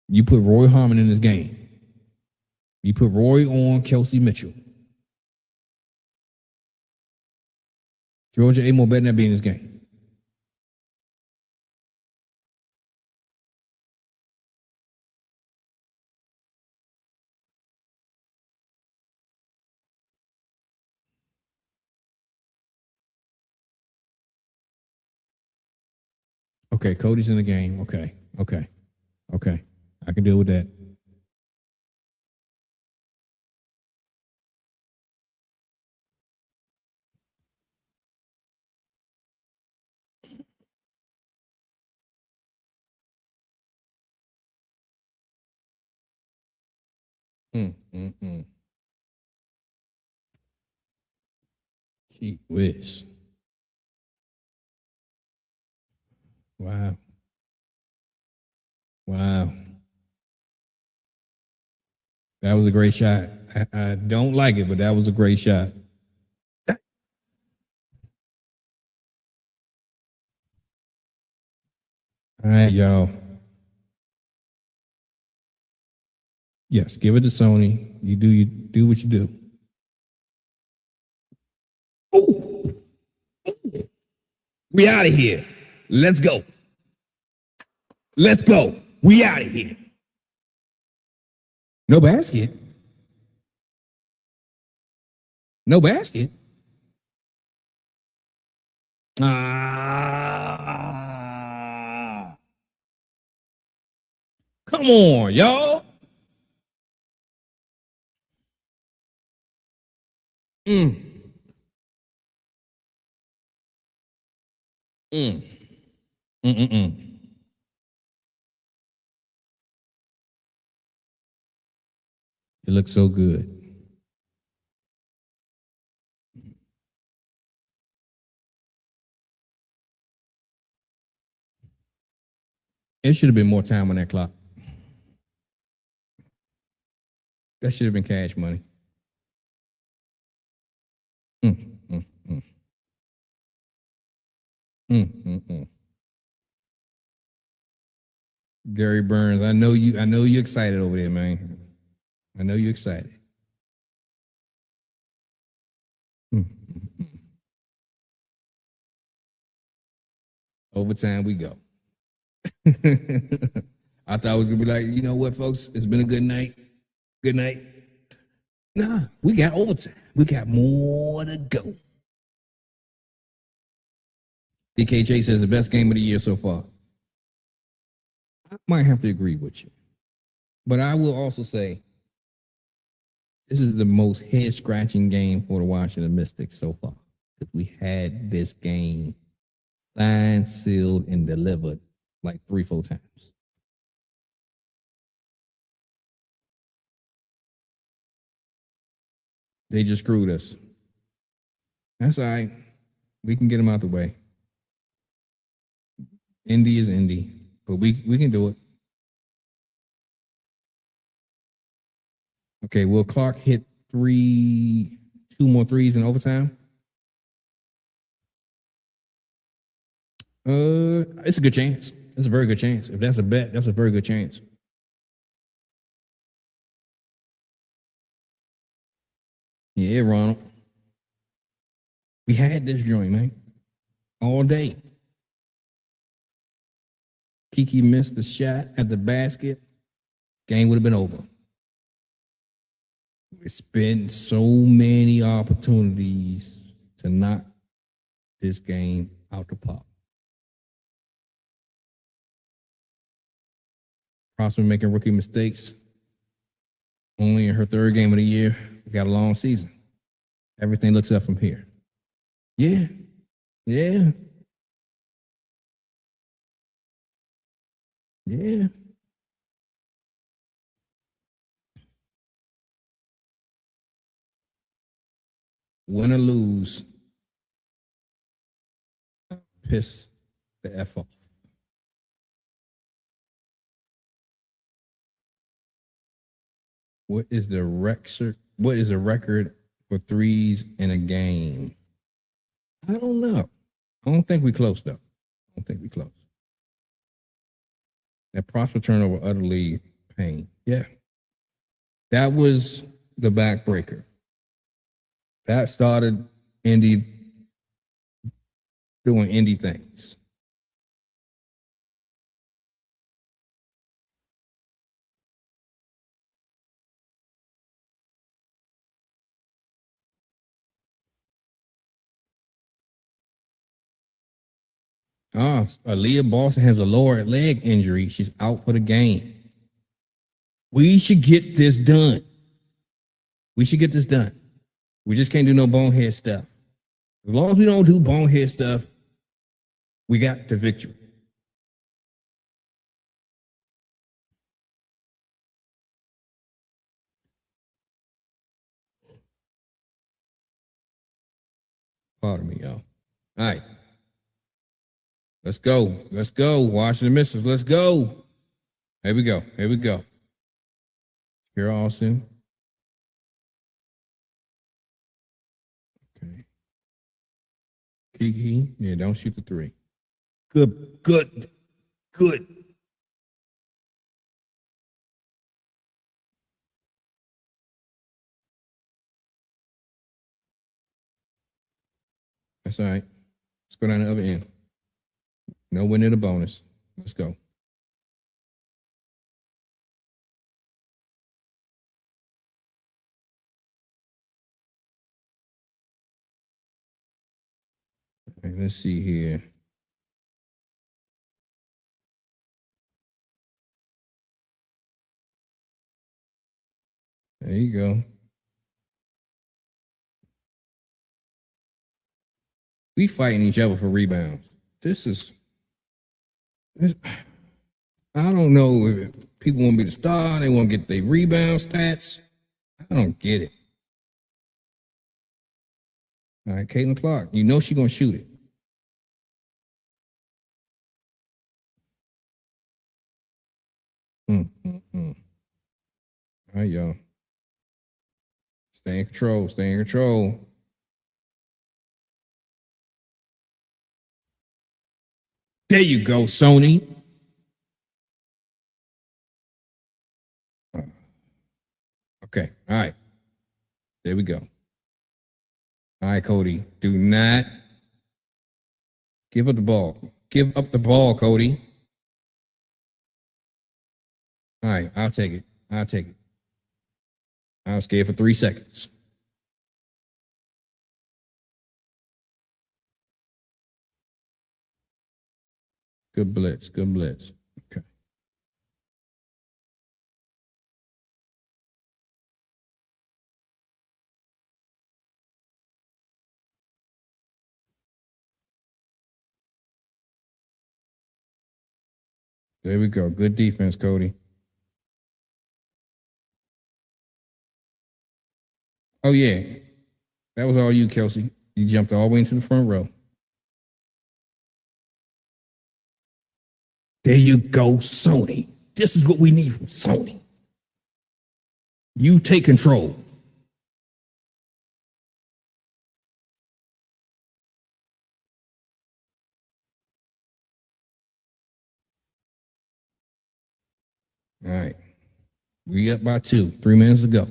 You put Roy Harmon in this game. You put Roy on Kelsey Mitchell. Georgia Amo better not be in this game. Okay, Cody's in the game. Okay. I can deal with that. Gee whiz. Wow. That was a great shot. I don't like it, but that was a great shot. All right, y'all. Yes, give it to Sonia. You do what you do. Ooh. We out of here. Let's go. Let's go. We out of here. No basket. No basket. Come on, y'all. Mm. Mm-mm-mm. It looks so good. It should have been more time on that clock. That should have been cash money. Gary Burns, I know you're excited over there, man. I know you're excited. Overtime we go. I thought it was gonna be like, you know what, folks? It's been a good night. Good night. Nah, we got overtime. We got more to go. DKJ says the best game of the year so far. I might have to agree with you. But I will also say this is the most head-scratching game for the Washington Mystics so far. Because we had this game signed, sealed, and delivered like 3-4 times. They just screwed us. That's all right. We can get them out the way. Indy is Indy, but we can do it. Okay, will Clark hit 2 more threes in overtime? It's a good chance. It's a very good chance. If that's a bet, that's a very good chance. Yeah, Ronald. We had this joint, man, all day. Kiki missed the shot at the basket. Game would have been over. It's been so many opportunities to knock this game out the park. Prosper making rookie mistakes. Only in her 3rd game of the year. We got a long season. Everything looks up from here. Yeah. Yeah. Yeah. Win or lose, piss the F off. What is the record for threes in a game? I don't know. I don't think we close though. I don't think we close. That Prosper turnover utterly pain. Yeah. That was the backbreaker. That started Indy doing Indy things. Aaliyah Boston has a lower leg injury. She's out for the game. We should get this done. We should get this done. We just can't do no bonehead stuff. As long as we don't do bonehead stuff, we got the victory. Pardon me, y'all. All right. Let's go. Let's go. Washington Mystics. Let's go. Here we go. Here we go. Here, Austin. Okay. Kiki. Yeah, don't shoot the 3. Good. Good. Good. That's all right. Let's go down the other end. No win in the bonus. Let's go. All right, let's see here. There you go. We fighting each other for rebounds. I don't know if people want to be the star. They want to get their rebound stats. I don't get it. All right, Caitlin Clark. You know she's going to shoot it. All right, y'all. Stay in control. Stay in control. There you go, Sony. Okay. All right. There we go. All right, Cody. Do not give up the ball. Give up the ball, Cody. All right. I'll take it. I'll take it. I was scared for 3 seconds. Good blitz. Good blitz. Okay. There we go. Good defense, Cody. Oh, yeah. That was all you, Kelsey. You jumped all the way into the front row. There you go, Sony. This is what we need from Sony. You take control. All right. We up by 2. 3 minutes to go.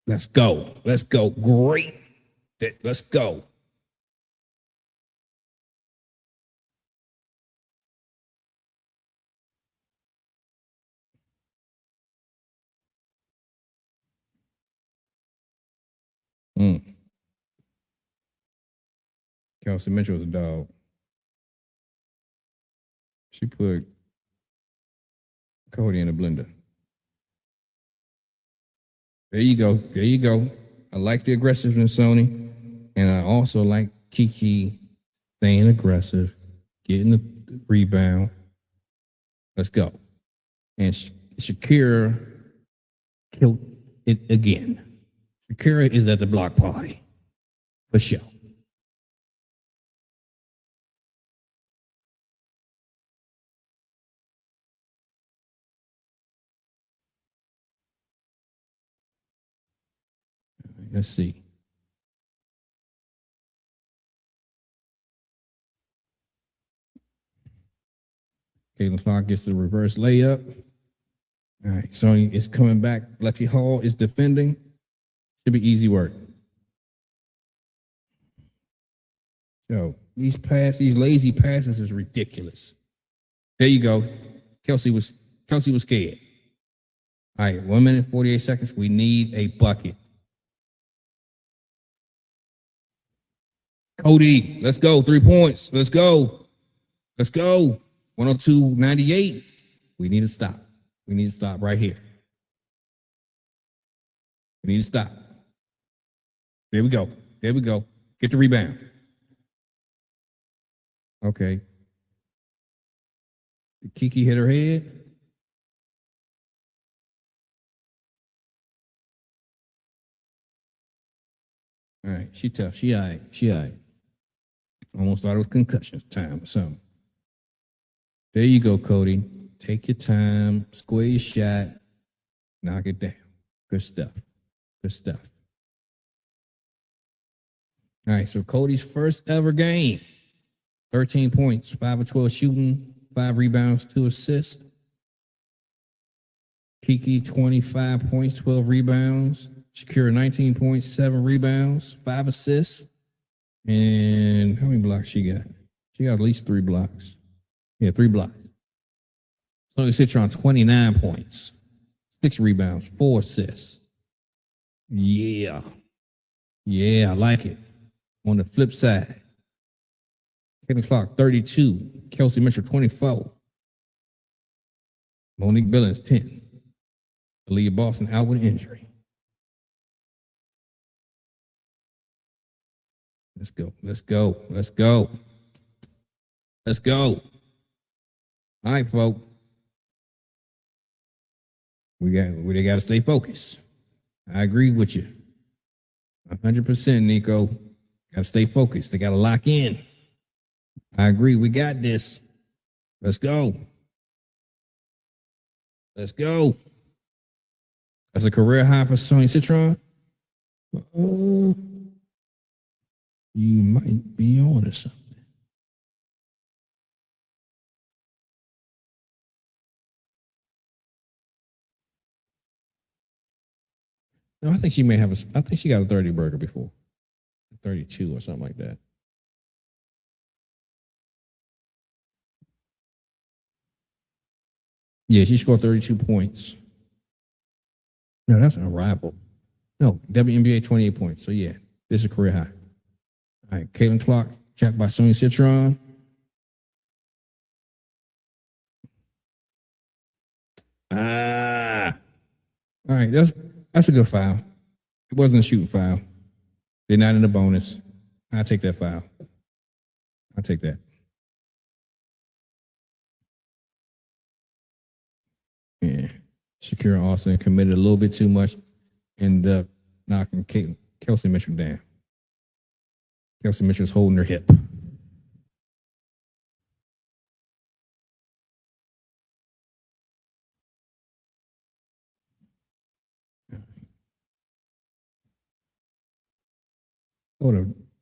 Let's go. Let's go. Great. Let's go. Kelsey Mitchell was a dog. She put Cody in the blender. There you go. There you go. I like the aggressiveness, Sony. And I also like Kiki staying aggressive, getting the rebound. Let's go. And Shakira killed it again. Shakira is at the block party. For sure. Let's see. Caitlin Clark gets the reverse layup. All right, Sonia is coming back. Lucky Hall is defending. Should be easy work. Yo, these lazy passes is ridiculous. There you go. Kelsey was scared. All right, 1 minute, 48 seconds. We need a bucket. Cody, let's go. 3 points. Let's go. Let's go. 102.98. We need to stop. We need to stop right here. We need to stop. There we go. There we go. Get the rebound. Okay. Did Kiki hit her head? All right. She tough. She all right. She all right. Almost thought it was concussion time or something. There you go, Cody. Take your time. Square your shot. Knock it down. Good stuff. Good stuff. All right, so Cody's first ever game. 13 points, 5 of 12 shooting, 5 rebounds, 2 assists. Kiki, 25 points, 12 rebounds. Shakira, 19 points, 7 rebounds, 5 assists. And how many blocks she got? She got at least 3 blocks. Yeah, 3 blocks. Sonia Citron, 29 points, 6 rebounds, 4 assists. Yeah. Yeah, I like it. On the flip side, Caitlin Clark, 32. Kelsey Mitchell, 24. Monique Billings, 10. Aaliyah Boston out with injury. Let's go. Let's go. Let's go. Let's go. All right, folks. They got to stay focused. I agree with you. 100%, Nico. Got to stay focused. They got to lock in. I agree. We got this. Let's go. Let's go. That's a career high for Sonia Citron. You might be on to something. No, I think she may have I think she got a 30 burger before. 32 or something like that. Yeah, she scored 32 points. No, that's an rival. No, WNBA 28 points. So yeah, this is a career high. All right, Caitlin Clark, checked by Sonia Citron. All right, that's a good foul. It wasn't a shooting foul. They're not in the bonus. I'll take that foul. I'll take that. Yeah. Shakira Austin committed a little bit too much and knocking Kelsey Mitchell down. Kelsey Mitchell's holding her hip.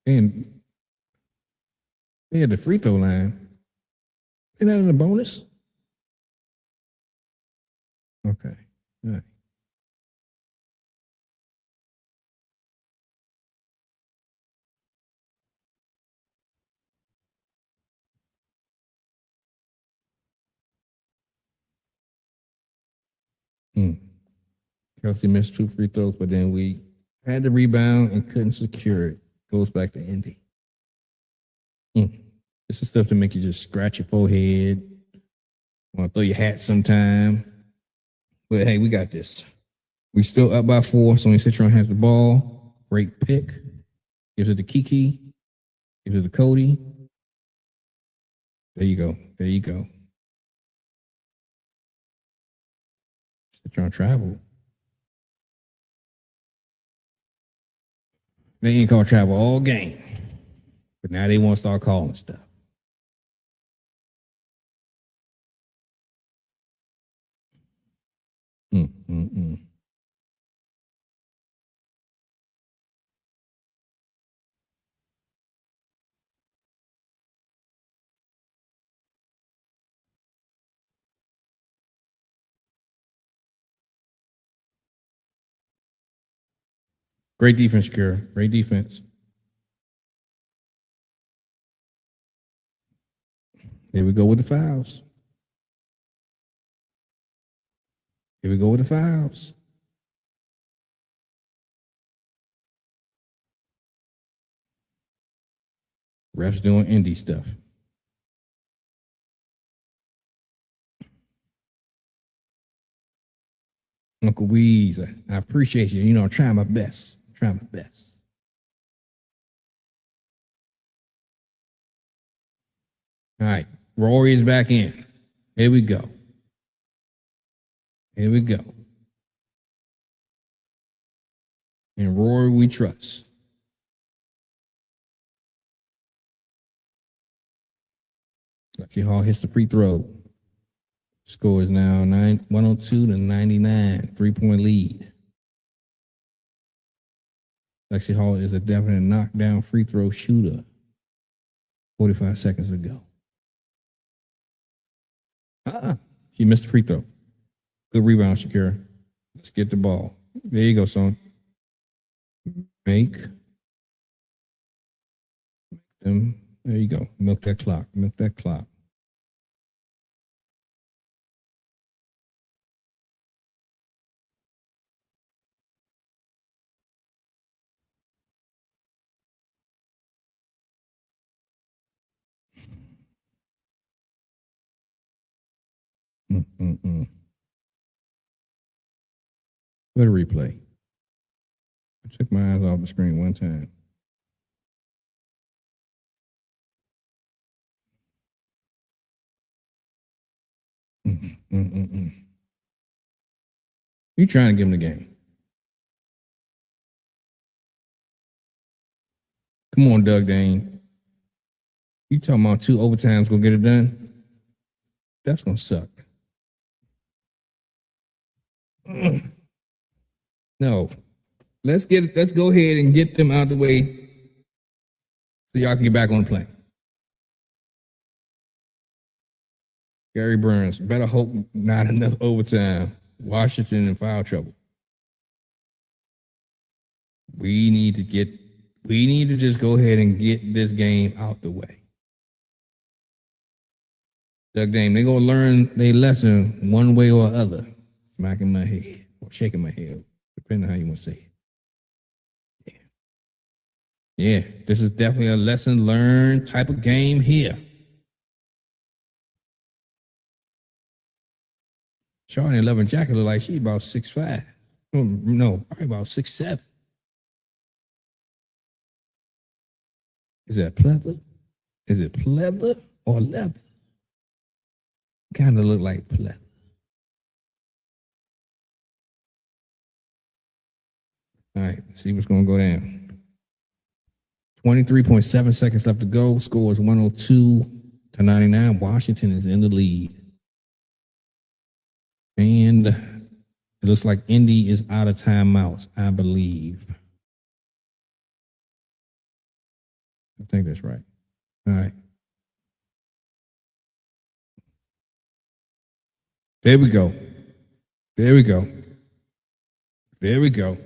And they had the free throw line. They're not in the bonus? Okay. All right. Kelsey missed 2 free throws, but then we had the rebound and couldn't secure it. Goes back to Indy. This is stuff to make you just scratch your forehead. Want to throw your hat sometime. But hey, we got this. We still up by 4. Sonia Citron has the ball. Great pick. Gives it to Kiki. Gives it to Cody. There you go. There you go. Citron travel. They ain't called travel all game. But now they want to start calling stuff. Great defense, Shakira. Great defense. Here we go with the fouls. Here we go with the fouls. Refs doing indie stuff. Uncle Weeze, I appreciate you. You know, I'm trying my best. Trying my best. All right. Rory is back in. Here we go. Here we go. And Rory we trust. Lucky Hall hits the free throw. Score is now 102 to 99. 3-point lead. Lexi Hall is a definite knockdown free throw shooter. 45 seconds ago. She missed the free throw. Good rebound, Shakira. Let's get the ball. There you go, son. Make them. There you go. Milk that clock. Milk that clock. Mm-mm-mm. Go to replay. I took my eyes off the screen one time. Mm-mm-mm. You trying to give him the game. Come on, Doug Dane. You talking about 2 overtimes gonna get it done? That's gonna suck. No. Let's go ahead and get them out of the way so y'all can get back on the plane. Gary Burns, better hope not enough overtime. Washington in foul trouble. We need to just go ahead and get this game out the way. Doug Dame, they're gonna learn their lesson one way or other. Smacking my head or shaking my head, depending on how you want to say it. Yeah, this is definitely a lesson learned type of game here. Charlie 11 Jacket look like she about 6'5". No, probably about 6'7". Is that pleather? Is it pleather or leather? Kind of look like pleather. All right, see what's going to go down. 23.7 seconds left to go. Score is 102-99. Washington is in the lead. And it looks like Indy is out of timeouts, I believe. I think that's right. All right. There we go. There we go. There we go.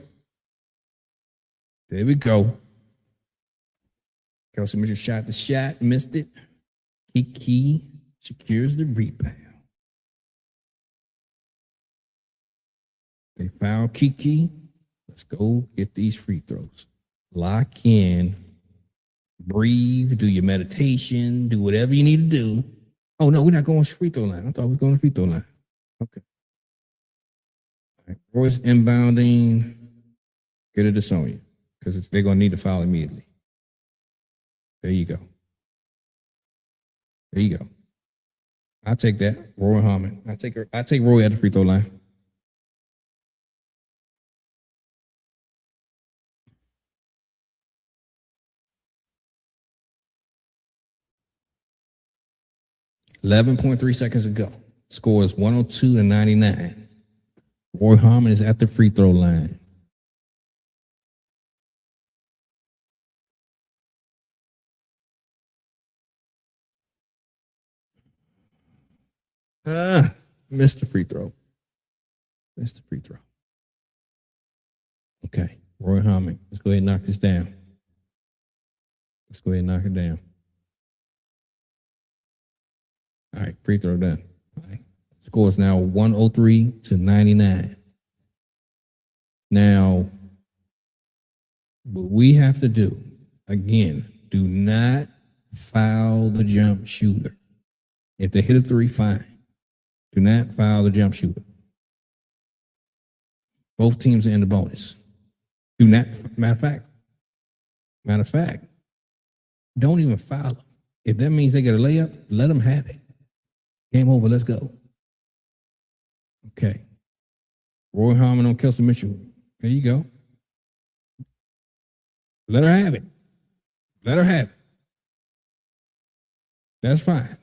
There we go. Kelsey Mitchell shot the shot, missed it. Kiki secures the rebound. They found Kiki. Let's go get these free throws. Lock in. Breathe. Do your meditation. Do whatever you need to do. Oh, no, we're not going to free throw line. I thought we were going to free throw line. Okay. All right. Royce inbounding. Get it to Sonia because they're going to need to foul immediately. There you go. There you go. I'll take that. Roy Harmon. I take Roy at the free throw line. .3 seconds to go. Score is 102-99. Roy Harmon is at the free throw line. Missed the free throw. Missed the free throw. Okay, Roy Harmon. Let's go ahead and knock this down. Let's go ahead and knock it down. All right, free throw done. All right. Score is now 103-99. Now, what we have to do, again, do not foul the jump shooter. If they hit a three, fine. Do not foul the jump shooter. Both teams are in the bonus. Do not, matter of fact, don't even foul them. If that means they get a layup, let them have it. Game over, let's go. Okay. Roy Harmon on Kelsey Mitchell. There you go. Let her have it. Let her have it. That's fine.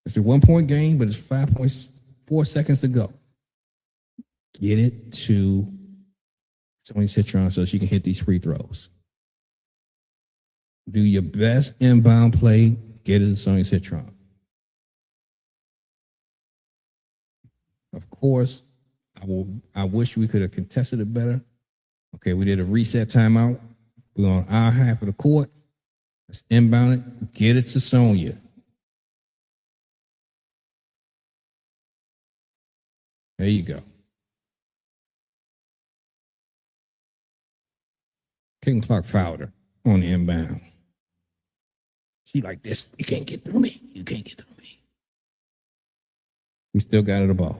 It's a 1-point game, but it's 5.4 seconds to go. Get it to Sonia Citron so she can hit these free throws. Do your best inbound play. Get it to Sonia Citron. Of course, I wish we could have contested it better. Okay, we did a reset timeout. We're on our half of the court. Let's inbound it. Get it to Sonia. There you go. Kicking clock fouled her on the inbound. She like this. You can't get through me. You can't get through me. We still got her the ball.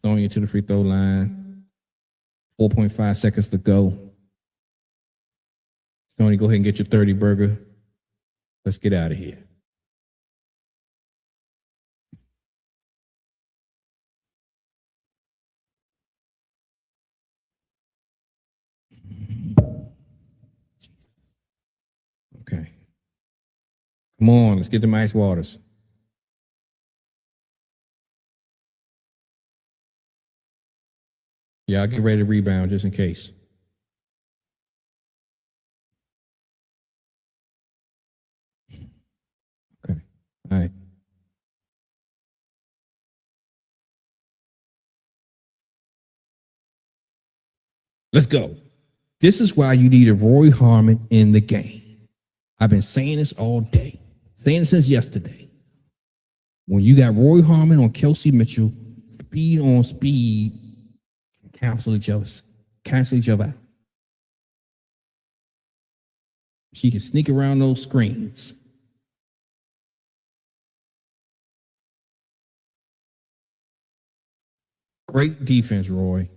Sonia to the free throw line. 4.5 seconds to go. Sonia, go ahead and get your 30 burger. Let's get out of here. Okay. Come on, let's get them ice waters. Yeah, I'll get ready to rebound just in case. Okay. All right. Let's go. This is why you need a Roy Harmon in the game. I've been saying this all day, saying it since yesterday. When you got Roy Harmon on Kelsey Mitchell, speed on speed, cancel each other out. She can sneak around those screens. Great defense, Roy.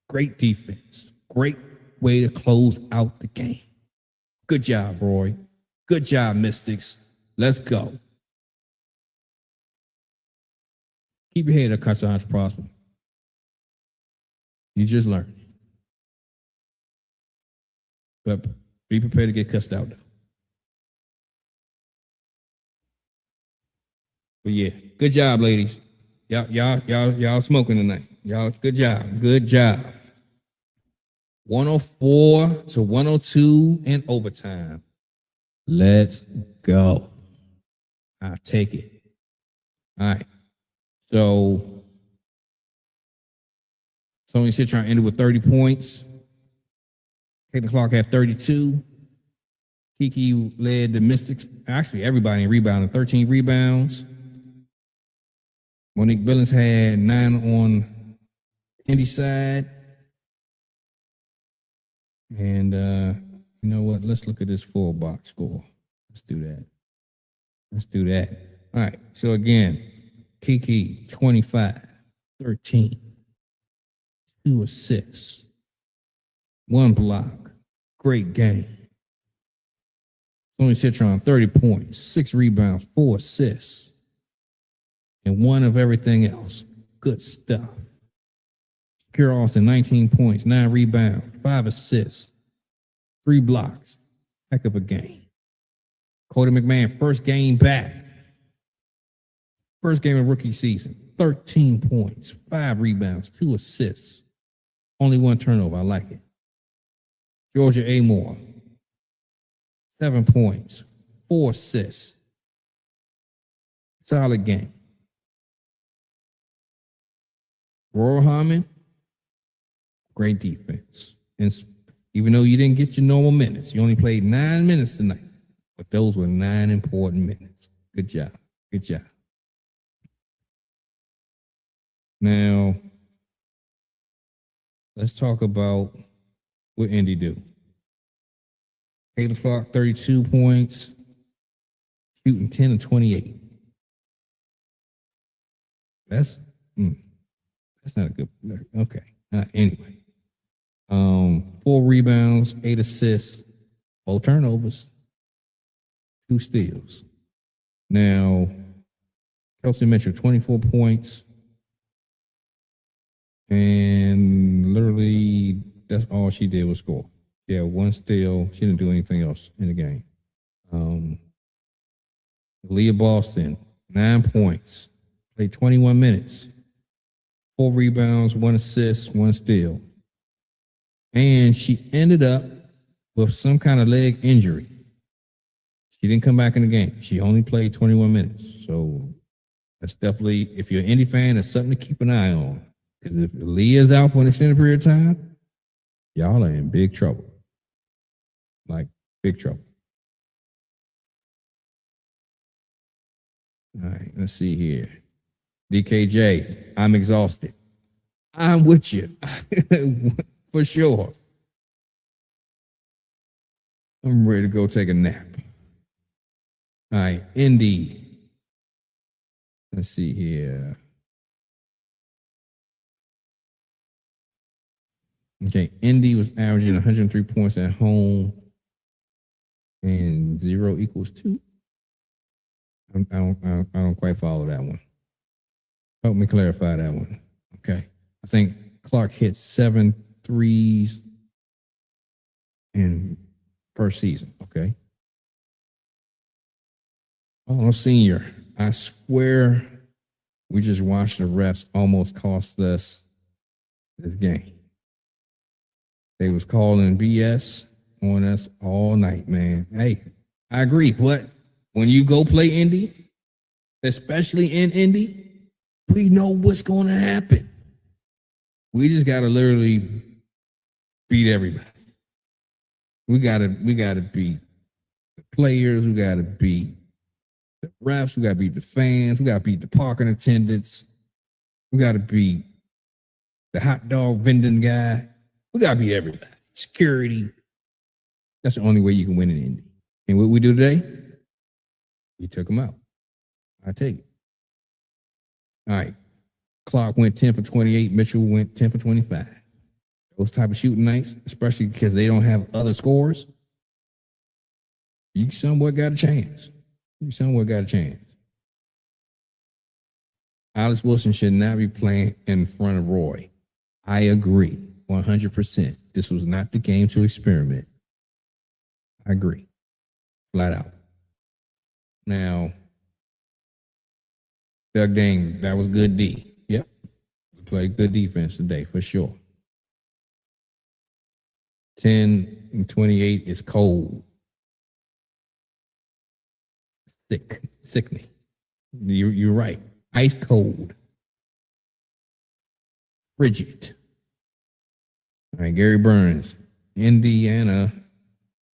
Great defense. Great way to close out the game. Good job, Roy. Good job, Mystics. Let's go. Keep your head up, Cassandra Prosper. You just learned. But be prepared to get cussed out, though. But yeah, good job, ladies. Y'all smoking tonight. Y'all, good job. Good job. 104 to 102 in overtime. Let's go. I'll take it. All right. So Sonia Citron ended with 30 points. Kate the Clock had 32. Kiki led the Mystics. Actually, everybody in rebounding, 13 rebounds. Monique Billings had 9 on Indy side. And you know what? Let's look at this full box score. Let's do that. All right. So again, Kiki, 25, 13, 2 assists, 1 block. Great game. Sonia Citron, 30 points, 6 rebounds, 4 assists, and 1 of everything else. Good stuff. Shakira Austin, 19 points, 9 rebounds, 5 assists, 3 blocks. Heck of a game. Cody McMahon, first game back. First game of rookie season, 13 points, 5 rebounds, 2 assists. Only 1 turnover. I like it. Georgia Amore, 7 points, 4 assists. Solid game. Roy Harmon, great defense. And even though you didn't get your normal minutes, you only played 9 minutes tonight, but those were 9 important minutes. Good job. Good job. Now, let's talk about what Indy do. Kate the Clock, 32 points, shooting 10 of 28. That's not a good. Okay. Anyway, 4 rebounds, 8 assists, 4 turnovers, 2 steals. Now, Kelsey Mitchell, 24 points, and literally that's all she did was score. Yeah, 1 steal. She didn't do anything else in the game. Leah Boston, 9 points, played 21 minutes, 4 rebounds, 1 assist, 1 steal. And she ended up with some kind of leg injury. She didn't come back in the game. She only played 21 minutes. So That's definitely, if you're an Indy fan, that's something to keep an eye on. Because if Leah's out for an extended period of time, y'all are in big trouble. Like, big trouble. All right, let's see here. DKJ, I'm exhausted. I'm with you. For sure. I'm ready to go take a nap. All right, Indy. Let's see here. Okay, Indy was averaging 103 points at home, and 0 equals 2. I don't quite follow that one. Help me clarify that one. Okay, I think Clark hit 7 threes in first season. Okay. Oh, senior. I swear we just watched the refs almost cost us this game. They was calling BS on us all night, man. Hey, I agree. But when you go play Indy, especially in Indy, we know what's going to happen. We just got to literally beat everybody. We gotta beat the players. We got to beat the refs. We got to beat the fans. We got to beat the parking attendants. We got to beat the hot dog vending guy. We got to beat everybody. Security. That's the only way you can win in Indy. And what we do today, we took them out. I take it. All right. Clark went 10 for 28. Mitchell went 10 for 25. Those type of shooting nights, especially because they don't have other scores, you somewhat got a chance. Alex Wilson should not be playing in front of Roy. I agree 100%. This was not the game to experiment. I agree. Flat out. Now, Doug Dane, that was good D. Yep. We played good defense today, for sure. 10 and 28 is cold. Sickening. You're right. Ice cold. Frigid. All right, Gary Burns. Indiana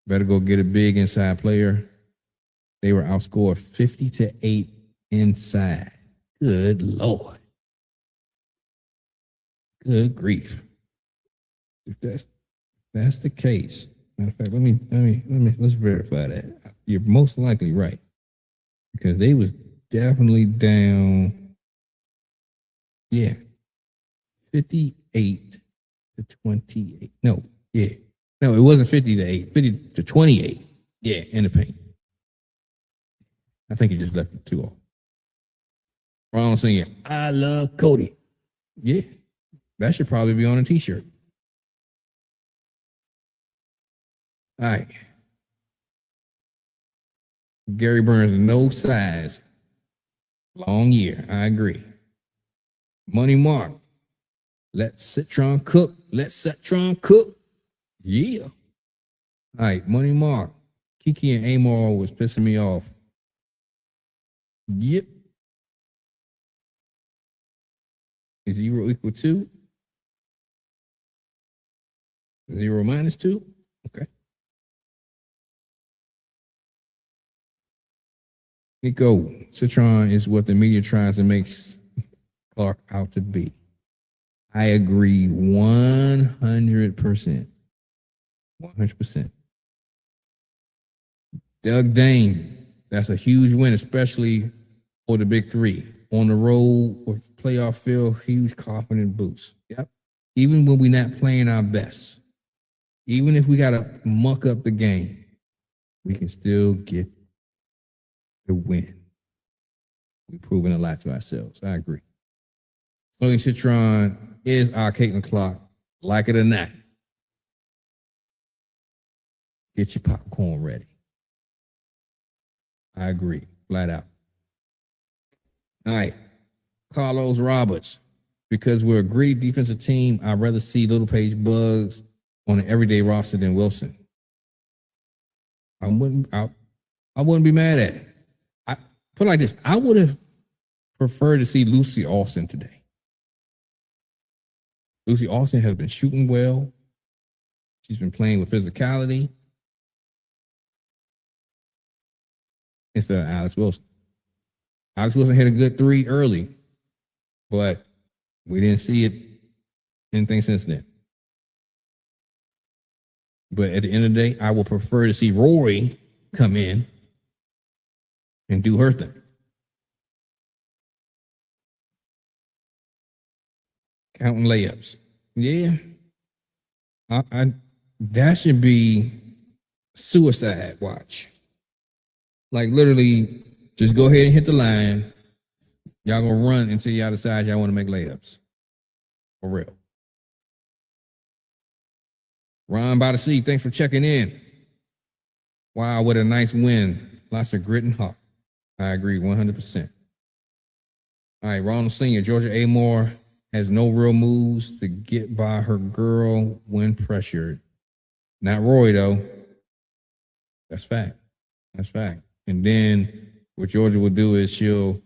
better go get a big inside player. They were outscored 50-8 inside. Good Lord. Good grief. If that's the case. Matter of fact, let's verify that. You're most likely right. Because they was definitely down. Yeah. 58-28. No, it wasn't 50-8, 50-28. Yeah, in the paint. I think he just left it 2-0. Ron singing, I love Cody. Yeah. That should probably be on a t-shirt. All right. Gary Burns, no size. Long year. I agree. Money Mark. Let Citron cook. Yeah. All right. Money Mark. Kiki and Amor was pissing me off. Yep. Is 0 equal 2? 0 minus 2? Okay. Nico, Citron is what the media tries to make Clark out to be. I agree 100%. 100%. Doug Dane, that's a huge win, especially for the big three. On the road with playoff field, huge confidence boost. Yep. Even when we're not playing our best, even if we got to muck up the game, we can still get the win. We've proven a lot to ourselves. I agree. Sonia Citron is our Caitlin Clark, like it or not. Get your popcorn ready. I agree, flat out. All right, Carlos Roberts. Because we're a great defensive team, I'd rather see Little Page Bugs on an everyday roster than Wilson. I wouldn't be mad at it. I put it like this. I would have prefer to see Lucy Austin today. Lucy Austin has been shooting well. She's been playing with physicality instead of Alex Wilson. Alex Wilson hit a good 3 early, but we didn't see anything since then. But at the end of the day, I would prefer to see Rory come in and do her thing. Counting layups. Yeah. That should be suicide watch. Like literally, just go ahead and hit the line. Y'all gonna run until y'all decide y'all want to make layups. For real. Ron by the Sea, thanks for checking in. Wow, what a nice win. Lots of grit and heart. I agree 100%. All right, Ronald Sr., Georgia Amore has no real moves to get by her girl when pressured. Not Roy, though. That's fact. That's fact. And then what Georgia will do is she'll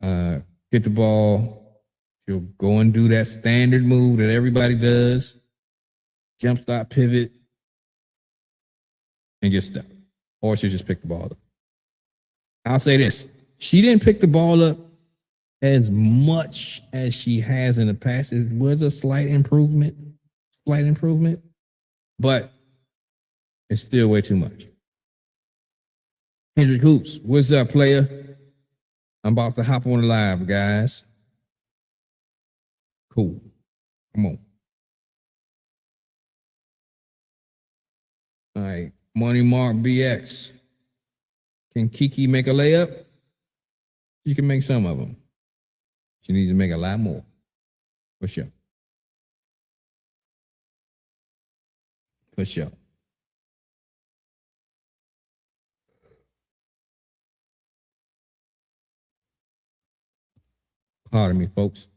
hit the ball. She'll go and do that standard move that everybody does. Jump stop, pivot, and get stuck. Or she'll just pick the ball up. I'll say this. She didn't pick the ball up as much as she has in the past. It was a slight improvement, but it's still way too much. HendrxxHoops, what's up, player? I'm about to hop on the live, guys. Cool. Come on. All right. Money Mark BX. Can Kiki make a layup? She can make some of them. She needs to make a lot more. For sure. For sure. Pardon me, folks.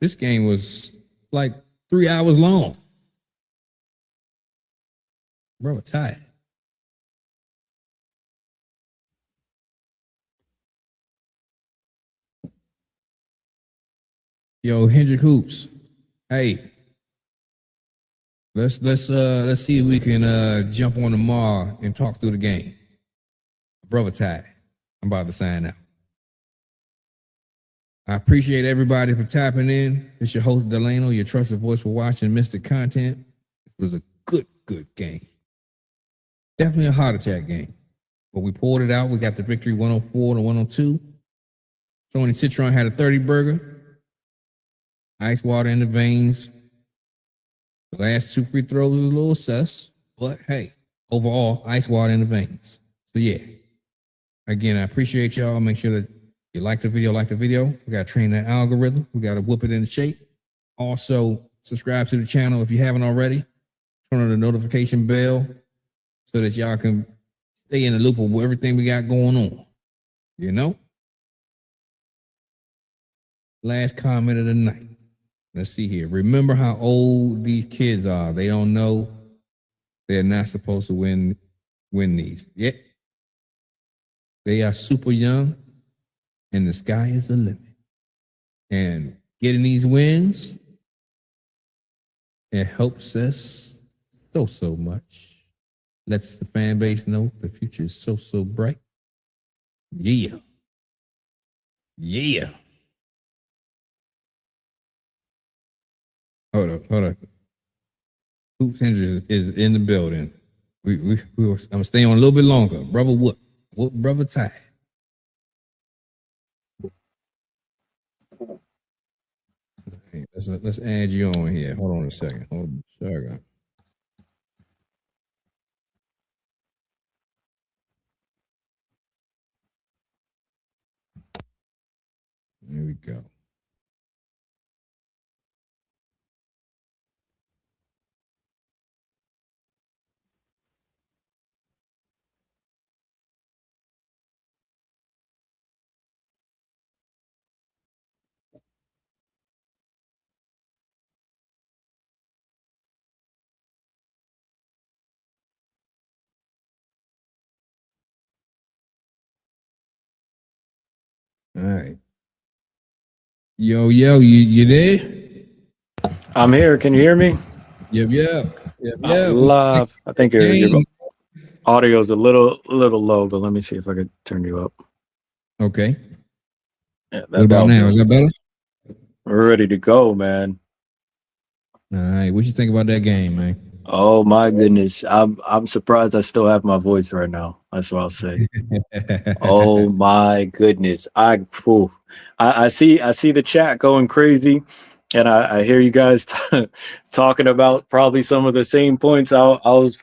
This game was like 3 hours long. Bro, we're tired. Yo, HendrxxHoops. Hey, let's see if we can jump on tomorrow and talk through the game. Brother Ty, I'm about to sign out. I appreciate everybody for tapping in. It's your host Delano, your trusted voice for watching Mr. Content. It was a good game. Definitely a heart attack game, but we pulled it out. We got the victory 104 to 102. Sonia Citron had a 30 burger. Ice water in the veins. The last 2 free throws was a little sus, but hey, overall, ice water in the veins. So yeah, again, I appreciate y'all. Make sure that you like the video. We got to train that algorithm. We got to whoop it into shape. Also, subscribe to the channel if you haven't already. Turn on the notification bell so that y'all can stay in the loop of everything we got going on. You know? Last comment of the night. Let's see here. Remember how old these kids are. They don't know they're not supposed to win these. Yeah. They are super young, and the sky is the limit. And getting these wins, it helps us so much. Lets the fan base know the future is so bright. Yeah. Yeah. Hold up. Hoops Hendrix is in the building. I'm staying on a little bit longer. Brother what? What brother Ty? Hey, let's add you on here. Hold on a second. Sorry. There we go. All right. Yo, you there? I'm here. Can you hear me? Yep. Live. I think your Game. audio is a little low, but let me see if I could turn you up. Okay. Yeah, What about now? Is that better? We're ready to go, man. All right. What you think about that game, man? Oh my goodness. I'm surprised I still have my voice right now. That's what I'll say. Oh my goodness. I see the chat going crazy, and I hear you guys talking about probably some of the same points I was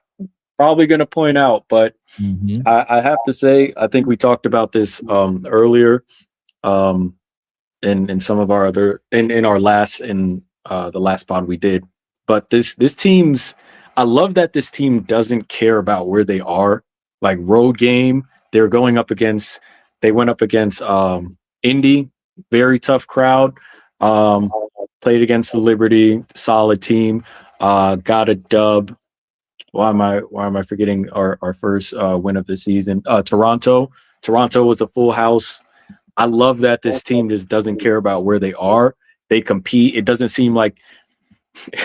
probably going to point out, but I have to say, I think we talked about this earlier in some of our other in our last the last pod we did. But this team's, I love that this team doesn't care about where they are. Like road game, they went up against Indy, very tough crowd. Played against the Liberty, solid team. Got a dub. Why am I forgetting our first win of the season? Toronto was a full house. I love that this team just doesn't care about where they are. They compete. It doesn't seem like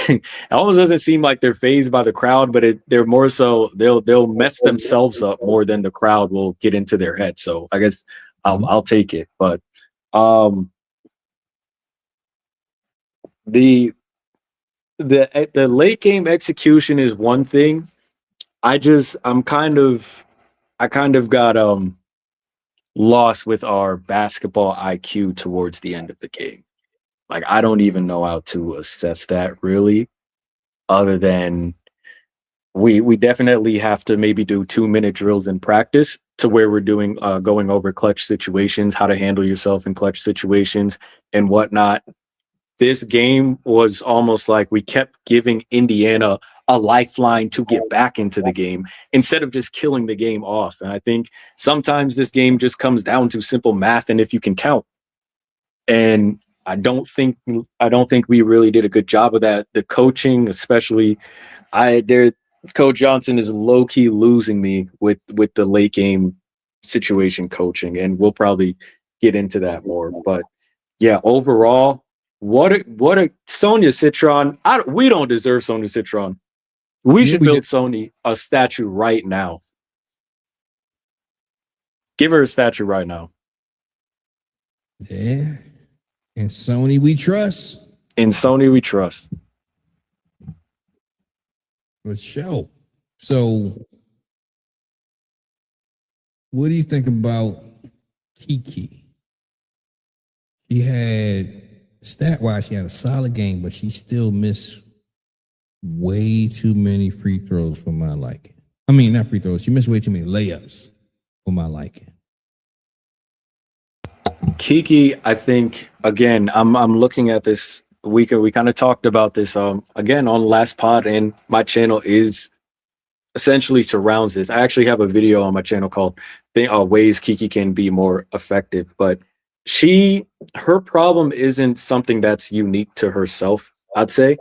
it almost doesn't seem like they're fazed by the crowd, but they're more so they'll mess themselves up more than the crowd will get into their head. So I guess I'll take it. But the late game execution is one thing. I kind of got lost with our basketball IQ towards the end of the game. Like, I don't even know how to assess that really, other than we definitely have to maybe do 2-minute drills in practice to where we're doing going over clutch situations, how to handle yourself in clutch situations and whatnot. This game was almost like we kept giving Indiana a lifeline to get back into the game instead of just killing the game off. And I think sometimes this game just comes down to simple math and if you can count. And I don't think we really did a good job of that. The coaching, especially, Coach Johnson is low key losing me with the late game situation coaching, and we'll probably get into that more. But yeah, overall, what a Sonia Citron. We don't deserve Sonia Citron. We should build Sonia a statue right now. Give her a statue right now. Yeah. In Sony we trust. In Sony we trust. For sure. So, what do you think about Kiki? She had, stat-wise, she had a solid game, but she still missed way too many free throws for my liking. I mean, not free throws. She missed way too many layups for my liking. Kiki, I think, again, I'm looking at this week. We kind of talked about this again on last pod, and my channel is essentially surrounds this. I actually have a video on my channel called Ways Kiki Can Be More Effective. But her problem isn't something that's unique to herself, I'd say.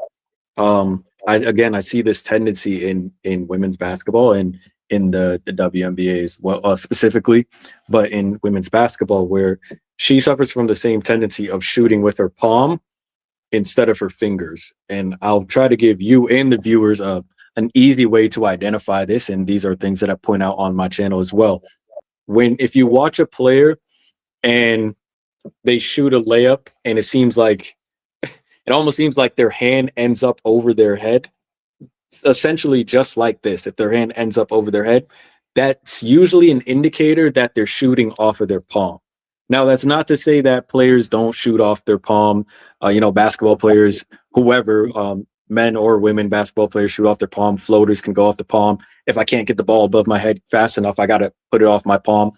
I see this tendency in women's basketball and in the WNBA as well, specifically, but in women's basketball, where she suffers from the same tendency of shooting with her palm instead of her fingers. And I'll try to give you and the viewers an easy way to identify this. And these are things that I point out on my channel as well. If you watch a player and they shoot a layup and it almost seems like their hand ends up over their head, essentially just like this. If their hand ends up over their head, that's usually an indicator that they're shooting off of their palm. Now, that's not to say that players don't shoot off their palm. Basketball players, whoever, men or women basketball players shoot off their palm. Floaters can go off the palm. If I can't get the ball above my head fast enough, I got to put it off my palm.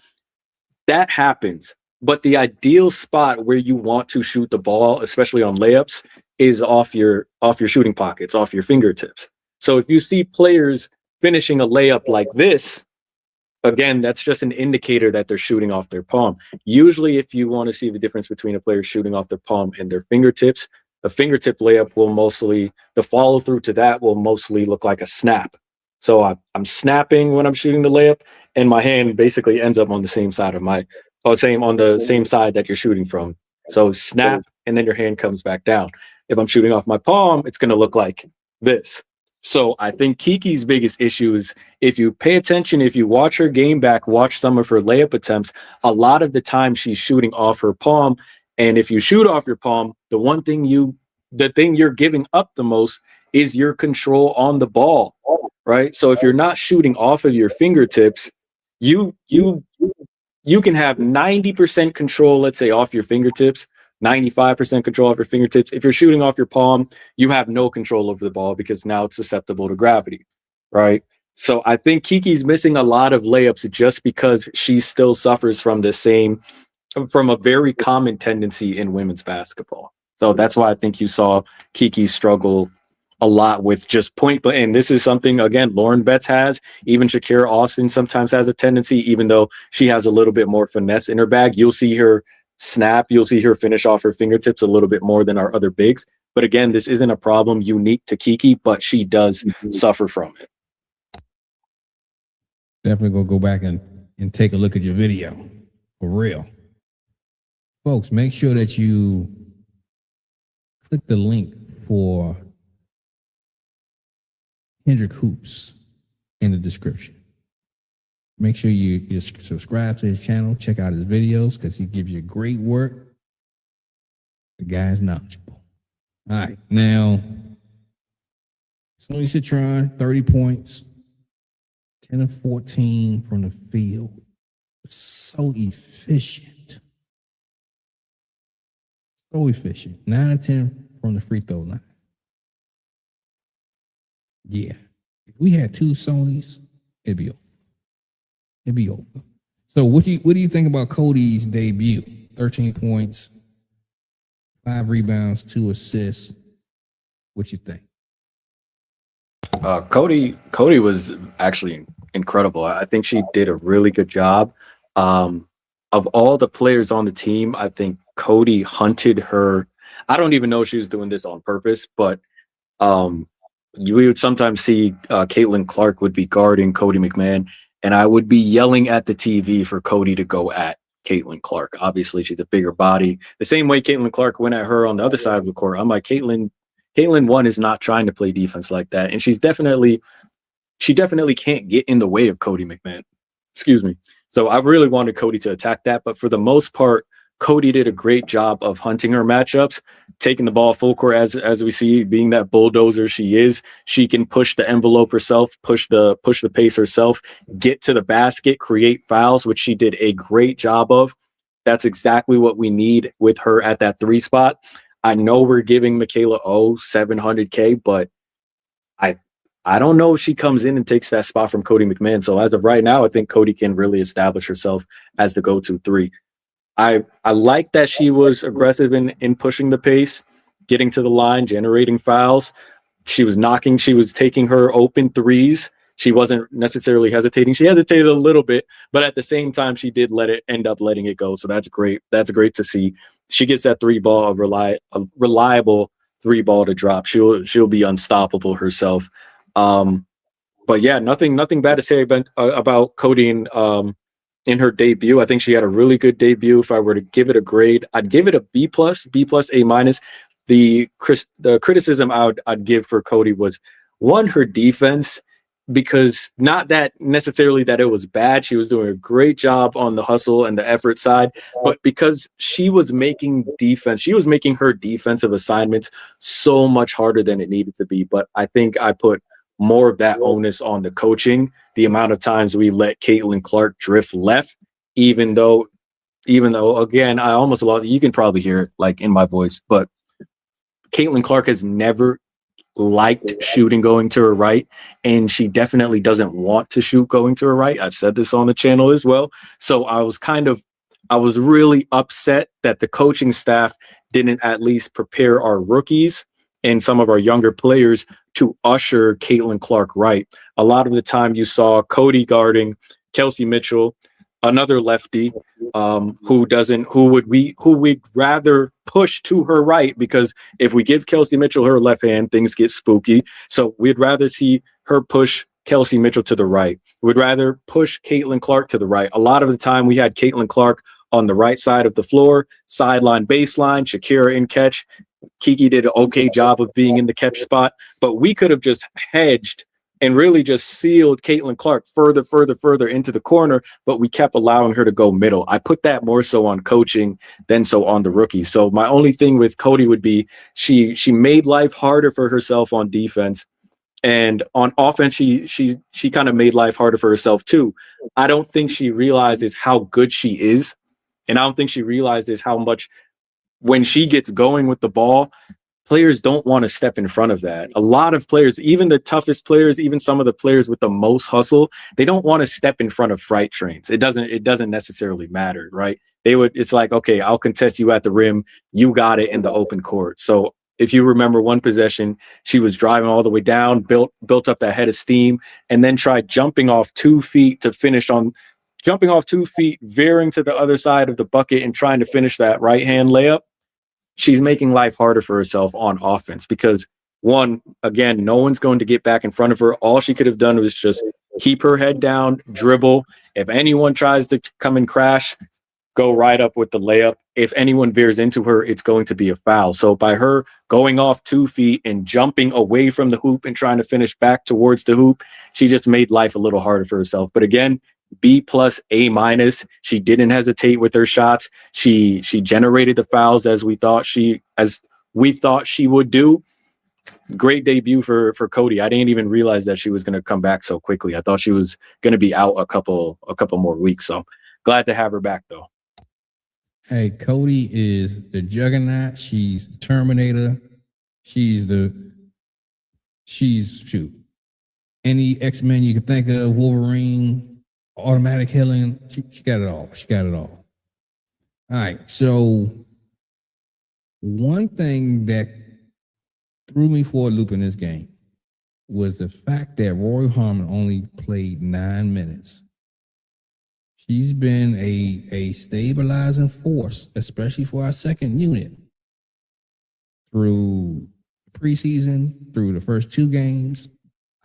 That happens. But the ideal spot where you want to shoot the ball, especially on layups, is off your shooting pockets, off your fingertips. So if you see players finishing a layup like this, again, that's just an indicator that they're shooting off their palm. Usually, if you want to see the difference between a player shooting off their palm and their fingertips, a fingertip layup the follow-through to that will mostly look like a snap. So I'm snapping when I'm shooting the layup, and my hand basically ends up on the same side on the same side that you're shooting from. So snap, and then your hand comes back down. If I'm shooting off my palm, it's going to look like this. So I think Kiki's biggest issue is, if you pay attention, if you watch her game back, watch some of her layup attempts, a lot of the time she's shooting off her palm. And if you shoot off your palm, the thing you're giving up the most is your control on the ball, right? So if you're not shooting off of your fingertips, you can have 90% control, let's say, off your fingertips, 95% control off your fingertips. If you're shooting off your palm, you have no control over the ball because now it's susceptible to gravity, right? So I think Kiki's missing a lot of layups just because she still suffers from a very common tendency in women's basketball. So that's why I think you saw Kiki struggle a lot with just point. And this is something, again, Lauren Betts has. Even Shakira Austin sometimes has a tendency, even though she has a little bit more finesse in her bag. You'll see her snap. You'll see her finish off her fingertips a little bit more than our other bigs. But again, this isn't a problem unique to Kiki, but she does suffer from it. Definitely going to go back and take a look at your video. For real. Folks, make sure that you click the link for HendrxxHoops in the description. Make sure you subscribe to his channel, check out his videos, because he gives you great work. The guy's knowledgeable. All right, now, Sonia Citron, 30 points, 10 of 14 from the field. So efficient. So efficient. 9 of 10 from the free throw line. Yeah. If we had two Sonys, it'd be over. It'd be over. So what do you think about Cody's debut? 13 points, 5 rebounds, 2 assists. What you think? Cody was actually incredible. I think she did a really good job. Of all the players on the team, I think Cody hunted her. I don't even know if she was doing this on purpose, but we would sometimes see Caitlin Clark would be guarding Cody McMahon, and I would be yelling at the TV for Cody to go at Caitlin Clark. Obviously, she's a bigger body. The same way Caitlin Clark went at her on the other side of the court. I'm like, Caitlin one is not trying to play defense like that, and she definitely can't get in the way of Cody McMahon. Excuse me. So I really wanted Cody to attack that, but for the most part, Cody did a great job of hunting her matchups, taking the ball full court as we see, being that bulldozer she is. She can push the envelope herself, push the pace herself, get to the basket, create fouls, which she did a great job of. That's exactly what we need with her at that 3 spot. I know we're giving Michaela O $700K, but I don't know if she comes in and takes that spot from Cody McMahon. So as of right now, I think Cody can really establish herself as the go-to 3. I like that she was aggressive in pushing the pace, getting to the line, generating fouls. She was taking her open threes. She wasn't necessarily hesitating. She hesitated a little bit, but at the same time, she did end up letting it go. So that's great. That's great to see. She gets that 3-ball, a reliable 3-ball to drop. She'll be unstoppable herself. But yeah, nothing bad to say about Cody in her debut. I think she had a really good debut. If I were to give it a grade, I'd give it a B+, A-. The criticism I'd give for Cody was, one, her defense, because not that necessarily that it was bad. She was doing a great job on the hustle and the effort side, but because she was making her defensive assignments so much harder than it needed to be. But I think I put more of that onus on the coaching, the amount of times we let Caitlin Clark drift left, even though again, I almost lost, you can probably hear it like in my voice, but Caitlin Clark has never liked shooting going to her right, and she definitely doesn't want to shoot going to her right. I've said this on the channel as well. So I was really upset that the coaching staff didn't at least prepare our rookies and some of our younger players to usher Caitlin Clark right. A lot of the time you saw Cody guarding Kelsey Mitchell, another lefty, who we'd rather push to her right, because if we give Kelsey Mitchell her left hand, things get spooky. So we'd rather see her push Kelsey Mitchell to the right. We'd rather push Caitlin Clark to the right. A lot of the time we had Caitlin Clark on the right side of the floor, sideline, baseline, Shakira in catch. Kiki did an okay job of being in the catch spot, but we could have just hedged and really just sealed Caitlin Clark further into the corner, but we kept allowing her to go middle. I put that more so on coaching than so on the rookie. So my only thing with Cody would be she made life harder for herself on defense, and on offense she kind of made life harder for herself too. I don't think she realizes how good she is, and I don't think she realizes how much when she gets going with the ball, players don't want to step in front of that. A lot of players, even the toughest players, even some of the players with the most hustle, they don't want to step in front of freight trains. It doesn't necessarily matter, right? It's like, okay, I'll contest you at the rim. You got it in the open court. So if you remember one possession, she was driving all the way down, built up that head of steam, and then tried jumping off 2 feet to finish on jumping off 2 feet, veering to the other side of the bucket and trying to finish that right hand layup. She's making life harder for herself on offense because, one, again, no one's going to get back in front of her. All she could have done was just keep her head down, dribble. If anyone tries to come and crash, go right up with the layup. If anyone veers into her, it's going to be a foul. So by her going off 2 feet and jumping away from the hoop and trying to finish back towards the hoop, she just made life a little harder for herself. But again, B+, A-. She didn't hesitate with her shots. She generated the fouls as we thought she would do. Great debut for Cody. I didn't even realize that she was going to come back so quickly. I thought she was going to be out a couple more weeks. So glad to have her back though. Hey, Cody is the juggernaut. She's the Terminator. She's shoot. Any X-Men you can think of, Wolverine, automatic healing. She got it all. She got it all. All right. So one thing that threw me for a loop in this game was the fact that Rory Harmon only played 9 minutes. She's been a stabilizing force, especially for our second unit, through preseason, through the first 2 games.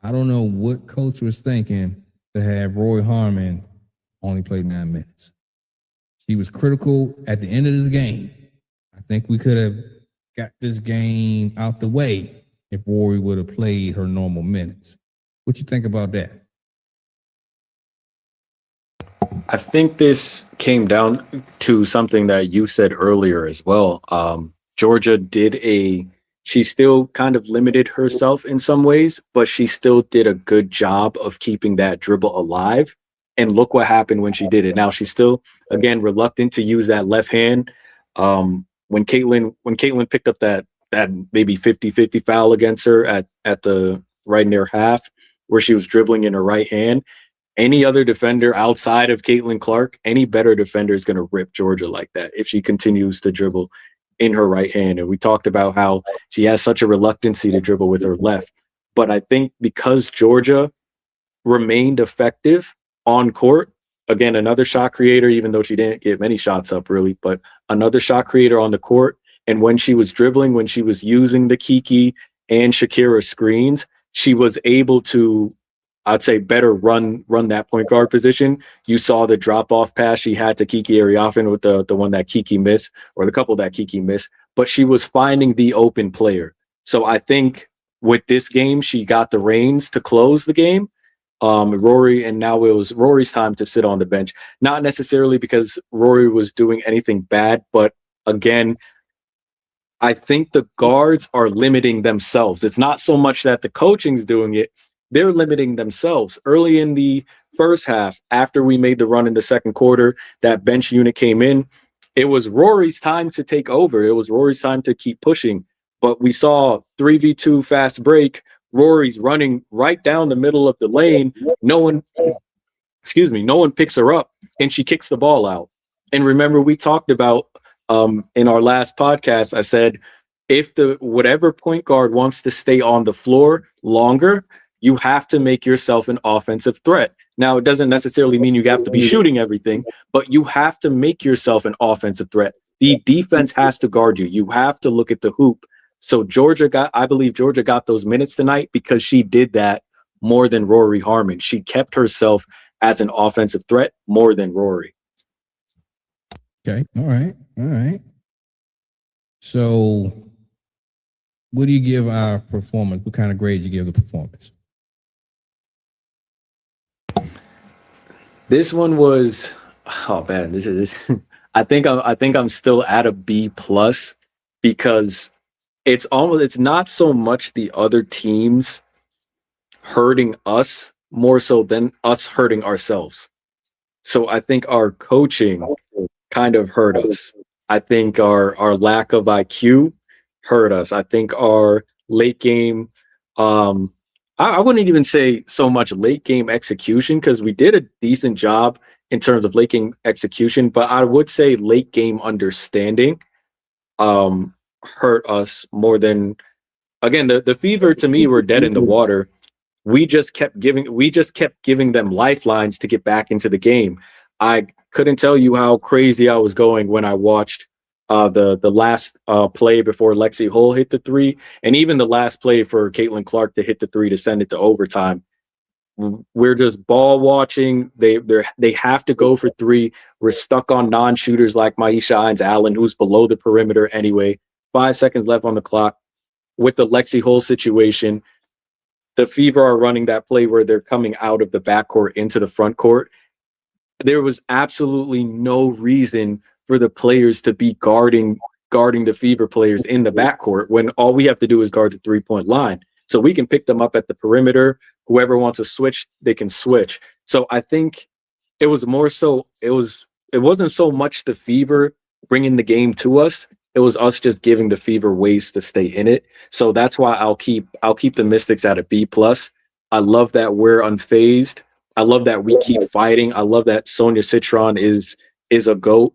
I don't know what coach was thinking to have Roy Harmon only play 9 minutes. She was critical at the end of this game. I think we could have got this game out the way if Rory would have played her normal minutes. What you think about that? I think this came down to something that you said earlier as well. Georgia she still kind of limited herself in some ways, but she still did a good job of keeping that dribble alive. And look what happened when she did it. Now she's still, again, reluctant to use that left hand. When Caitlin picked up that maybe 50-50 foul against her at the right near half, where she was dribbling in her right hand, any other defender outside of Caitlin Clark, any better defender is going to rip Georgia like that if she continues to dribble in her right hand. And we talked about how she has such a reluctancy to dribble with her left. But I think because Georgia remained effective on court, again, another shot creator, even though she didn't get many shots up really, but another shot creator on the court. And when she was dribbling, when she was using the Kiki and Shakira screens, she was able to, I'd say, better run that point guard position. You saw the drop-off pass she had to Kiki Ariafin with the one that Kiki missed, or the couple that Kiki missed, but she was finding the open player. So I think with this game, she got the reins to close the game. Rory, and now it was Rory's time to sit on the bench. Not necessarily because Rory was doing anything bad, but again, I think the guards are limiting themselves. It's not so much that the coaching's doing it. They're limiting themselves. Early in the first half, after we made the run in the second quarter, that bench unit came in. It was Rory's time to take over. It was Rory's time to keep pushing. But we saw 3v2 fast break. Rory's running right down the middle of the lane. No one picks her up, and she kicks the ball out. And remember, we talked about in our last podcast, I said, if whatever point guard wants to stay on the floor longer, you have to make yourself an offensive threat. Now, it doesn't necessarily mean you have to be shooting everything, but you have to make yourself an offensive threat. The defense has to guard you. You have to look at the hoop. So I believe Georgia got those minutes tonight because she did that more than Rory Harmon. She kept herself as an offensive threat more than Rory. Okay. All right. All right. So, what do you give our performance? What kind of grade you give the performance? This one was, oh man, this is. I think I'm still at a B plus because it's not so much the other teams hurting us more so than us hurting ourselves. So I think our coaching kind of hurt us. I think our lack of IQ hurt us. I think our late game, um, I wouldn't even say so much late game execution because we did a decent job in terms of late game execution, but I would say late game understanding hurt us more than again the Fever to me were dead in the water. We just kept giving them lifelines to get back into the game. I couldn't tell you how crazy I was going when I watched the last play before Lexi Hull hit the three, and even the last play for Caitlin Clark to hit the three to send it to overtime. We're just ball watching. They have to go for three. We're stuck on non-shooters like Maisha Hines-Allen, who's below the perimeter anyway. 5 seconds left on the clock. With the Lexi Hull situation, the Fever are running that play where they're coming out of the backcourt into the front court. There was absolutely no reason for the players to be guarding the Fever players in the backcourt when all we have to do is guard the 3-point line. So we can pick them up at the perimeter. Whoever wants to switch, they can switch. So I think it was more so it wasn't so much the Fever bringing the game to us. It was us just giving the Fever ways to stay in it. So that's why I'll keep the Mystics at a B plus. I love that we're unfazed. I love that we keep fighting. I love that Sonia Citron is a GOAT.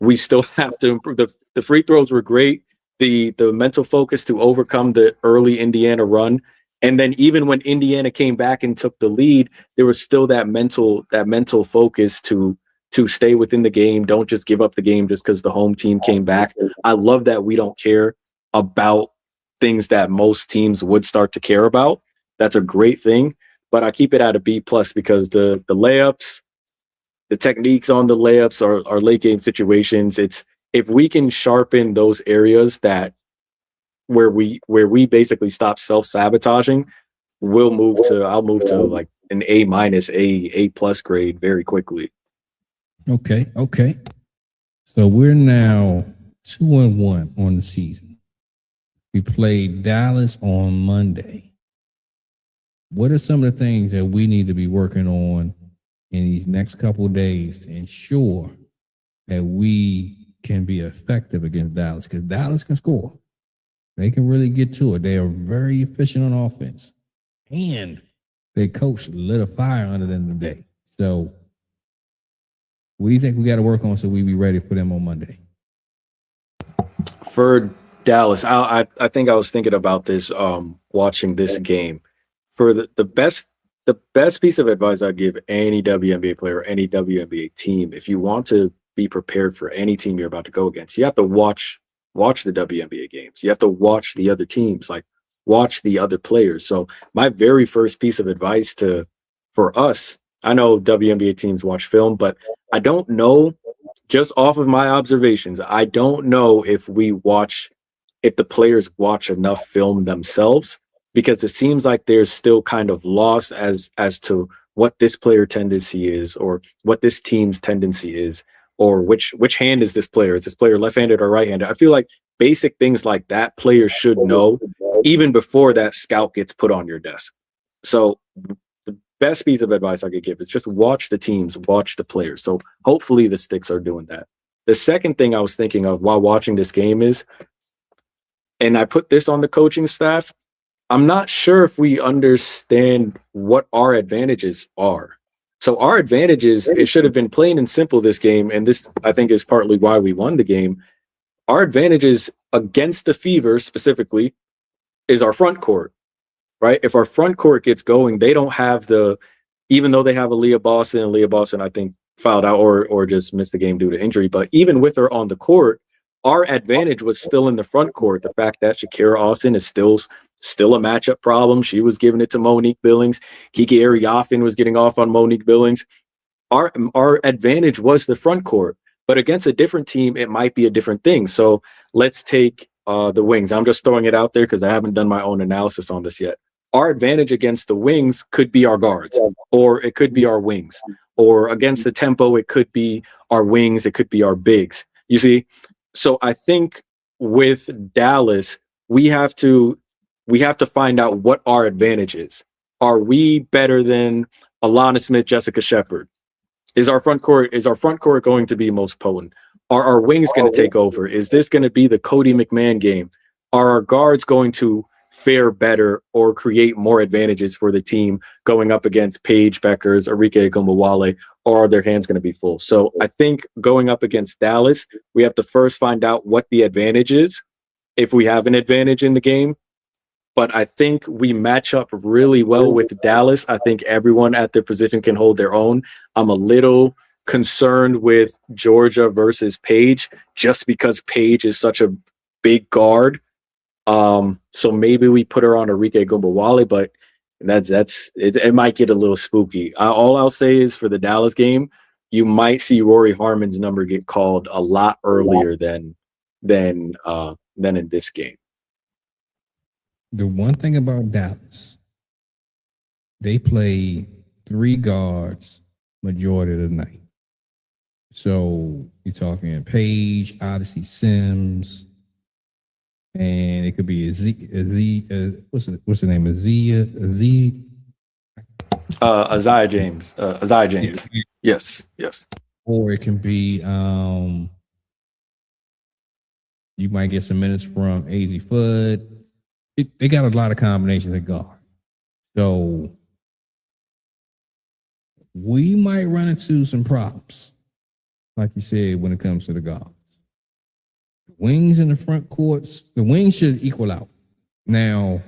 We still have to improve. The free throws were great. The mental focus to overcome the early Indiana run. And then even when Indiana came back and took the lead, there was still that mental focus to stay within the game. Don't just give up the game just because the home team came back. I love that we don't care about things that most teams would start to care about. That's a great thing. But I keep it at a B plus because the layups, the techniques on the layups are late game situations. It's if we can sharpen those areas that where we basically stop self-sabotaging, I'll move to like an A minus, A plus grade very quickly. Okay. So we're now 2-1 on the season. We played Dallas on Monday. What are some of the things that we need to be working on in these next couple of days to ensure that we can be effective against Dallas? Because Dallas can score. They can really get to it. They are very efficient on offense. And their coach lit a fire under them today. So what do you think we got to work on so we be ready for them on Monday? For Dallas, I think I was thinking about this watching this game. For the best piece of advice I'd give any WNBA player or any WNBA team, if you want to be prepared for any team you're about to go against, you have to watch the WNBA games. You have to watch the other teams, like watch the other players. So my very first piece of advice for us, I know WNBA teams watch film, but I don't know, just off of my observations, I don't know if the players watch enough film themselves, because it seems like they're still kind of lost as to what this player tendency is or what this team's tendency is, or which hand is this player? Is this player left-handed or right-handed? I feel like basic things like that players should know even before that scout gets put on your desk. So the best piece of advice I could give is just watch the teams, watch the players. So hopefully the Sticks are doing that. The second thing I was thinking of while watching this game is, and I put this on the coaching staff, I'm not sure if we understand what our advantages are. So our advantages, it should have been plain and simple this game, and this, I think, is partly why we won the game. Our advantages against the Fever specifically is our front court, right? If our front court gets going, they don't have even though they have Leah Boston, I think, fouled out or just missed the game due to injury, but even with her on the court, our advantage was still in the front court. The fact that Shakira Austin is still a matchup problem. She was giving it to Monique Billings. Kiki Ariafin was getting off on Monique Billings. Our advantage was the front court. But against a different team, it might be a different thing. So let's take the Wings. I'm just throwing it out there because I haven't done my own analysis on this yet. Our advantage against the Wings could be our guards, or it could be our wings, or against the tempo, it could be our wings, it could be our bigs. You see? So I think with Dallas, we have to find out what our advantage is. Are we better than Alana Smith, Jessica Shepard? Is our front court going to be most potent? Are our wings going to take over? Is this going to be the Cody McMahon game? Are our guards going to fare better or create more advantages for the team going up against Paige Beckers, Arike Gumbawale, or are their hands going to be full? So I think going up against Dallas, we have to first find out what the advantage is, if we have an advantage in the game. But I think we match up really well with Dallas. I think everyone at their position can hold their own. I'm a little concerned with Georgia versus Paige just because Paige is such a big guard. So maybe we put her on Arike Gumbawale, but it might get a little spooky. All I'll say is for the Dallas game, you might see Rory Harmon's number get called a lot earlier than in this game. The one thing about Dallas, they play 3 guards majority of the night. So you're talking Paige, Odyssey Sims, and it could be what's the name? Isaiah James. Isaiah James. Yes. Or it can be you might get some minutes from AZ Fudd. They got a lot of combinations at guard. So we might run into some problems, like you said, when it comes to the guards. The wings in the front courts, the wings should equal out. Now,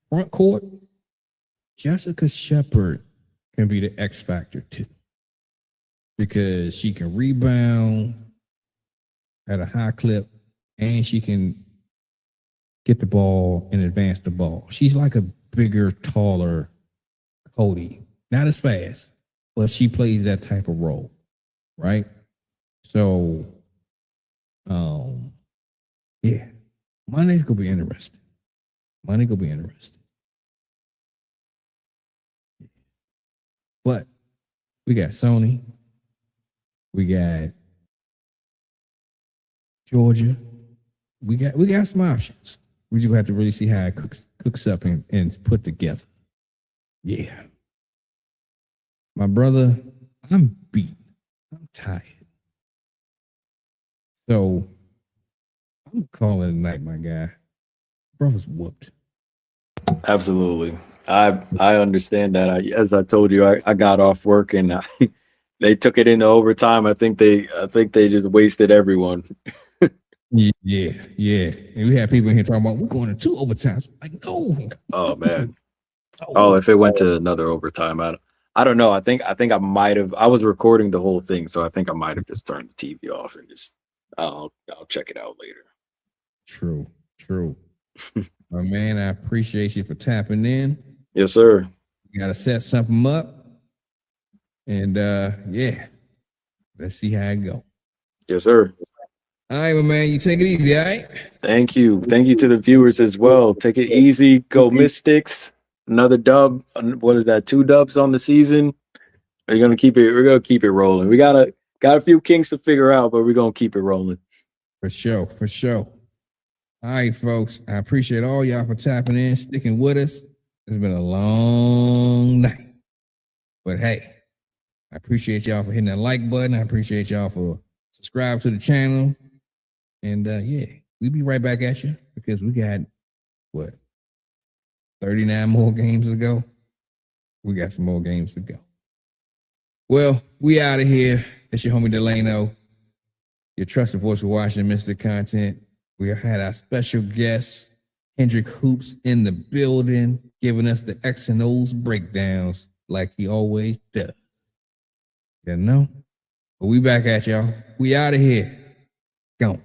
front court, Jessica Shepard can be the X factor too, because she can rebound at a high clip and she can get the ball and advance the ball. She's like a bigger, taller Cody. Not as fast, but she plays that type of role, right? So, yeah, Monday's gonna be interesting. But we got Sony, we got Georgia, we got some options. We just have to really see how it cooks up and put together. Yeah. My brother, I'm beat. I'm tired. So I'm calling it a night, my guy. Brother's whooped. Absolutely. I understand that. As I told you, I got off work and they took it into overtime. I think they just wasted everyone. Yeah. And we had people in here talking about we're going to 2 overtimes. Like, no. Oh man. Oh, if it went to another overtime, I don't know. I think I might have. I was recording the whole thing, so I think I might have just turned the TV off and just I'll check it out later. True. My man, I appreciate you for tapping in. Yes, sir. You gotta set something up. And yeah. Let's see how it go. Yes, sir. All right, my man, you take it easy, all right? Thank you. Thank you to the viewers as well. Take it easy. Go Mystics. Another dub. What is that? 2 dubs on the season. We're gonna keep it rolling. We got a few kinks to figure out, but we're gonna keep it rolling. For sure. All right, folks. I appreciate all y'all for tapping in, sticking with us. It's been a long night. But hey, I appreciate y'all for hitting that like button. I appreciate y'all for subscribing to the channel. And yeah, we'll be right back at you because we got 39 more games to go. We got some more games to go. Well, we out of here. It's your homie Delano, your trusted voice for Washington Mystic content. We had our special guest, HendrxxHoops, in the building, giving us the X and O's breakdowns like he always does. You know? But we back at y'all. We out of here. Gone.